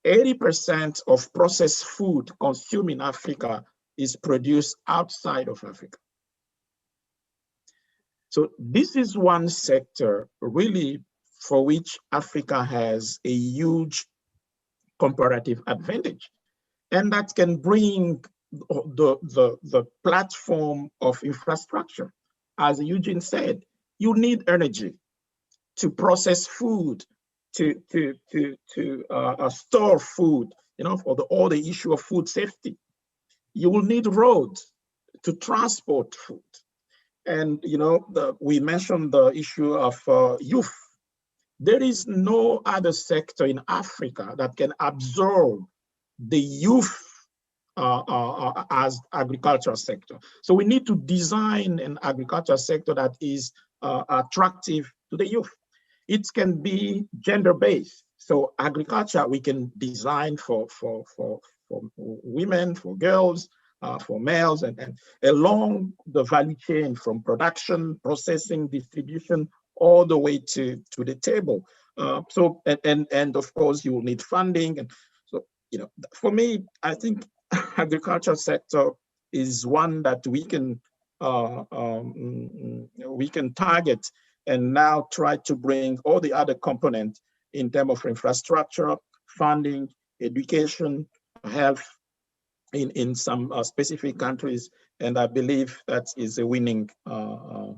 80% of processed food consumed in Africa is produced outside of Africa. So this is one sector really for which Africa has a huge comparative advantage. And that can bring the platform of infrastructure. As Eugene said, you need energy to process food, to store food, for all the issue of food safety. You will need roads to transport food. And, we mentioned the issue of youth. There is no other sector in Africa that can absorb the youth as agricultural sector. So we need to design an agricultural sector that is attractive to the youth. It can be gender-based. So agriculture, we can design for women, for girls, for males, and along the value chain from production, processing, distribution, all the way to the table. And of course, you will need funding. And so, for me, I think agriculture sector is one that we can target and now try to bring all the other components in terms of infrastructure, funding, education, health in some specific countries. And I believe that is a winning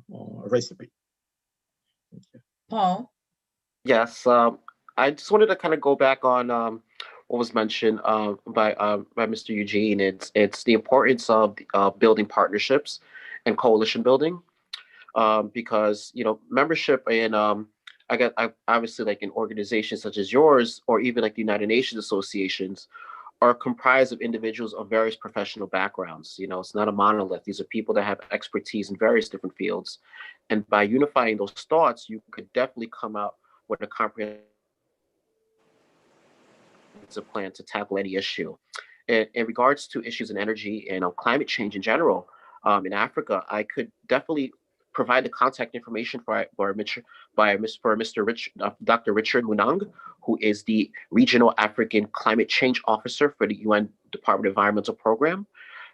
recipe. Paul? Yes, I just wanted to kind of go back on what was mentioned by Mr. Eugene. It's the importance of building partnerships and coalition building, because membership in obviously like in organizations such as yours, or even like the United Nations associations, are comprised of individuals of various professional backgrounds. It's not a monolith. These are people that have expertise in various different fields. And by unifying those thoughts, you could definitely come out with a comprehensive plan to tackle any issue. In regards to issues in energy and climate change in general, in Africa, I could definitely provide the contact information for Dr. Richard Munang, who is the Regional African Climate Change Officer for the UN Department of Environmental Program.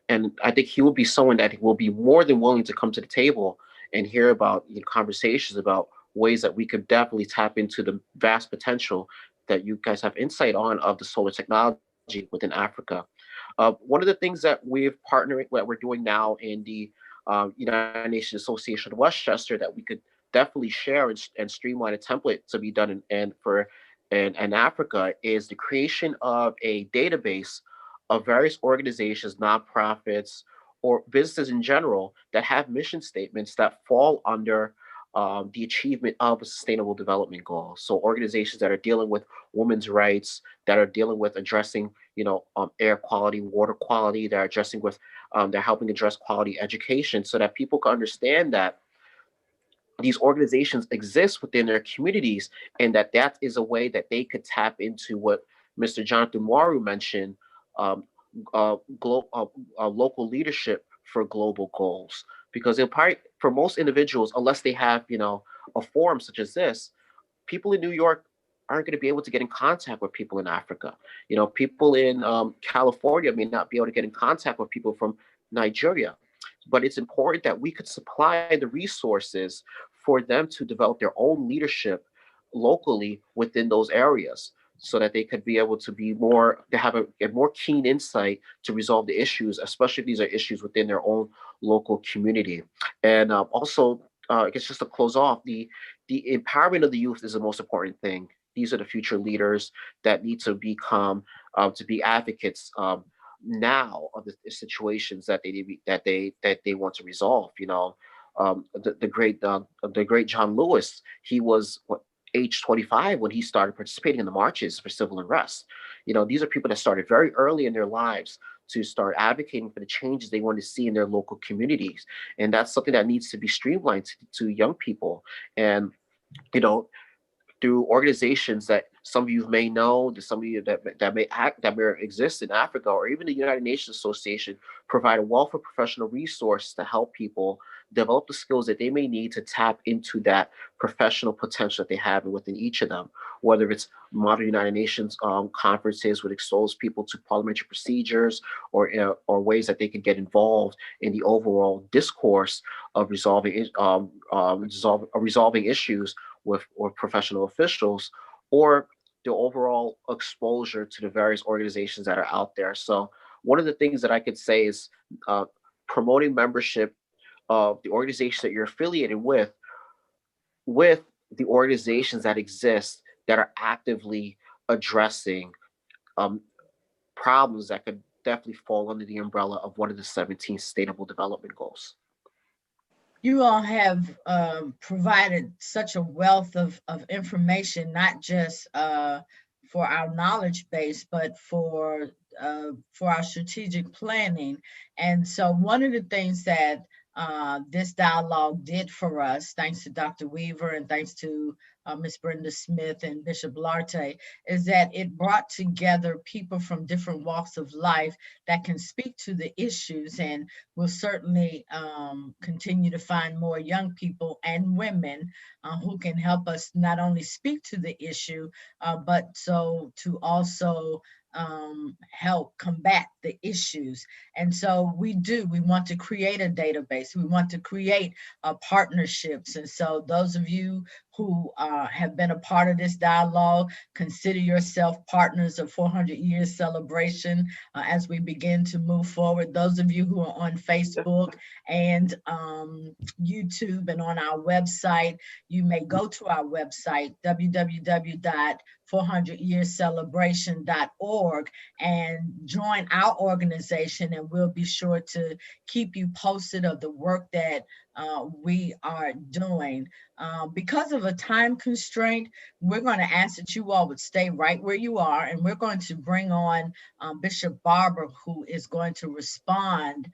And I think he will be someone that will be more than willing to come to the table and hear about conversations about ways that we could definitely tap into the vast potential that you guys have insight on of the solar technology within Africa. One of the things that we're doing now in the United Nations Association of Westchester that we could definitely share and streamline a template to be done in Africa is the creation of a database of various organizations, nonprofits, or businesses in general that have mission statements that fall under the achievement of a sustainable development goal. So organizations that are dealing with women's rights, that are dealing with addressing, air quality, water quality, that are addressing with, they're helping address quality education, so that people can understand that these organizations exist within their communities, and that is a way that they could tap into what Mr. Jonathan Waru mentioned, local leadership for global goals. Because for most individuals, unless they have, a forum such as this, people in New York aren't going to be able to get in contact with people in Africa. People in California may not be able to get in contact with people from Nigeria. But it's important that we could supply the resources for them to develop their own leadership locally within those areas, so that they could be able to have a more keen insight to resolve the issues, especially if these are issues within their own local community. And also, I guess just to close off, the empowerment of the youth is the most important thing. These are the future leaders that need to become to be advocates now of the situations that they want to resolve. The great John Lewis, he was age 25 when he started participating in the marches for civil unrest. These are people that started very early in their lives to start advocating for the changes they want to see in their local communities. And that's something that needs to be streamlined to young people. And, through organizations that some of you may know, some of you that may exist in Africa, or even the United Nations Association, provide a wealth of professional resources to help people develop the skills that they may need to tap into that professional potential that they have within each of them. Whether it's modern United Nations conferences, which expose people to parliamentary procedures, or ways that they can get involved in the overall discourse of resolving issues with professional officials, or the overall exposure to the various organizations that are out there. So one of the things that I could say is promoting membership of the organizations that you're affiliated with the organizations that exist that are actively addressing problems that could definitely fall under the umbrella of one of the 17 Sustainable Development Goals. You all have provided such a wealth of information, not just for our knowledge base, but for our strategic planning. And so one of the things that this dialogue did for us, thanks to Dr. Weaver and thanks to Ms. Brenda Smith and Bishop Lartey, is that it brought together people from different walks of life that can speak to the issues, and we'll certainly continue to find more young people and women who can help us not only speak to the issue, but so to also help combat the issues. And so we want to create a database. We want to create partnerships. And so those of you who have been a part of this dialogue, consider yourself partners of 400 Years Celebration as we begin to move forward. Those of you who are on Facebook and YouTube and on our website, you may go to our website, www.400yearscelebration.org, and join our organization, and we'll be sure to keep you posted of the work that we are doing. Because of a time constraint, we're going to ask that you all would stay right where you are, and we're going to bring on Bishop Barber, who is going to respond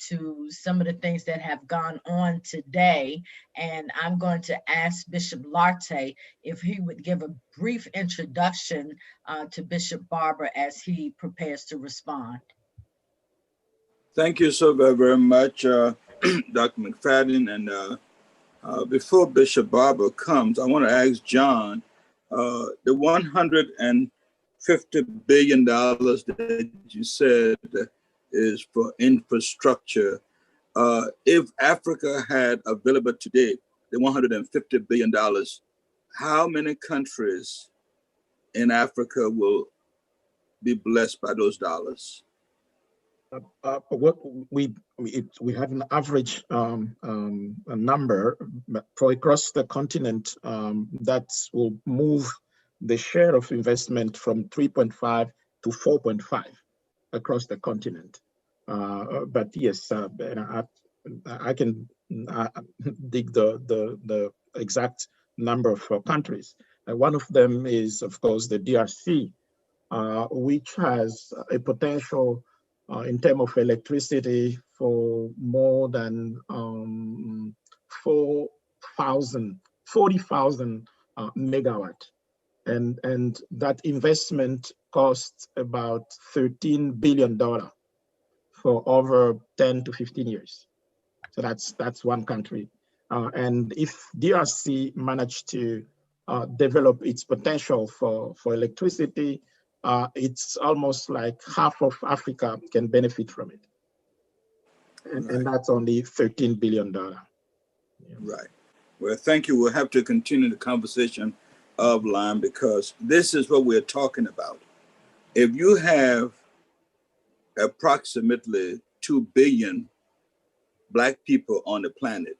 to some of the things that have gone on today. And I'm going to ask Bishop Lartey if he would give a brief introduction to Bishop Barber as he prepares to respond. Thank you so very, very much, Dr. McFadden. And before Bishop Barber comes, I want to ask John, the $150 billion that you said is for infrastructure. If Africa had available today the $150 billion, how many countries in Africa will be blessed by those dollars? What we have an average a number for across the continent that will move the share of investment from 3.5 to 4.5 across the continent. But yes, I can dig the exact number of countries. One of them is, of course, the DRC, which has a potential in terms of electricity for more than 40,000 megawatt. And that investment costs about $13 billion for over 10 to 15 years. So that's one country. And if DRC managed to develop its potential for electricity, it's almost like half of Africa can benefit from it. And that's only $13 billion. Yeah. Right. Well, thank you. We'll have to continue the conversation offline because this is what we're talking about. If you have approximately 2 billion Black people on the planet,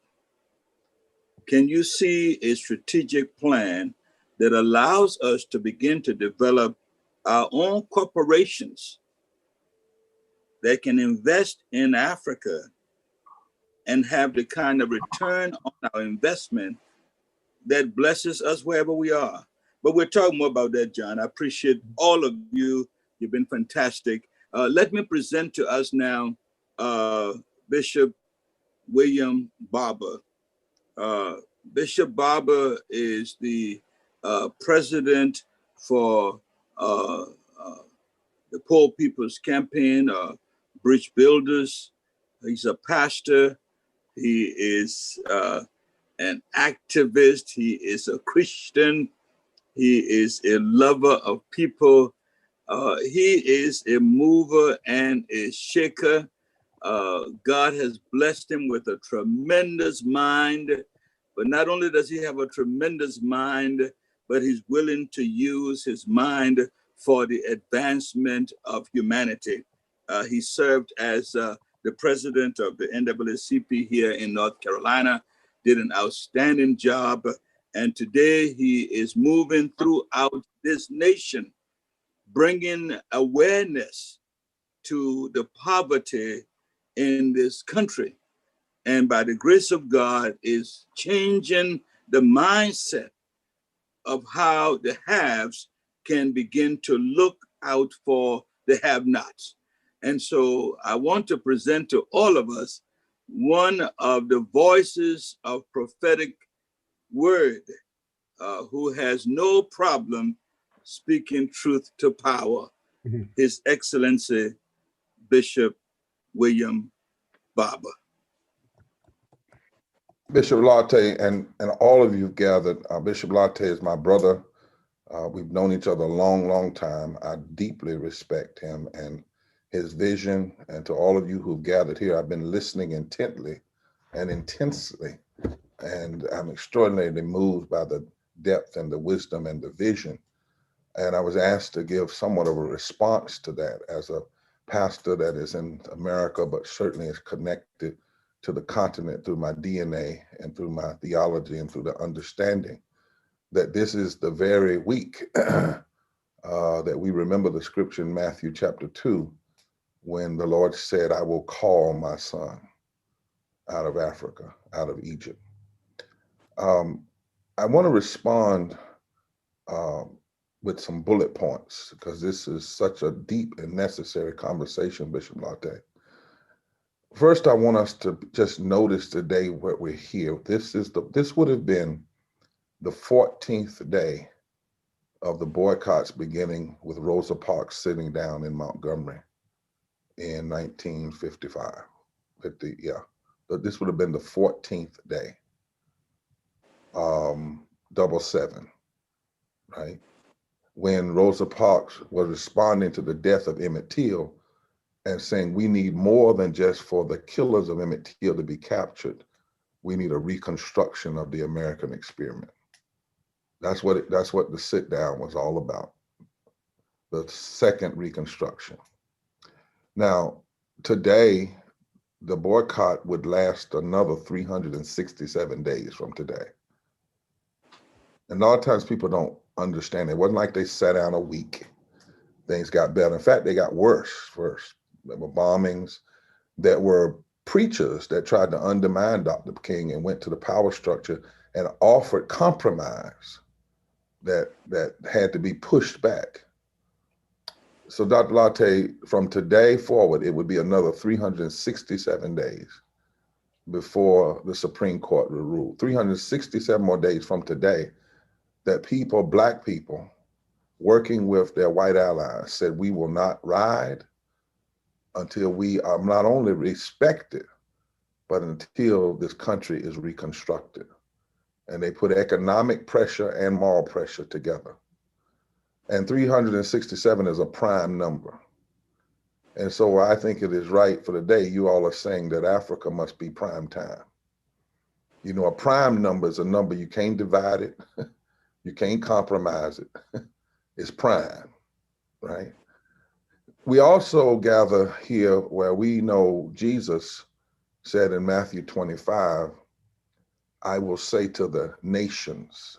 can you see a strategic plan that allows us to begin to develop our own corporations that can invest in Africa and have the kind of return on our investment that blesses us wherever we are? But we'll talk more about that, John. I appreciate all of you. You've been fantastic. Let me present to us now Bishop William Barber. Bishop Barber is the president for the Poor People's Campaign, Bridge Builders. He's a pastor. He is an activist. He is a Christian. He is a lover of people. He is a mover and a shaker. God has blessed him with a tremendous mind, but not only does he have a tremendous mind, but he's willing to use his mind for the advancement of humanity. He served as the president of the NAACP here in North Carolina, did an outstanding job, and today he is moving throughout this nation, bringing awareness to the poverty in this country, and by the grace of God is changing the mindset of how the haves can begin to look out for the have-nots. And so I want to present to all of us one of the voices of prophetic word who has no problem speaking truth to power, His Excellency Bishop William Barber. Bishop Lartey and all of you gathered, Bishop Lartey is my brother. We've known each other a long, long time. I deeply respect him and his vision, and to all of you who've gathered here. I've been listening intently and intensely, and I'm extraordinarily moved by the depth and the wisdom and the vision. And I was asked to give somewhat of a response to that as a pastor that is in America, but certainly is connected to the continent through my DNA and through my theology and through the understanding that this is the very week that we remember the scripture in Matthew chapter 2, when the Lord said, I will call my son out of Africa, out of Egypt. I want to respond with some bullet points, because this is such a deep and necessary conversation, Bishop Lartey. First, I want us to just notice today where we're here. This would have been the 14th day of the boycotts, beginning with Rosa Parks sitting down in Montgomery in 1955. But this would have been the 14th day. 7/7, right? When Rosa Parks was responding to the death of Emmett Till and saying, we need more than just for the killers of Emmett Till to be captured. We need a reconstruction of the American experiment. That's what the sit down was all about. The second reconstruction. Now, today, the boycott would last another 367 days from today. And a lot of times people don't understand. It wasn't like they sat down a week. Things got better. In fact, they got worse first. There were bombings. There were preachers that tried to undermine Dr. King and went to the power structure and offered compromise that had to be pushed back. So Dr. Lartey, from today forward, it would be another 367 days before the Supreme Court will rule. 367 more days from today that people, Black people, working with their white allies, said we will not ride until we are not only respected, but until this country is reconstructed. And they put economic pressure and moral pressure together. And 367 is a prime number. And so I think it is right for the day you all are saying that Africa must be prime time. You know, a prime number is a number you can't divide it. You can't compromise it. It's prime, right? We also gather here where we know Jesus said in Matthew 25, I will say to the nations,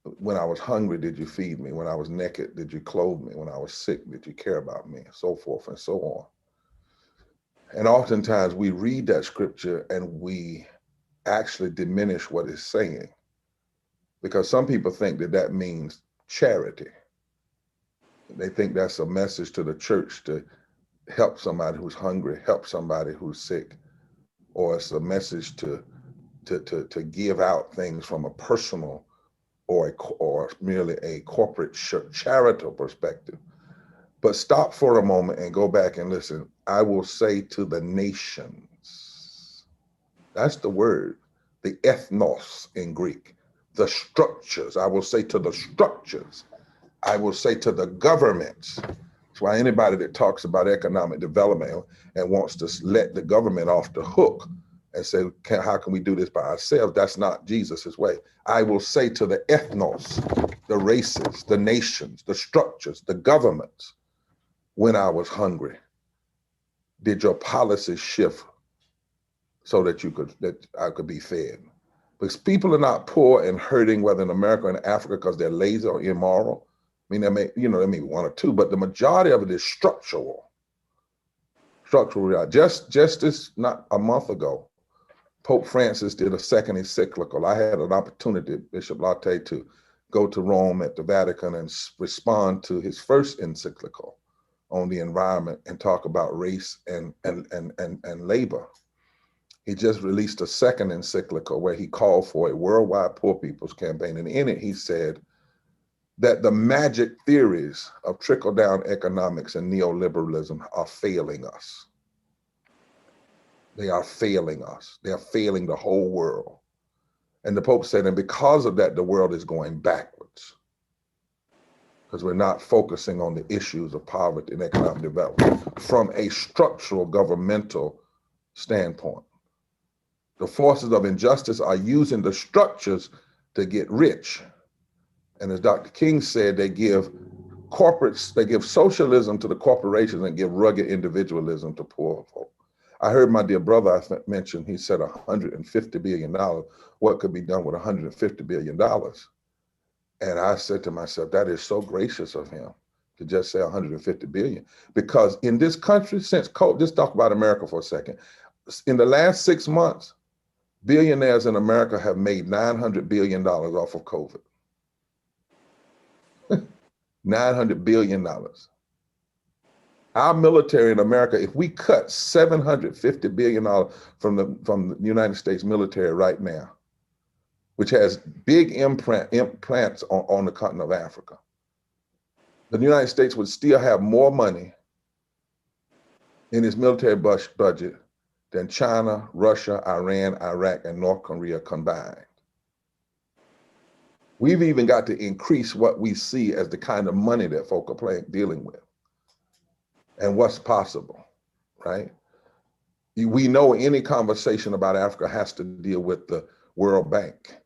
when I was hungry, did you feed me? When I was naked, did you clothe me? When I was sick, did you care about me? So forth and so on. And oftentimes we read that scripture and we actually diminish what it's saying, because some people think that that means charity. They think that's a message to the church to help somebody who's hungry, help somebody who's sick, or it's a message to give out things from a personal or merely a corporate charitable perspective. But stop for a moment and go back and listen. I will say to the nations. That's the word, the ethnos in Greek, the structures. I will say to the structures. I will say to the governments. That's why anybody that talks about economic development and wants to let the government off the hook and say, how can we do this by ourselves? That's not Jesus's way. I will say to the ethnos, the races, the nations, the structures, the governments, when I was hungry, did your policy shift so that I could be fed? Because people are not poor and hurting, whether in America or in Africa, because they're lazy or immoral. I mean, there may be one or two, but the majority of it is structural. Just this, not a month ago, Pope Francis did a second encyclical. I had an opportunity, Bishop Lartey, to go to Rome at the Vatican and respond to his first encyclical on the environment and talk about race and labor. He just released a second encyclical where he called for a worldwide poor people's campaign. And in it, he said that the magic theories of trickle-down economics and neoliberalism are failing us. They are failing us. They are failing the whole world. And the Pope said, and because of that, the world is going backwards. because we're not focusing on the issues of poverty and economic development from a structural governmental standpoint. The forces of injustice are using the structures to get rich. And as Dr. King said, they give socialism to the corporations and give rugged individualism to poor folk. I heard my dear brother mention, he said $150 billion. What could be done with $150 billion? And I said to myself, that is so gracious of him to just say 150 billion. Because in this country, since COVID, just talk about America for a second. In the last 6 months, billionaires in America have made $900 billion off of COVID. $900 billion. Our military in America, if we cut $750 billion from the United States military right now, which has big implants on the continent of Africa, the United States would still have more money in its military budget than China, Russia, Iran, Iraq, and North Korea combined. We've even got to increase what we see as the kind of money that folk are dealing with and what's possible, right? We know any conversation about Africa has to deal with the World Bank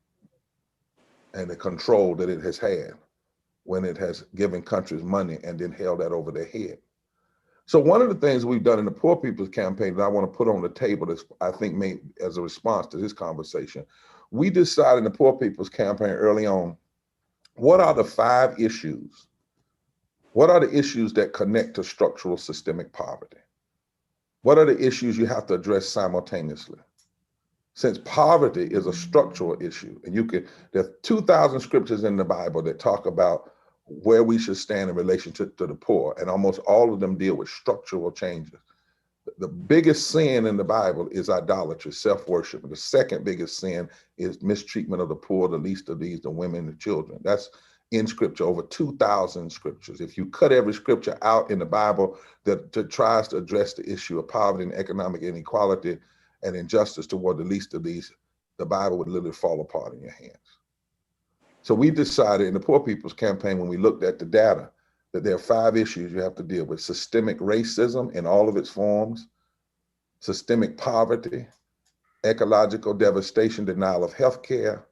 and the control that it has had when it has given countries money and then held that over their head. So one of the things we've done in the Poor People's Campaign that I want to put on the table that I think made as a response to this conversation, we decided in the Poor People's Campaign early on, what are the 5 issues? What are the issues that connect to structural systemic poverty? What are the issues you have to address simultaneously? Since poverty is a structural issue, and there are 2,000 scriptures in the Bible that talk about where we should stand in relationship to the poor, and almost all of them deal with structural changes. The biggest sin in the Bible is idolatry, self-worship. And the second biggest sin is mistreatment of the poor, the least of these, the women, the children. That's in scripture, over 2,000 scriptures. If you cut every scripture out in the Bible that tries to address the issue of poverty and economic inequality and injustice toward the least of these, the Bible would literally fall apart in your hands. So we decided in the Poor People's Campaign, when we looked at the data, that there are 5 issues you have to deal with: systemic racism in all of its forms, systemic poverty, ecological devastation, denial of health care,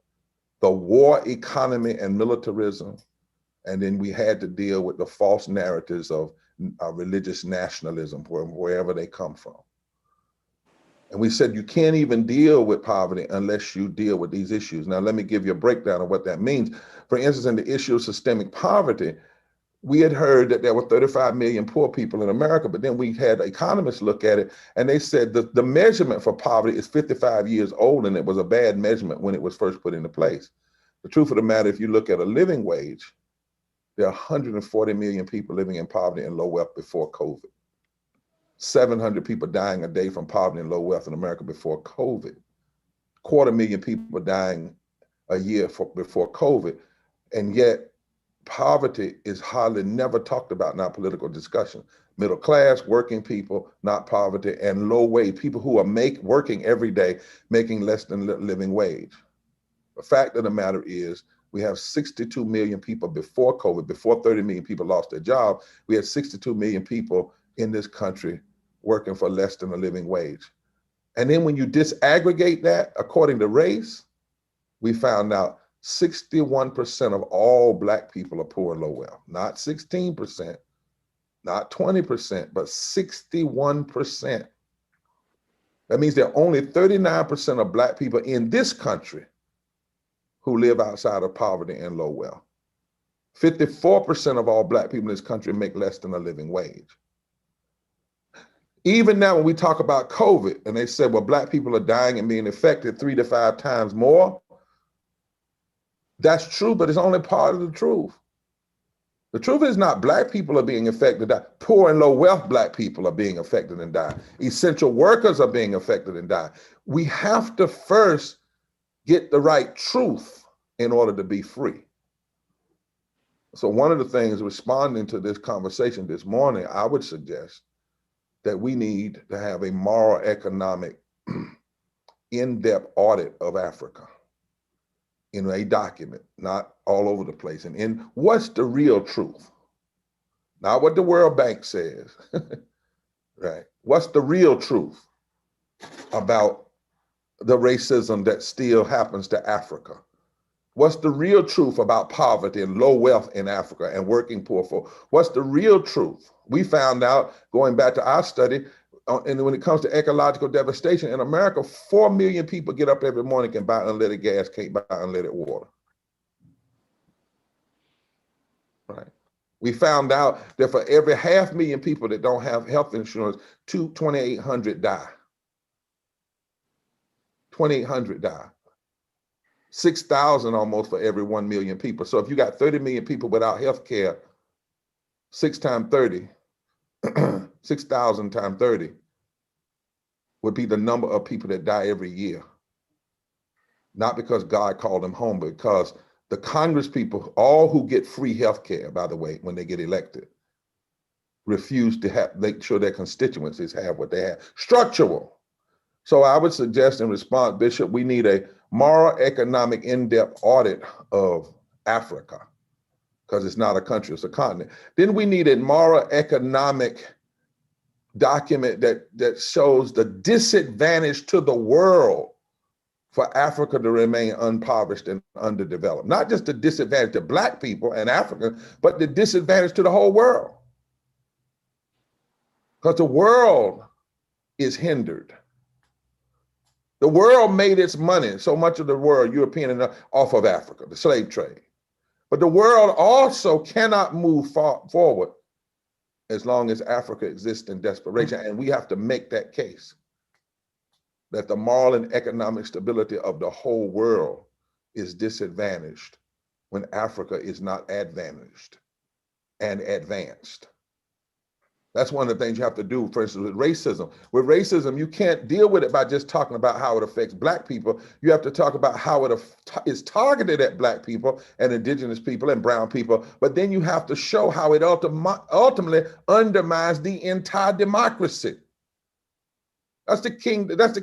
the war economy and militarism, and then we had to deal with the false narratives of religious nationalism, wherever they come from. And we said you can't even deal with poverty unless you deal with these issues. Now, let me give you a breakdown of what that means. For instance, in the issue of systemic poverty, we had heard that there were 35 million poor people in America, but then we had economists look at it and they said that the measurement for poverty is 55 years old, and it was a bad measurement when it was first put into place. The truth of the matter, if you look at a living wage, there are 140 million people living in poverty and low wealth before COVID. 700 people dying a day from poverty and low wealth in America before COVID. 250,000 people dying a year before COVID. And yet poverty is hardly never talked about in our political discussion. Middle class, working people, not poverty, and low wage, people who are working every day, making less than living wage. The fact of the matter is we have 62 million people before COVID, before 30 million people lost their job. We had 62 million people in this country working for less than a living wage. And then when you disaggregate that according to race, we found out 61% of all Black people are poor and low wealth, not 16%, not 20%, but 61%. That means there are only 39% of Black people in this country who live outside of poverty and low wealth. 54% of all Black people in this country make less than a living wage. Even now, when we talk about COVID, and they said, well, Black people are dying and being affected 3 to 5 times more. That's true, but it's only part of the truth. The truth is not Black people are being affected. Poor and low wealth Black people are being affected and die. Essential workers are being affected and die. We have to first get the right truth in order to be free. So one of the things responding to this conversation this morning, I would suggest that we need to have a moral economic in-depth audit of Africa. in a document, not all over the place. And in what's the real truth? Not what the World Bank says, right? What's the real truth about the racism that still happens to Africa? What's the real truth about poverty and low wealth in Africa and working poor folk? What's the real truth? We found out, going back to our study, and when it comes to ecological devastation in America, 4 million people get up every morning, can buy unleaded gas, can't buy unleaded water. Right. We found out that for every 500,000 people that don't have health insurance, 2,800 die. 2,800 die. 6,000 almost for every 1 million people. So if you got 30 million people without health care, 6 times 30, 6,000 times 30 would be the number of people that die every year. Not because God called them home, but because the Congress people, all who get free health care, by the way, when they get elected, refuse to make sure their constituencies have what they have. Structural. So I would suggest in response, Bishop, we need a moral, economic, in-depth audit of Africa, because it's not a country, it's a continent. Then we need a moral, economic document that shows the disadvantage to the world for Africa to remain impoverished and underdeveloped. Not just the disadvantage to Black people and Africa, but the disadvantage to the whole world. Because the world is hindered. The world made its money, so much of the world, European and off of Africa, the slave trade. But the world also cannot move forward as long as Africa exists in desperation. And we have to make that case, that the moral and economic stability of the whole world is disadvantaged when Africa is not advantaged and advanced. That's one of the things you have to do, for instance, with racism. With racism, you can't deal with it by just talking about how it affects Black people. You have to talk about how it is targeted at Black people and indigenous people and brown people. But then you have to show how it ultimately undermines the entire democracy. That's the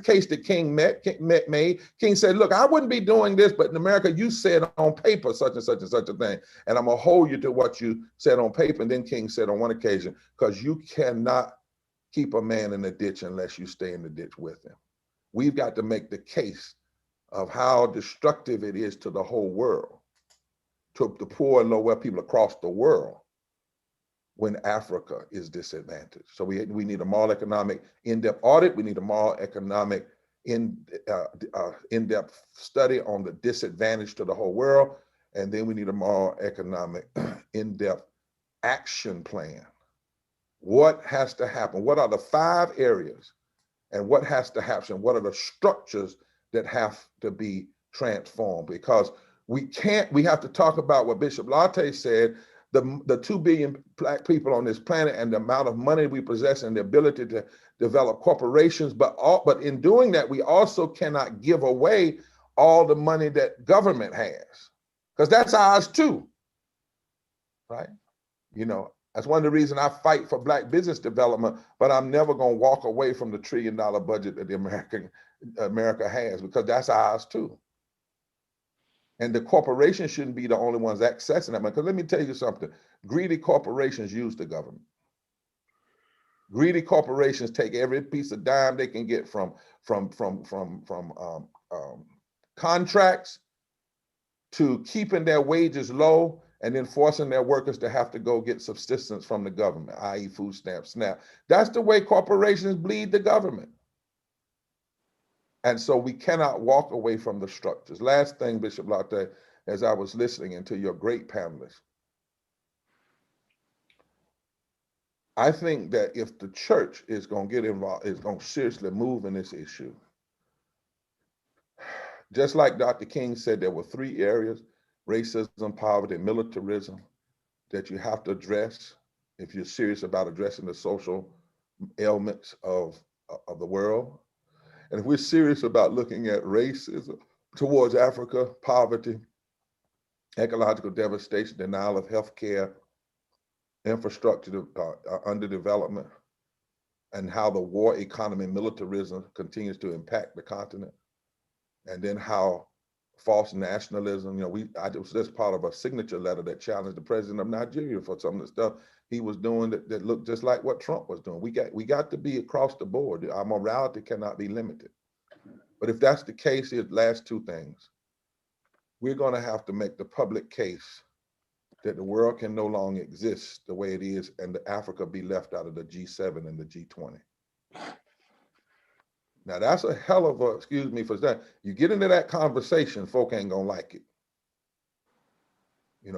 case that King made. King said, look, I wouldn't be doing this, but in America, you said on paper such and such and such a thing. And I'm going to hold you to what you said on paper. And then King said on one occasion, because you cannot keep a man in the ditch unless you stay in the ditch with him. We've got to make the case of how destructive it is to the whole world, to the poor and low-wealth people across the world, when Africa is disadvantaged. So we need a moral economic in-depth audit. We need a moral economic in-depth study on the disadvantage to the whole world. And then we need a moral economic in-depth action plan. What has to happen? What are the 5 areas? And what has to happen? What are the structures that have to be transformed? Because we have to talk about what Bishop Lartey said, the 2 billion Black people on this planet and the amount of money we possess and the ability to develop corporations. But in doing that, we also cannot give away all the money that government has, because that's ours too, right? You know, that's one of the reasons I fight for Black business development, but I'm never going to walk away from the $1 trillion budget that America has, because that's ours too. And the corporations shouldn't be the only ones accessing that money. Because let me tell you something, greedy corporations use the government. Greedy corporations take every piece of dime they can get from contracts to keeping their wages low and then forcing their workers to have to go get subsistence from the government, i.e. food stamps, SNAP. That's the way corporations bleed the government. And so we cannot walk away from the structures. Last thing, Bishop Lartey, as I was listening to your great panelists, I think that if the church is going to get involved, is going to seriously move in this issue, just like Dr. King said, there were 3 areas, racism, poverty, and militarism, that you have to address if you're serious about addressing the social ailments of the world. And if we're serious about looking at racism towards Africa, poverty, ecological devastation, denial of health care, infrastructure underdevelopment, and how the war economy, militarism continues to impact the continent, and then how false nationalism. I was just part of a signature letter that challenged the president of Nigeria for some of the stuff he was doing that looked just like what Trump was doing. We got to be across the board. Our morality cannot be limited. But if that's the case, here's the last two things. We're going to have to make the public case that the world can no longer exist the way it is, and that Africa be left out of the G7 and the G20. Now that's a hell of a, excuse me for that. You get into that conversation, folk ain't gonna like it.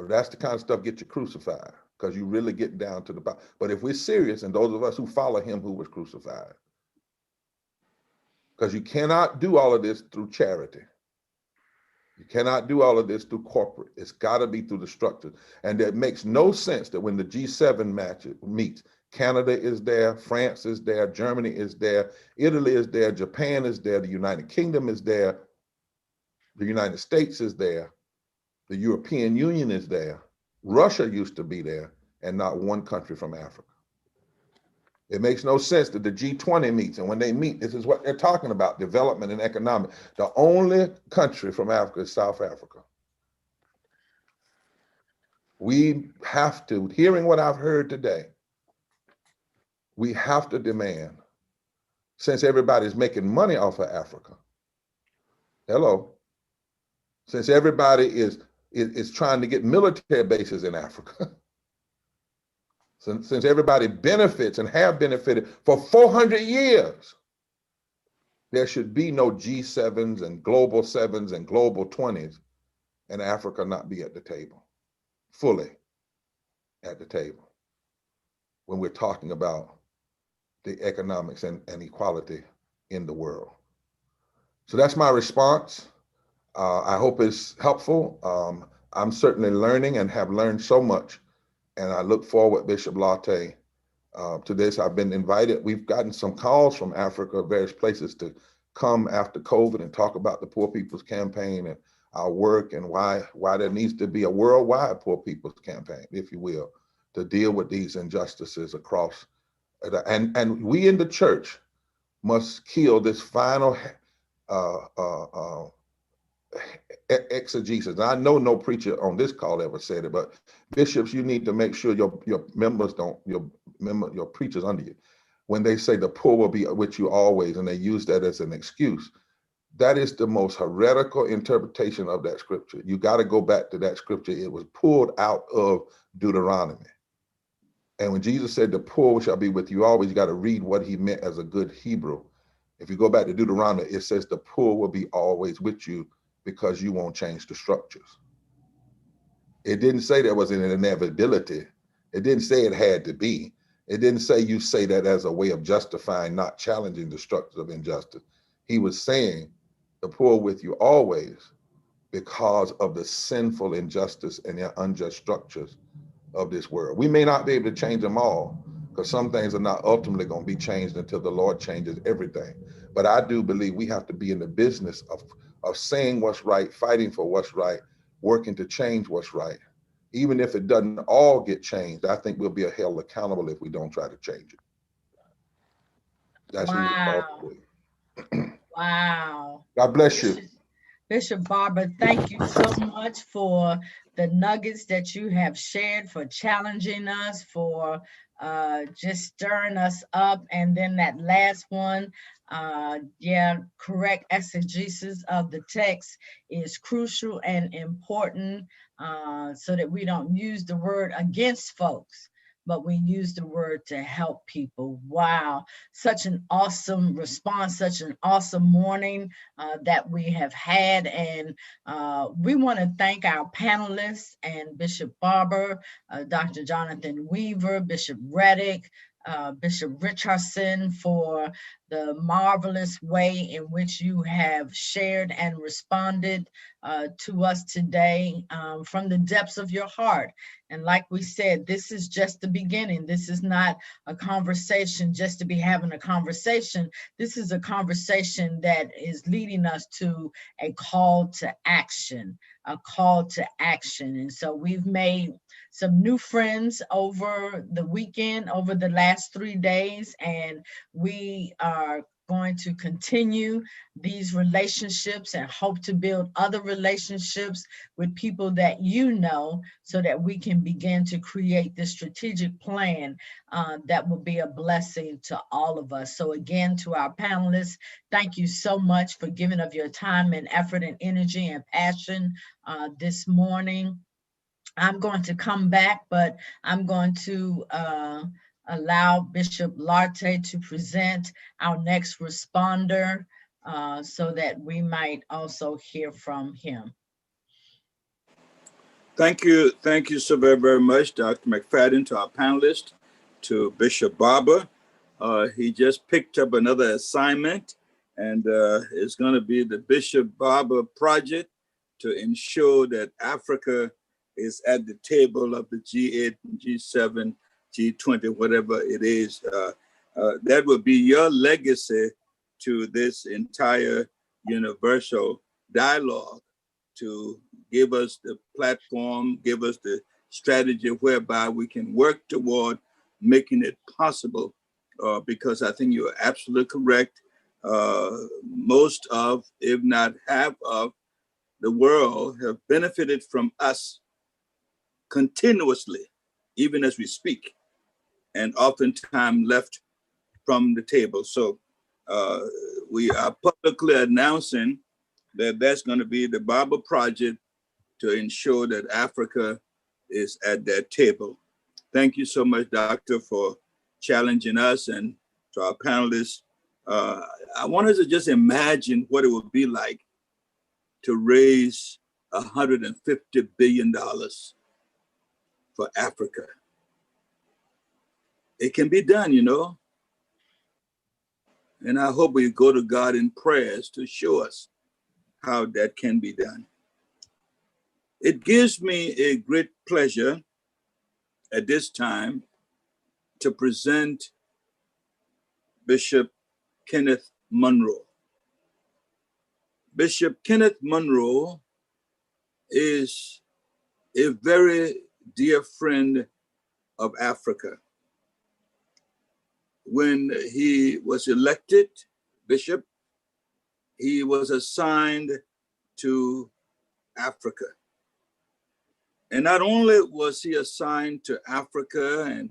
That's the kind of stuff get you crucified, because you really get down to the bottom. But if we're serious, and those of us who follow him who was crucified, because you cannot do all of this through charity. You cannot do all of this through corporate. It's got to be through the structure. And it makes no sense that when the G7 meets, Canada is there, France is there, Germany is there, Italy is there, Japan is there, the United Kingdom is there, the United States is there, the European Union is there, Russia used to be there, and not one country from Africa. It makes no sense that the G20 meets, and when they meet, this is what they're talking about, development and economic. The only country from Africa is South Africa. We have to, hearing what I've heard today, we have to demand, since everybody's making money off of Africa, since everybody is trying to get military bases in Africa, since everybody benefits and have benefited for 400 years, there should be no G7s and global 7s and global 20s and Africa not be at the table, fully at the table, when we're talking about the economics and equality in the world. So that's my response. I hope it's helpful. I'm certainly learning and have learned so much. And I look forward, Bishop Lartey, to this. I've been invited. We've gotten some calls from Africa, various places, to come after COVID and talk about the Poor People's Campaign and our work, and why there needs to be a worldwide Poor People's Campaign, if you will, to deal with these injustices across. And we in the church must kill this final exegesis. I know no preacher on this call ever said it, but bishops, you need to make sure your members don't, your preachers under you, when they say the poor will be with you always, and they use that as an excuse, that is the most heretical interpretation of that scripture. You got to go back to that scripture. It was pulled out of Deuteronomy. And when Jesus said the poor shall be with you always, you got to read what he meant as a good Hebrew. If you go back to Deuteronomy, it says the poor will be always with you, because you won't change the structures. It didn't say there was an inevitability. It didn't say it had to be. It didn't say you say that as a way of justifying not challenging the structures of injustice. He was saying the poor with you always, because of the sinful injustice and the unjust structures of this world. We may not be able to change them all, because some things are not ultimately going to be changed until the Lord changes everything. But I do believe we have to be in the business of saying what's right, fighting for what's right, working to change what's right. Even if it doesn't all get changed, I think we'll be held accountable if we don't try to change it. That's wow. Wow. God bless you. Bishop Barber, thank you so much for the nuggets that you have shared, for challenging us, for just stirring us up. And then that last one, correct exegesis of the text is crucial and important, so that we don't use the word against folks, but we use the word to help people. Wow, such an awesome response, such an awesome morning that we have had. And we want to thank our panelists and Bishop Barber, Dr. Jonathan Weaver, Bishop Reddick, Bishop Richardson, for the marvelous way in which you have shared and responded to us today from the depths of your heart. And like we said, this is just the beginning. This is not a conversation just to be having a conversation. This is a conversation that is leading us to a call to action, a call to action. And so we've made some new friends over the weekend, over the last 3 days, and we are going to continue these relationships and hope to build other relationships with people that you know, so that we can begin to create this strategic plan that will be a blessing to all of us. So again, to our panelists, thank you so much for giving of your time and effort and energy and passion this morning. I'm going to come back, but I'm going to allow Bishop Lartey to present our next responder so that we might also hear from him. Thank you so very, very much, Dr. McFadden, to our panelists, to Bishop Barber. He just picked up another assignment, and it's going to be the Bishop Barber Project to ensure that Africa is at the table of the G8, G7, G20, whatever it is. That will be your legacy to this entire universal dialogue, to give us the platform, give us the strategy whereby we can work toward making it possible, because I think you're absolutely correct. Most of, if not half of, the world have benefited from us continuously, even as we speak, and oftentimes left from the table. So we are publicly announcing that that's going to be the Barber Project to ensure that Africa is at that table. Thank you so much, Doctor, for challenging us, and to our panelists. I wanted to just imagine what it would be like to raise $150 billion for Africa. It can be done, you know. And I hope we go to God in prayers to show us how that can be done. It gives me a great pleasure at this time to present Bishop Kenneth Monroe. Bishop Kenneth Monroe is a very dear friend of Africa. When he was elected bishop, he was assigned to Africa. And not only was he assigned to Africa and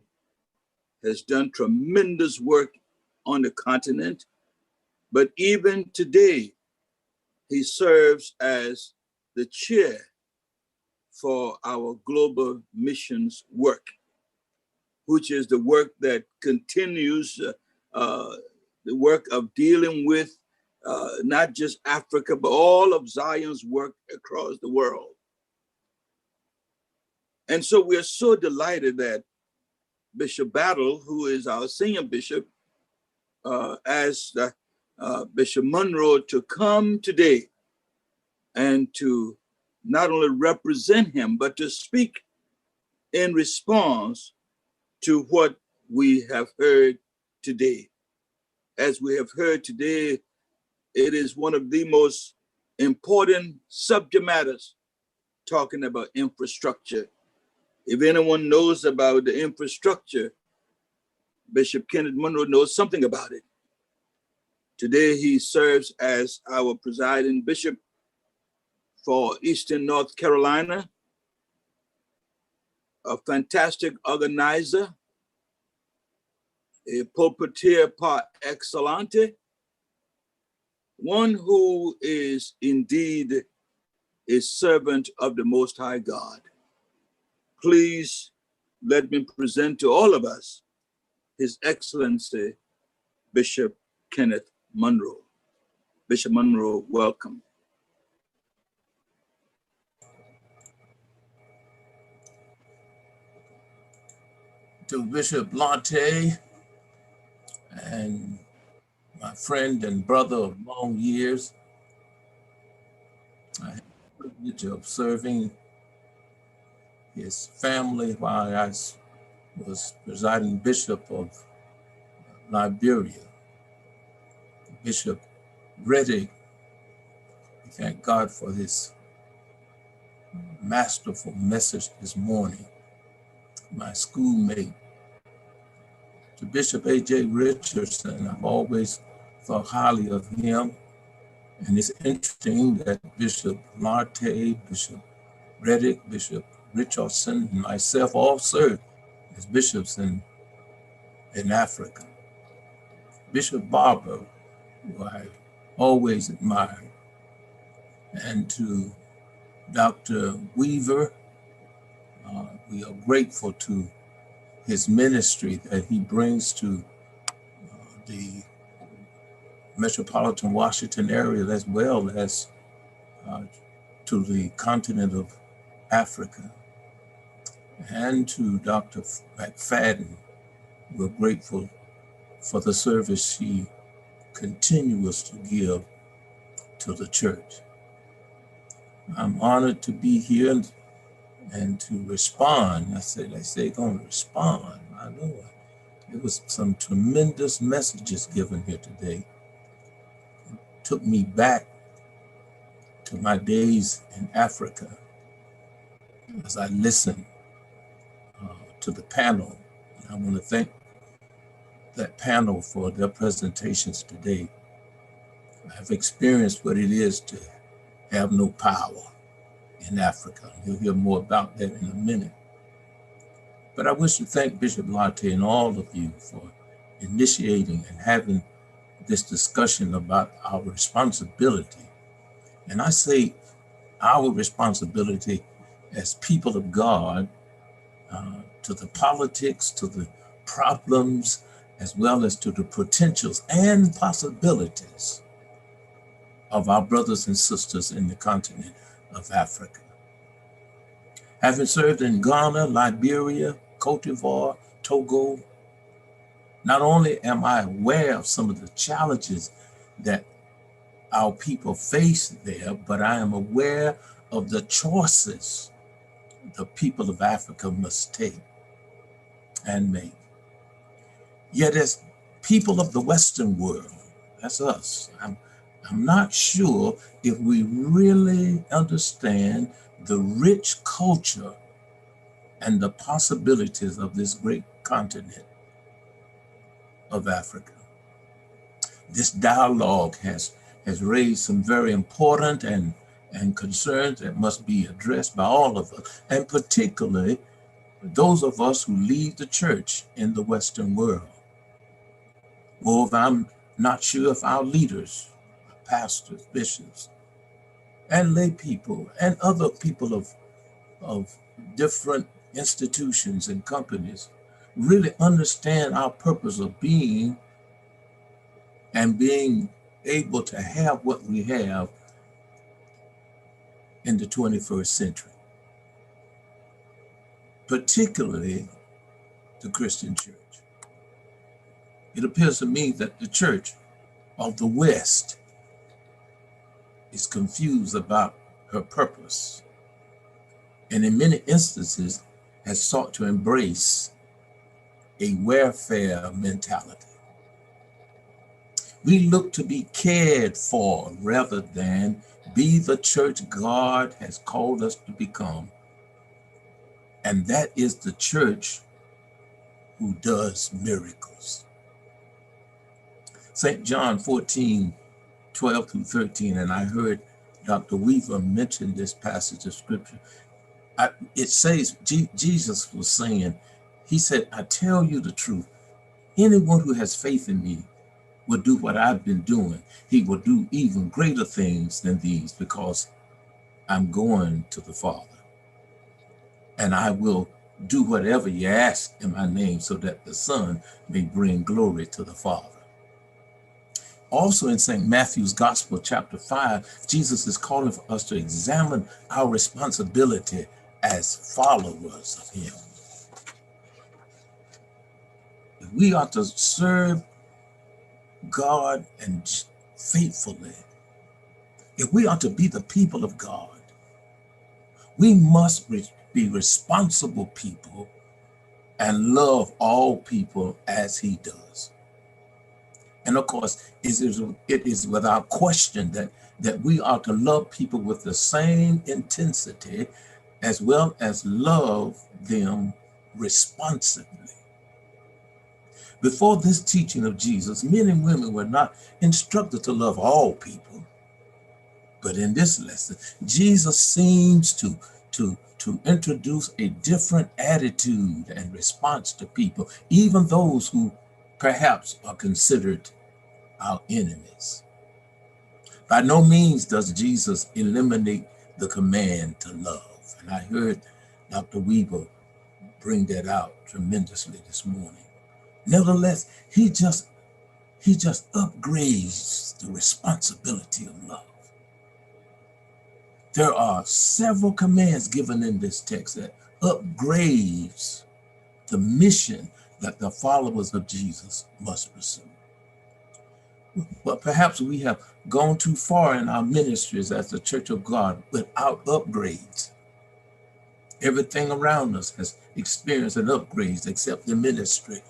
has done tremendous work on the continent, but even today, he serves as the chair for our global missions work, which is the work that continues the work of dealing with not just Africa, but all of Zion's work across the world. And so we're so delighted that Bishop Battle, who is our senior bishop, asked Bishop Monroe to come today and to not only represent him, but to speak in response to what we have heard today. As we have heard today, it is one of the most important subject matters, talking about infrastructure. If anyone knows about the infrastructure, Bishop Kenneth Monroe knows something about it. Today, he serves as our presiding bishop for Eastern North Carolina, a fantastic organizer, a pulpiteer par excellence, one who is indeed a servant of the Most High God. Please let me present to all of us His Excellency, Bishop Kenneth Monroe. Bishop Monroe, welcome. To Bishop Lartey and my friend and brother of long years, I had the privilege of serving his family while I was presiding bishop of Liberia. Bishop Reddick, we thank God for his masterful message this morning. My schoolmate. To Bishop A.J. Richardson, I've always thought highly of him. And it's interesting that Bishop Lartey, Bishop Reddick, Bishop Richardson, and myself all served as bishops in Africa. Bishop Barber, who I always admired, and to Dr. Weaver, we are grateful to his ministry that he brings to the metropolitan Washington area, as well as to the continent of Africa. And to Dr. McFadden, we're grateful for the service he continues to give to the church. I'm honored to be here and to respond. I said, they say going to respond. I know it was some tremendous messages given here today. It took me back to my days in Africa as I listened to the panel. I want to thank that panel for their presentations today. I've experienced what it is to have no power in Africa. You'll hear more about that in a minute. But I wish to thank Bishop Lartey and all of you for initiating and having this discussion about our responsibility. And I say our responsibility as people of God to the politics, to the problems, as well as to the potentials and possibilities of our brothers and sisters in the continent of Africa. Having served in Ghana, Liberia, Cote d'Ivoire, Togo, not only am I aware of some of the challenges that our people face there, but I am aware of the choices the people of Africa must take and make. Yet as people of the Western world, that's us, I'm not sure if we really understand the rich culture and the possibilities of this great continent of Africa. This dialogue has raised some very important and concerns that must be addressed by all of us, and particularly those of us who lead the church in the Western world. Moreover, I'm not sure if our leaders, pastors, bishops, and lay people, and other people of different institutions and companies really understand our purpose of being and being able to have what we have in the 21st century, particularly the Christian church. It appears to me that the church of the West is confused about her purpose, and in many instances has sought to embrace a welfare mentality. We look to be cared for rather than be the church God has called us to become. And that is the church who does miracles. St. John 14:12-13, and I heard Dr. Weaver mention this passage of scripture. It says, Jesus was saying, he said, I tell you the truth, anyone who has faith in me will do what I've been doing. He will do even greater things than these because I'm going to the Father. And I will do whatever you ask in my name so that the Son may bring glory to the Father. Also in St. Matthew's Gospel, chapter 5, Jesus is calling for us to examine our responsibility as followers of him. We are to serve God and faithfully. If we are to be the people of God, we must be responsible people and love all people as he does. And of course, it is without question that we are to love people with the same intensity as well as love them responsibly. Before this teaching of Jesus, men and women were not instructed to love all people. But in this lesson, Jesus seems to introduce a different attitude and response to people, even those who perhaps are considered our enemies. By no means does Jesus eliminate the command to love. And I heard Dr. Weaver bring that out tremendously this morning. Nevertheless, he just upgrades the responsibility of love. There are several commands given in this text that upgrades the mission that the followers of Jesus must pursue. But perhaps we have gone too far in our ministries as the Church of God without upgrades. Everything around us has experienced an upgrade except the ministry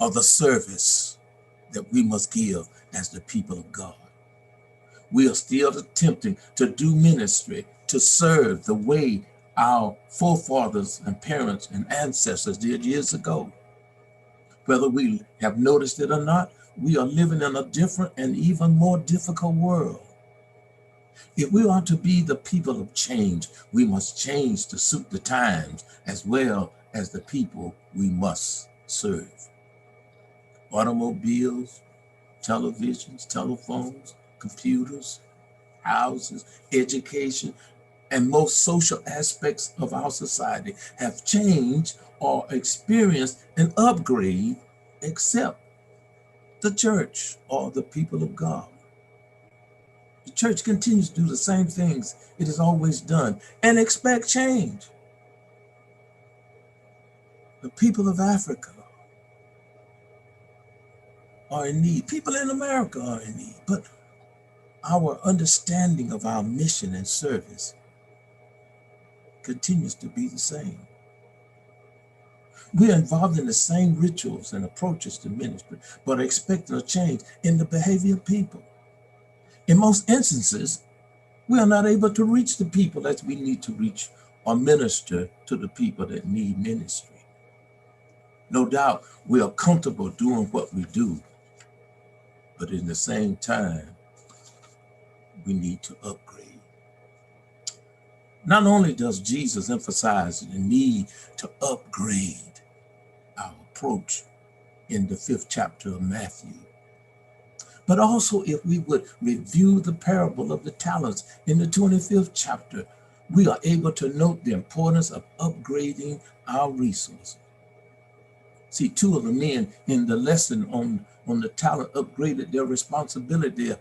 or the service that we must give as the people of God. We are still attempting to do ministry, to serve the way our forefathers and parents and ancestors did years ago. Whether we have noticed it or not, we are living in a different and even more difficult world. If we are to be the people of change, we must change to suit the times as well as the people we must serve. Automobiles, televisions, telephones, computers, houses, education, and most social aspects of our society have changed or experienced an upgrade except the church or the people of God. The church continues to do the same things it has always done and expect change. The people of Africa are in need. People in America are in need. But our understanding of our mission and service continues to be the same. We are involved in the same rituals and approaches to ministry, but are expecting a change in the behavior of people. In most instances, we are not able to reach the people as we need to reach or minister to the people that need ministry. No doubt we are comfortable doing what we do, but in the same time, we need to upgrade. Not only does Jesus emphasize the need to upgrade our approach in the 5th chapter of Matthew, but also if we would review the parable of the talents in the 25th chapter, we are able to note the importance of upgrading our resources. See, 2 of the men in the lesson on the talent upgraded their responsibility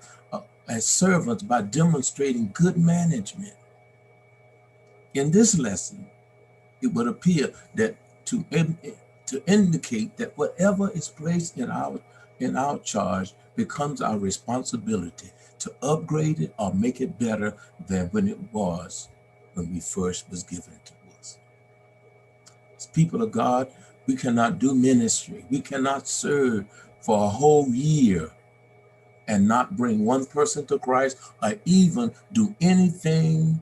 as servants by demonstrating good management. In this lesson, it would appear that to indicate that whatever is placed in our charge becomes our responsibility to upgrade it or make it better than when it was when we first was given to us. As people of God, we cannot do ministry. We cannot serve for a whole year and not bring one person to Christ or even do anything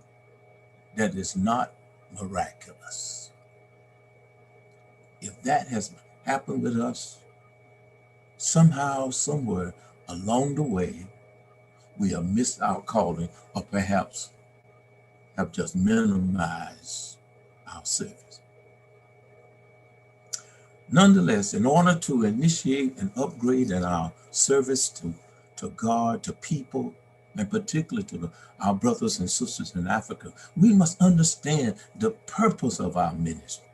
that is not miraculous. If that has happened with us, somehow, somewhere along the way, we have missed our calling or perhaps have just minimized our service. Nonetheless, in order to initiate an upgrade in our service to God, to people, and particularly to our brothers and sisters in Africa, we must understand the purpose of our ministry.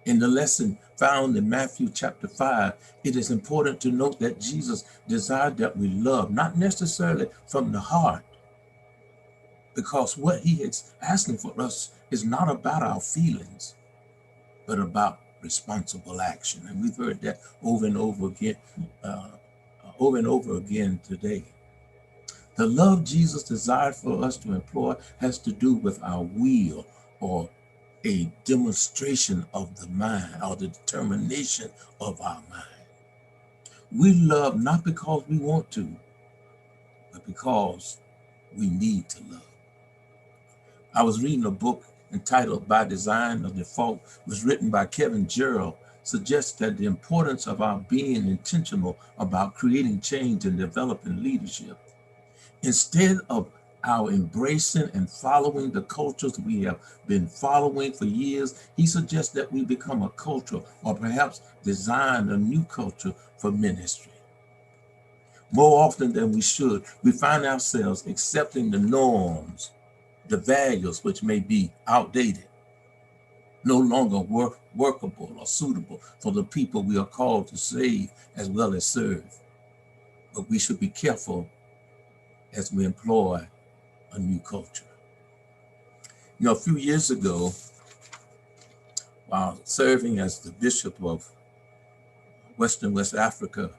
In the lesson found in Matthew chapter 5, it is important to note that Jesus desired that we love, not necessarily from the heart, because what he is asking for us is not about our feelings, but about responsible action. And we've heard that over and over again today. The love Jesus desired for us to employ has to do with our will or a demonstration of the mind or the determination of our mind. We love not because we want to, but because we need to love. I was reading a book entitled By Design or Default. It was written by Kevin Gerald, suggests that the importance of our being intentional about creating change and developing leadership. Instead of our embracing and following the cultures we have been following for years, he suggests that we become a culture, or perhaps design a new culture for ministry. More often than we should, we find ourselves accepting the norms, the values which may be outdated, no longer workable or suitable for the people we are called to save as well as serve. But we should be careful as we employ a new culture. You know, a few years ago, while serving as the Bishop of Western West Africa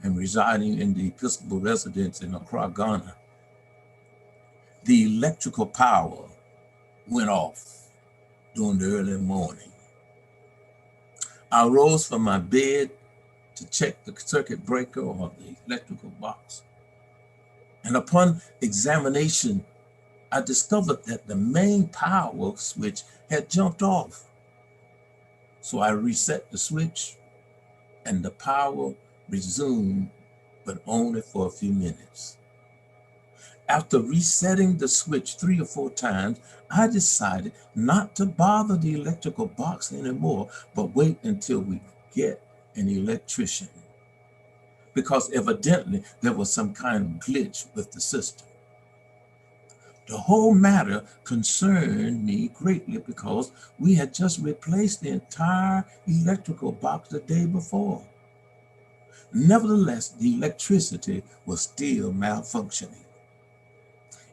and residing in the Episcopal residence in Accra, Ghana, the electrical power went off during the early morning. I rose from my bed to check the circuit breaker or the electrical box. And upon examination, I discovered that the main power switch had jumped off. So I reset the switch and the power resumed, but only for a few minutes. After resetting the switch 3 or 4 times, I decided not to bother the electrical box anymore, but wait until we get an electrician, because evidently there was some kind of glitch with the system. The whole matter concerned me greatly because we had just replaced the entire electrical box the day before. Nevertheless, the electricity was still malfunctioning.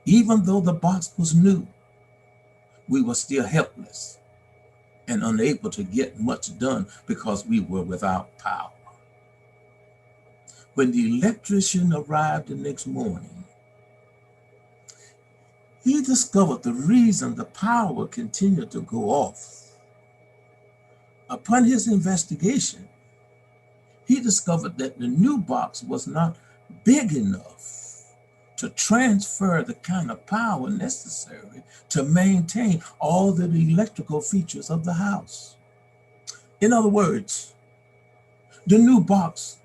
Even though the box was new, we were still helpless and unable to get much done because we were without power. When the electrician arrived the next morning, he discovered the reason the power continued to go off. Upon his investigation, he discovered that the new box was not big enough to transfer the kind of power necessary to maintain all the electrical features of the house. In other words, the new box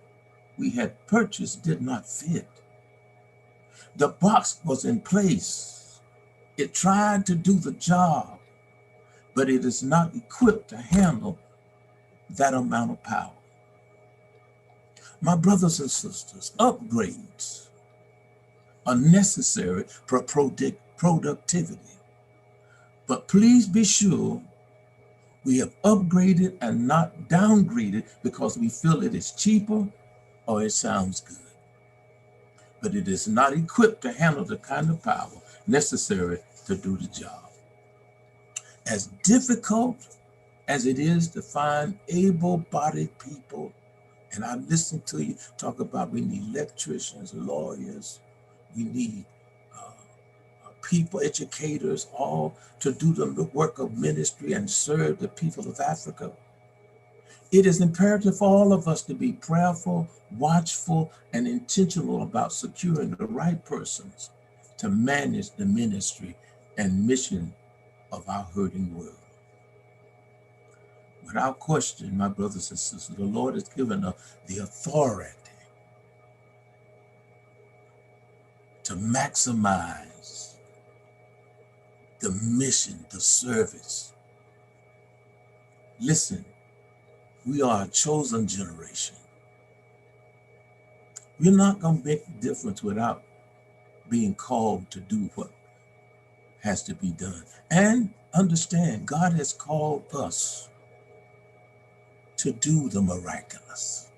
we had purchased did not fit. The box was in place. It tried to do the job, but it is not equipped to handle that amount of power. My brothers and sisters, upgrades are necessary for productivity. But please be sure we have upgraded and not downgraded because we feel it is cheaper or it sounds good. But it is not equipped to handle the kind of power necessary to do the job. As difficult as it is to find able-bodied people, and I listened to you talk about we need electricians, lawyers, we need people, educators, all to do the work of ministry and serve the people of Africa. It is imperative for all of us to be prayerful, watchful, and intentional about securing the right persons to manage the ministry and mission of our hurting world. Without question, my brothers and sisters, the Lord has given us the authority to maximize the mission, the service. Listen, we are a chosen generation. We're not going to make a difference without being called to do what has to be done. And understand, God has called us to do the miraculous.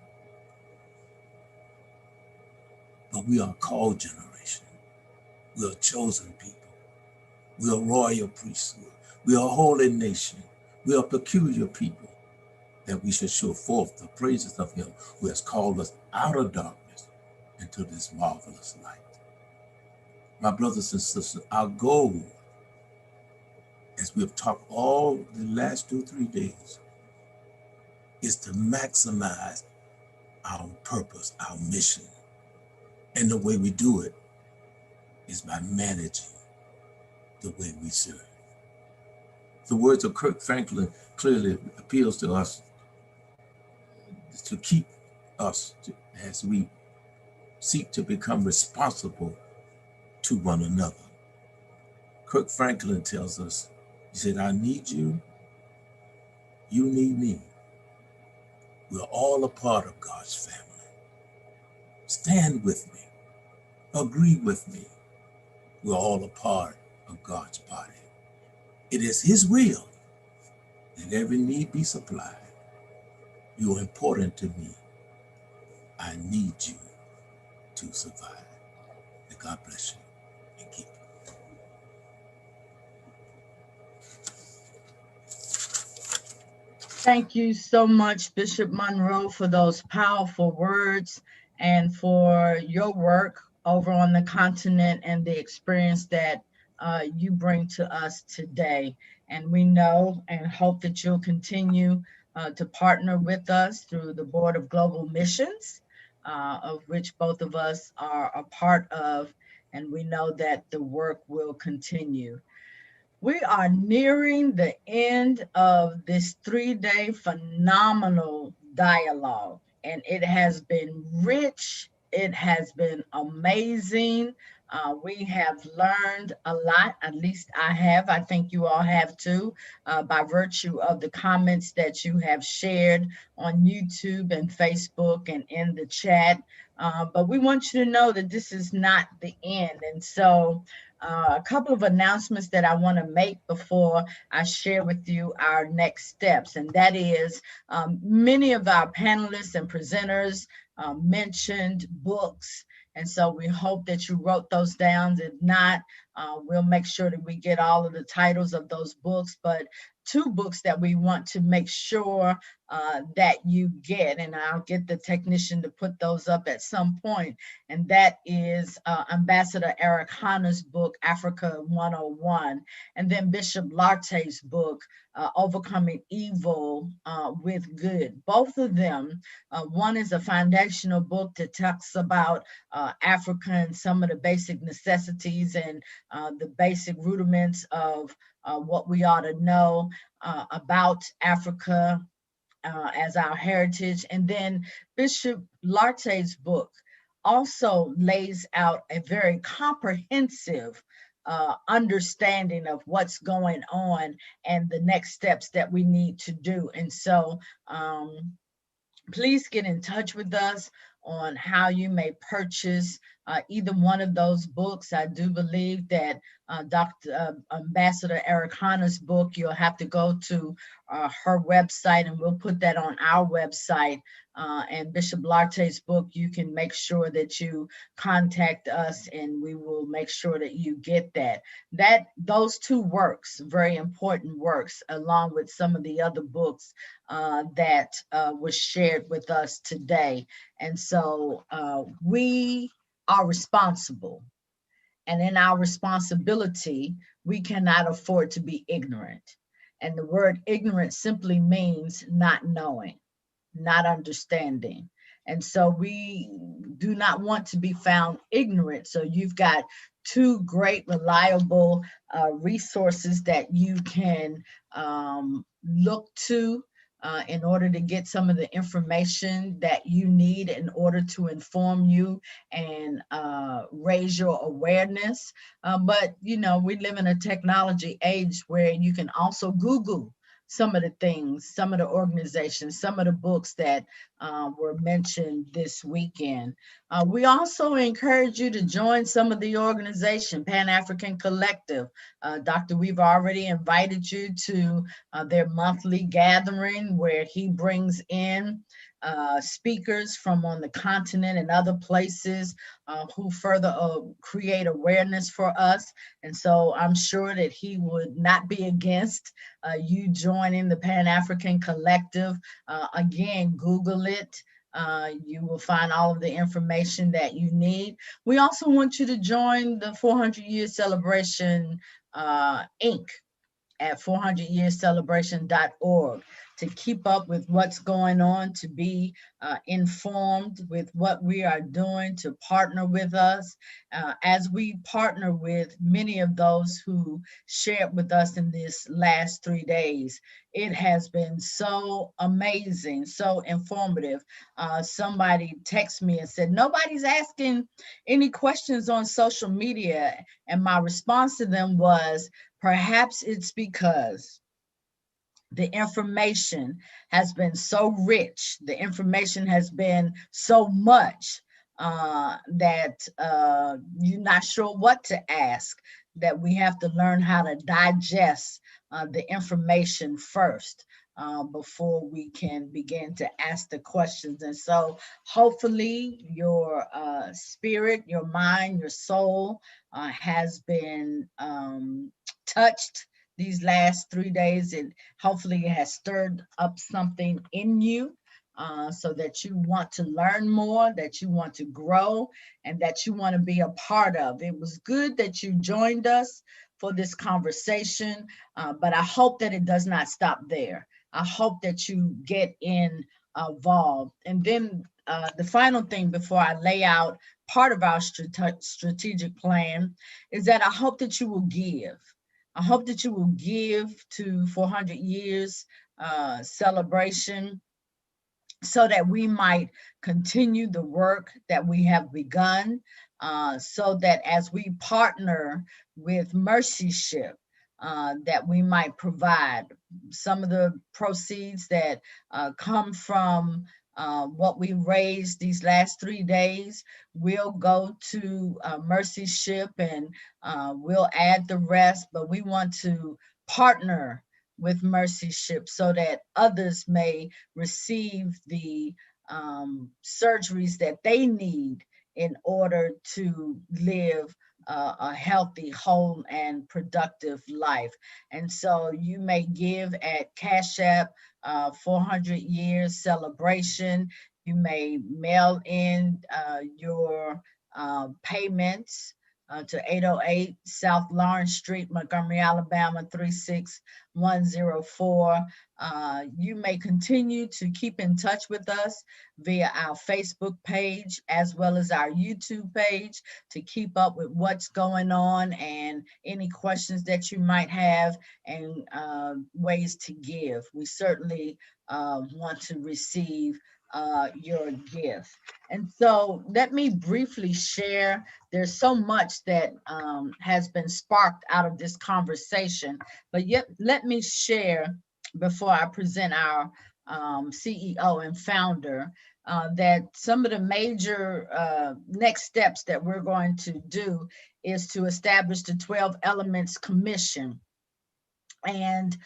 But we are a called generation. We are a chosen people. We are a royal priesthood. We are a holy nation. We are a peculiar people, that we should show forth the praises of him who has called us out of darkness into this marvelous light. My brothers and sisters, our goal, as we've talked all the last 2 or 3 days, is to maximize our purpose, our mission. And the way we do it is by managing the way we serve. The words of Kirk Franklin clearly appeals to us to keep us as we seek to become responsible to one another. Kirk Franklin tells us, he said, I need you, you need me. We're all a part of God's family. Stand with me, agree with me. We're all a part of God's body. It is his will that every need be supplied. You're important to me. I need you to survive. May God bless you and keep you. Thank you so much, Bishop Monroe, for those powerful words and for your work over on the continent and the experience that you bring to us today. And we know and hope that you'll continue to partner with us through the Board of Global Missions, of which both of us are a part of, and we know that the work will continue. We are nearing the end of this 3-day phenomenal dialogue, and it has been rich. It has been amazing. We have learned a lot, at least I have. I think you all have too, by virtue of the comments that you have shared on YouTube and Facebook and in the chat. But we want you to know that this is not the end. And so a couple of announcements that I want to make before I share with you our next steps. And that is many of our panelists and presenters mentioned books. And so we hope that you wrote those down. If not, we'll make sure that we get all of the titles of those books. But 2 books that we want to make sure that you get, and I'll get the technician to put those up at some point, and that is Ambassador Eric Hanna's book, Africa 101, and then Bishop Lartey's book, Overcoming Evil with Good. Both of them, one is a foundational book that talks about Africa and some of the basic necessities and the basic rudiments of what we ought to know about Africa as our heritage. And then Bishop Lartey's book also lays out a very comprehensive understanding of what's going on and the next steps that we need to do. And so please get in touch with us on how you may purchase either one of those books. I do believe that Ambassador Eric Hanna's book, you'll have to go to her website, and we'll put that on our website. And Bishop Lartey's book, you can make sure that you contact us, and we will make sure that you get that. Those 2 works, very important works, along with some of the other books that was shared with us today. And so we are responsible. And in our responsibility, we cannot afford to be ignorant. And the word ignorant simply means not knowing, not understanding. And so we do not want to be found ignorant. So you've got 2 great, reliable resources that you can look to in order to get some of the information that you need in order to inform you and raise your awareness. But, you know, we live in a technology age where you can also Google some of the things, some of the organizations, some of the books that were mentioned this weekend. We also encourage you to join some of the organization, Pan-African Collective. Dr. We've already invited you to their monthly gathering where he brings in speakers from on the continent and other places who further create awareness for us. And so I'm sure that he would not be against you joining the Pan-African Collective. Again, Google it. You will find all of the information that you need. We also want you to join the 400-year celebration Inc. at 400yearcelebration.org to keep up with what's going on, to be informed with what we are doing, to partner with us as we partner with many of those who shared with us in this last 3 days. It has been so amazing, so informative. Somebody texted me and said, nobody's asking any questions on social media. And my response to them was, perhaps it's because the information has been so rich, the information has been so much that you're not sure what to ask, that we have to learn how to digest the information first before we can begin to ask the questions. And so hopefully your spirit, your mind, your soul has been touched these last 3 days, and hopefully it has stirred up something in you so that you want to learn more, that you want to grow, and that you want to be a part of. It was good that you joined us for this conversation, but I hope that it does not stop there. I hope that you get involved. And then the final thing before I lay out part of our strategic plan is that I hope that you will give. I hope that you will give to 400 years celebration so that we might continue the work that we have begun, so that as we partner with Mercy Ship, that we might provide some of the proceeds that come from what we raised these last 3 days. We'll go to Mercy Ship and we'll add the rest, but we want to partner with Mercy Ship so that others may receive the surgeries that they need in order to live a healthy, whole, and productive life. And so you may give at Cash App 400 years celebration. You may mail in your payments to 808 South Lawrence Street, Montgomery, Alabama 36104. You may continue to keep in touch with us via our Facebook page as well as our YouTube page to keep up with what's going on and any questions that you might have and ways to give. We certainly want to receive your gift. And so let me briefly share. There's so much that has been sparked out of this conversation, but yet let me share before I present our CEO and founder that some of the major next steps that we're going to do is to establish the 12 Elements Commission. And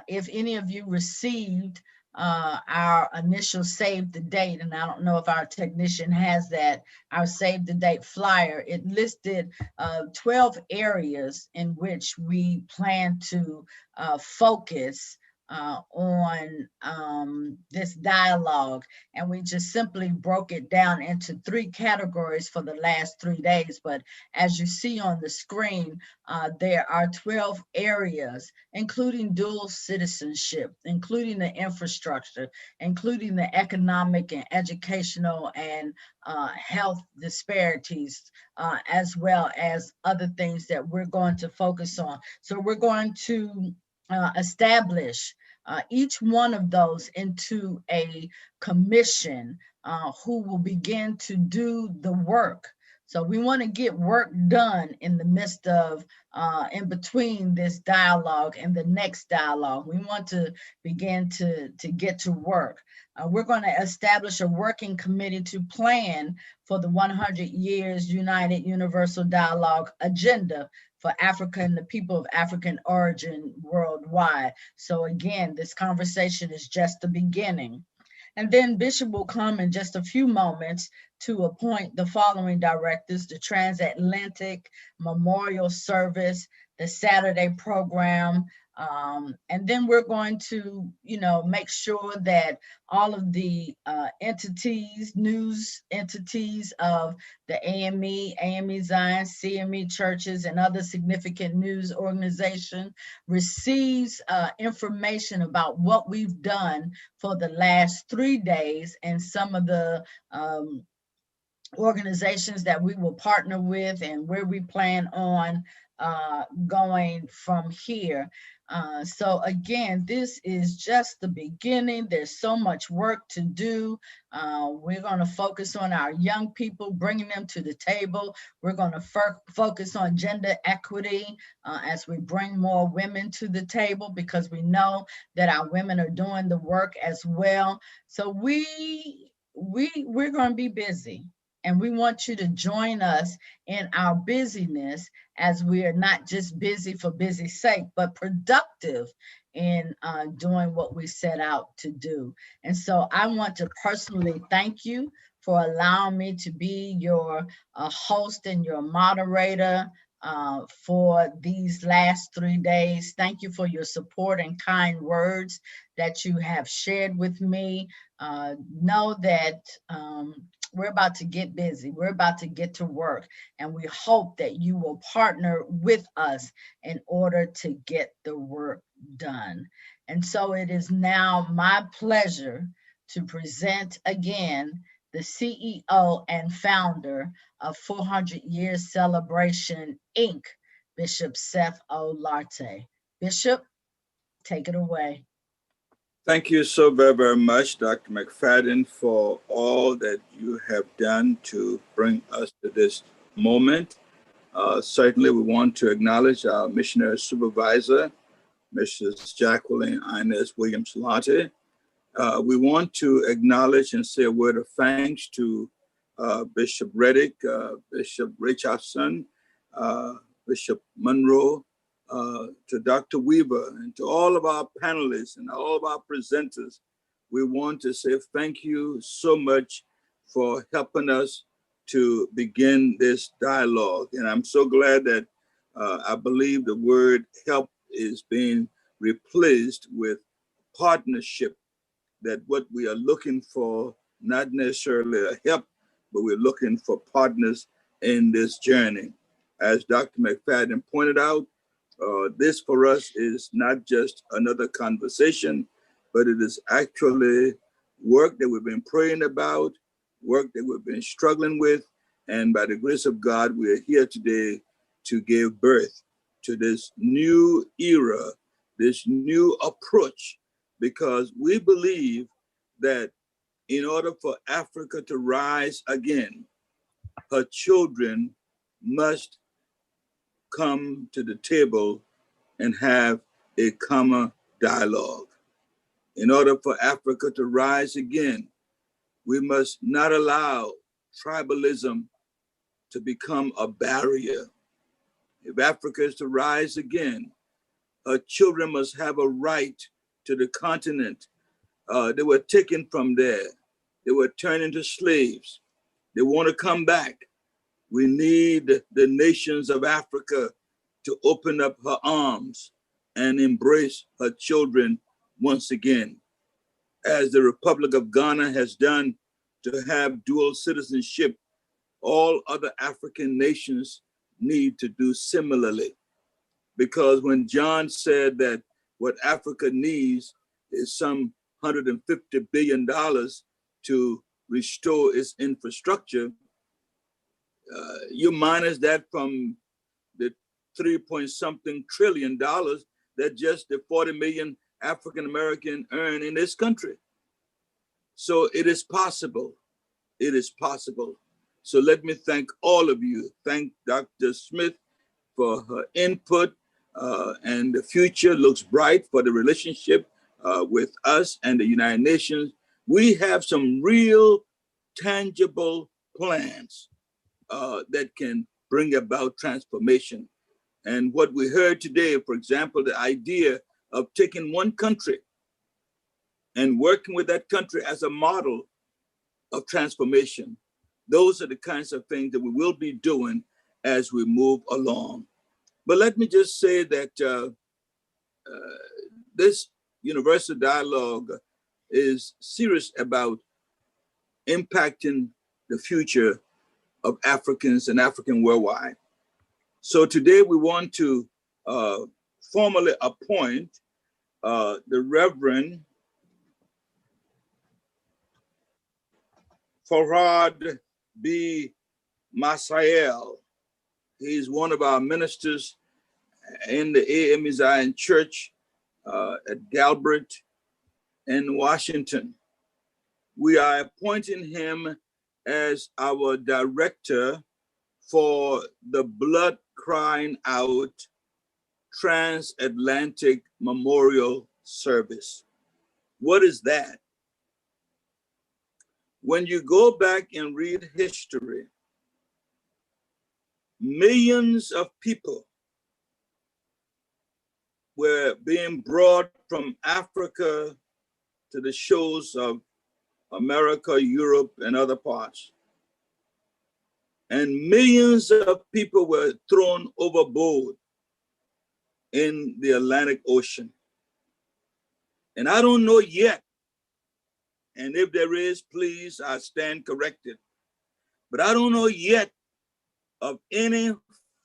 if any of you received our initial save the date, and I don't know if our technician has that, our save the date flyer, it listed 12 areas in which we plan to focus on this dialogue. And we just simply broke it down into 3 categories for the last 3 days. But as you see on the screen, there are 12 areas, including dual citizenship, including the infrastructure, including the economic and educational and health disparities, as well as other things that we're going to focus on. So we're going to establish each one of those into a commission who will begin to do the work. So we want to get work done in the midst of, in between this dialogue and the next dialogue. We want to begin to get to work. We're going to establish a working committee to plan for the 100 Years United Universal Dialogue agenda for Africa and the people of African origin worldwide. So again, this conversation is just the beginning. And then Bishop will come in just a few moments to appoint the following directors: the Transatlantic Memorial Service, the Saturday program, And then we're going to, make sure that all of the news entities of the AME Zion, CME churches, and other significant news organization receives information about what we've done for the last 3 days and some of the organizations that we will partner with and where we plan on going from here. So again, this is just the beginning. There's so much work to do. We're going to focus on our young people, bringing them to the table. We're going to focus on gender equity as we bring more women to the table, because we know that our women are doing the work as well. So we're going to be busy. And we want you to join us in our busyness, as we are not just busy for busy's sake, but productive in doing what we set out to do. And so I want to personally thank you for allowing me to be your host and your moderator for these last 3 days. Thank you for your support and kind words that you have shared with me. Know that we're about to get busy. We're about to get to work, and we hope that you will partner with us in order to get the work done. And so it is now my pleasure to present again the CEO and founder of 400 Years Celebration, Inc., Bishop Seth Olarte. Bishop, take it away. Thank you so very, very much, Dr. McFadden, for all that you have done to bring us to this moment. Certainly, we want to acknowledge our missionary supervisor, Mrs. Jacqueline Inez Williams-Lotte. We want to acknowledge and say a word of thanks to Bishop Reddick, Bishop Richardson, Bishop Monroe, to Dr. Weaver, and to all of our panelists and all of our presenters. We want to say thank you so much for helping us to begin this dialogue. And I'm so glad that I believe the word help is being replaced with partnership, that what we are looking for, not necessarily a help, but we're looking for partners in this journey. As Dr. McFadden pointed out, this for us is not just another conversation, but it is actually work that we've been praying about, work that we've been struggling with, and by the grace of God, we are here today to give birth to this new era, this new approach, because we believe that in order for Africa to rise again, her children must come to the table and have a common dialogue. In order for Africa to rise again, we must not allow tribalism to become a barrier. If Africa is to rise again, her children must have a right to the continent. They were taken from there. They were turned into slaves. They want to come back. We need the nations of Africa to open up her arms and embrace her children once again, as the Republic of Ghana has done to have dual citizenship. All other African nations need to do similarly, because when John said that what Africa needs is some $150 billion to restore its infrastructure, you minus that from the 3-point-something trillion dollars that just the 40 million African American earn in this country. So it is possible. It is possible. So let me thank all of you. Thank Dr. Smith for her input, and the future looks bright for the relationship with us and the United Nations. We have some real tangible plans that can bring about transformation. And what we heard today, for example, the idea of taking one country and working with that country as a model of transformation. Those are the kinds of things that we will be doing as we move along. But let me just say that this universal dialogue is serious about impacting the future of Africans and African worldwide. So today we want to formally appoint the Reverend Farhad B. Masael. He's one of our ministers in the AME Zion Church at Galbraith in Washington. We are appointing him as our director for the Blood Crying Out Transatlantic Memorial Service. What is that? When you go back and read history, millions of people were being brought from Africa to the shores of America, Europe, and other parts. And millions of people were thrown overboard in the Atlantic Ocean. And I don't know yet, and if there is, please, I stand corrected, but I don't know yet of any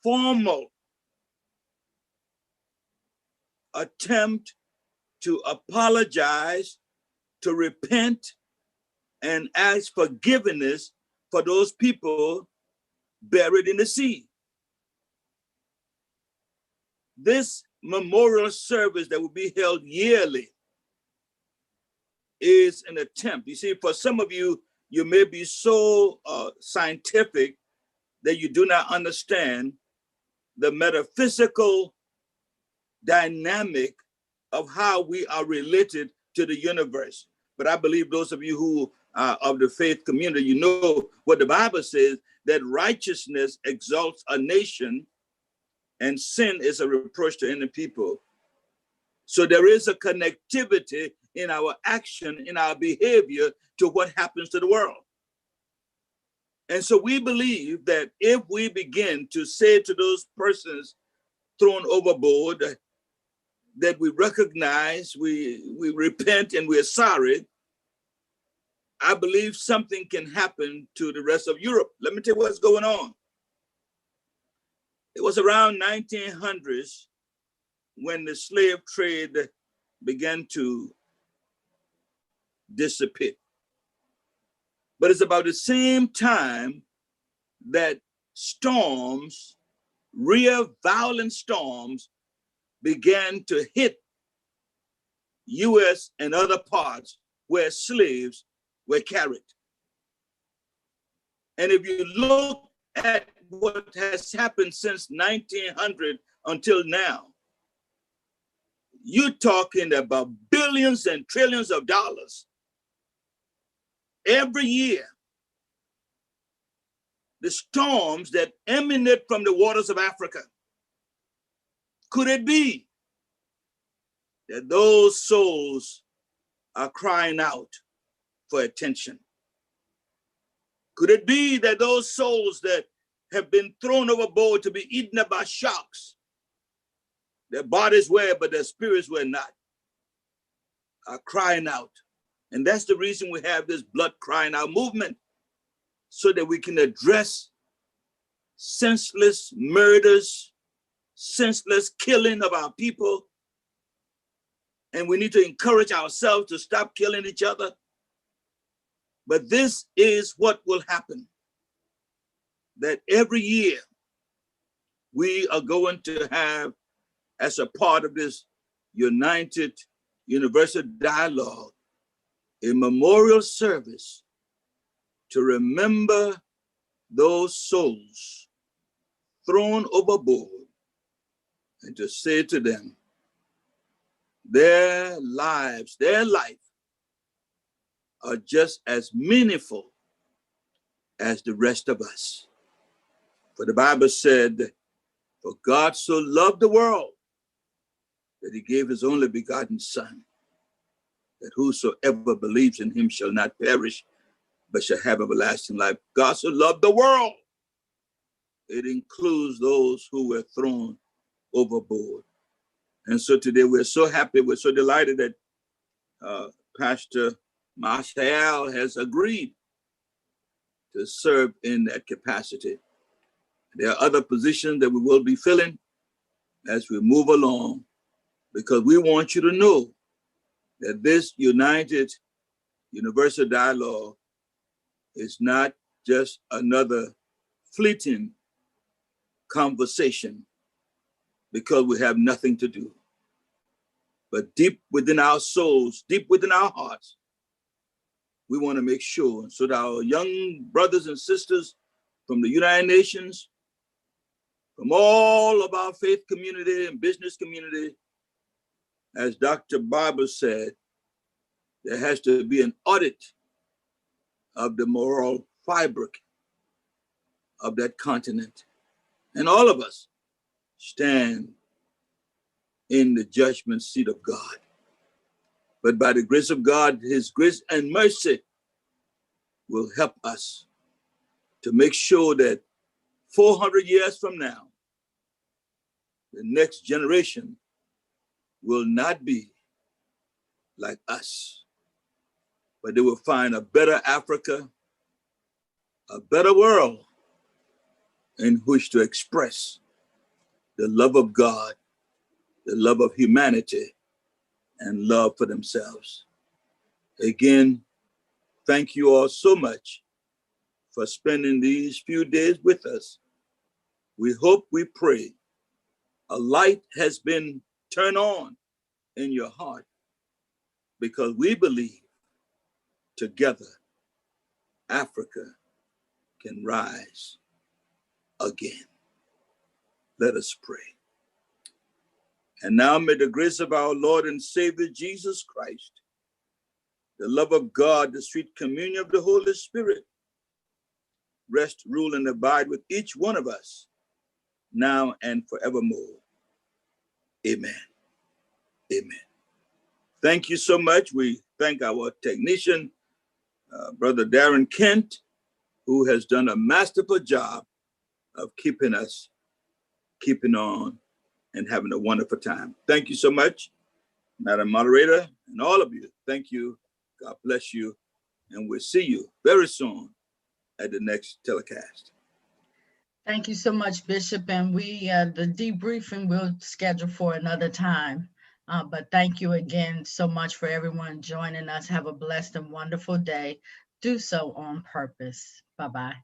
formal attempt to apologize, to repent, and ask forgiveness for those people buried in the sea. This memorial service that will be held yearly is an attempt. You see, for some of you, you may be so scientific that you do not understand the metaphysical dynamic of how we are related to the universe. But I believe those of you who are of the faith community, you know what the Bible says, that righteousness exalts a nation and sin is a reproach to any people. So there is a connectivity in our action, in our behavior to what happens to the world. And so we believe that if we begin to say to those persons thrown overboard that we recognize, we repent, and we're sorry, I believe something can happen to the rest of Europe. Let me tell you what's going on. It was around 1900s when the slave trade began to disappear. But it's about the same time that storms, real violent storms, began to hit US and other parts where slaves were carried. And if you look at what has happened since 1900 until now, you're talking about billions and trillions of dollars. Every year, the storms that emanate from the waters of Africa, could it be that those souls are crying out for attention? Could it be that those souls that have been thrown overboard to be eaten up by sharks, their bodies were, but their spirits were not, are crying out? And that's the reason we have this blood crying out movement, so that we can address senseless murders, senseless killing of our people. And we need to encourage ourselves to stop killing each other. But this is what will happen, that every year we are going to have, as a part of this United Universal Dialogue, a memorial service to remember those souls thrown overboard and to say to them, their lives, their life are just as meaningful as the rest of us. For the Bible said, for God so loved the world that he gave his only begotten Son, that whosoever believes in him shall not perish, but shall have everlasting life. God so loved the world. It includes those who were thrown overboard. And so today we're so happy, we're so delighted that Pastor Marshall has agreed to serve in that capacity. There are other positions that we will be filling as we move along, because we want you to know that this United Universal Dialogue is not just another fleeting conversation because we have nothing to do. But deep within our souls, deep within our hearts, we want to make sure so that our young brothers and sisters from the United Nations, from all of our faith community and business community, as Dr. Barber said, there has to be an audit of the moral fabric of that continent. And all of us stand in the judgment seat of God. But by the grace of God, his grace and mercy will help us to make sure that 400 years from now, the next generation will not be like us, but they will find a better Africa, a better world in which to express the love of God, the love of humanity, and love for themselves. Again, thank you all so much for spending these few days with us. We hope, we pray, a light has been turned on in your heart, because we believe together Africa can rise again. Let us pray. And now may the grace of our Lord and Savior Jesus Christ, the love of God, the sweet communion of the Holy Spirit, rest, rule, and abide with each one of us now and forevermore. Amen. Amen. Thank you so much. We thank our technician, Brother Darren Kent, who has done a masterful job of keeping on and having a wonderful time. Thank you so much, Madam Moderator, and all of you. Thank you. God bless you. And we'll see you very soon at the next telecast. Thank you so much, Bishop. And the debriefing we'll schedule for another time. But thank you again so much for everyone joining us. Have a blessed and wonderful day. Do so on purpose. Bye-bye.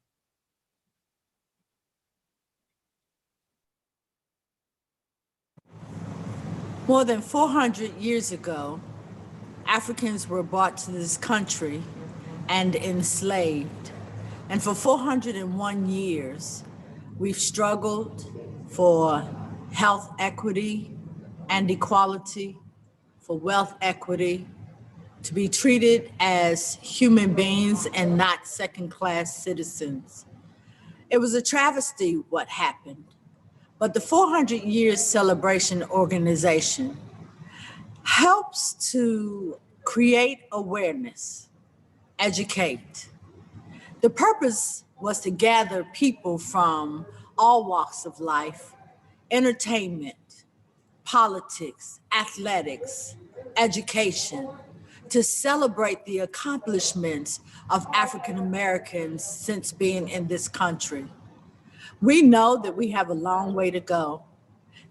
More than 400 years ago, Africans were brought to this country and enslaved. And for 401 years, we've struggled for health equity and equality, for wealth equity, to be treated as human beings and not second-class citizens. It was a travesty what happened, but the 400 Years Celebration Organization helps to create awareness, educate. The purpose was to gather people from all walks of life, entertainment, politics, athletics, education, to celebrate the accomplishments of African Americans since being in this country. We know that we have a long way to go,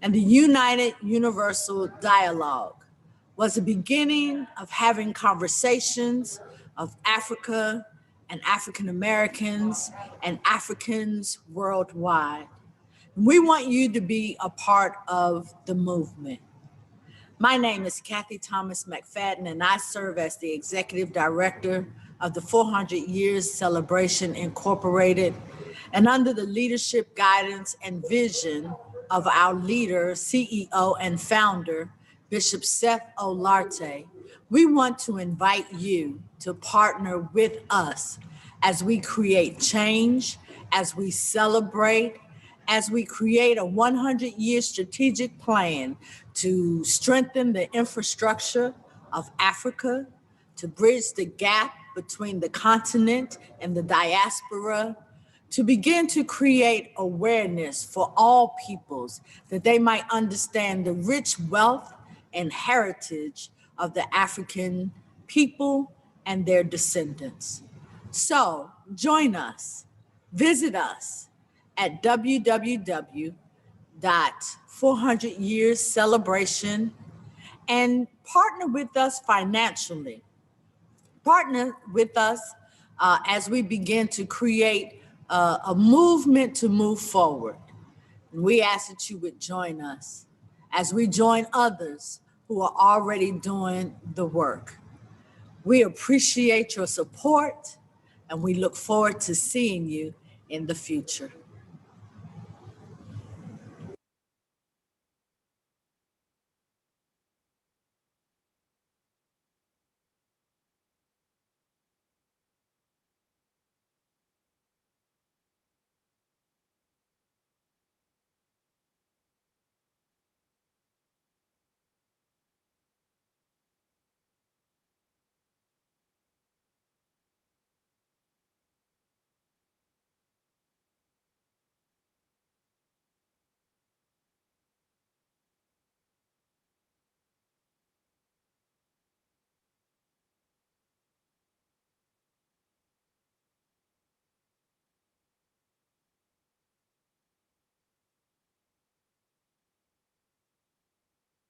and the United Universal Dialogue was the beginning of having conversations of Africa and African Americans and Africans worldwide. We want you to be a part of the movement. My name is Kathy Thomas McFadden, and I serve as the Executive Director of the 400 Years Celebration Incorporated, and under the leadership, guidance, and vision of our leader, CEO, and founder, Bishop Seth Olarte, we want to invite you to partner with us as we create change, as we celebrate, as we create a 100-year strategic plan to strengthen the infrastructure of Africa, to bridge the gap between the continent and the diaspora, to begin to create awareness for all peoples, that they might understand the rich wealth and heritage of the African people and their descendants. So join us, visit us at www.400yearscelebration and partner with us financially. Partner with us as we begin to create a movement to move forward. And we ask that you would join us as we join others who are already doing the work. We appreciate your support and we look forward to seeing you in the future.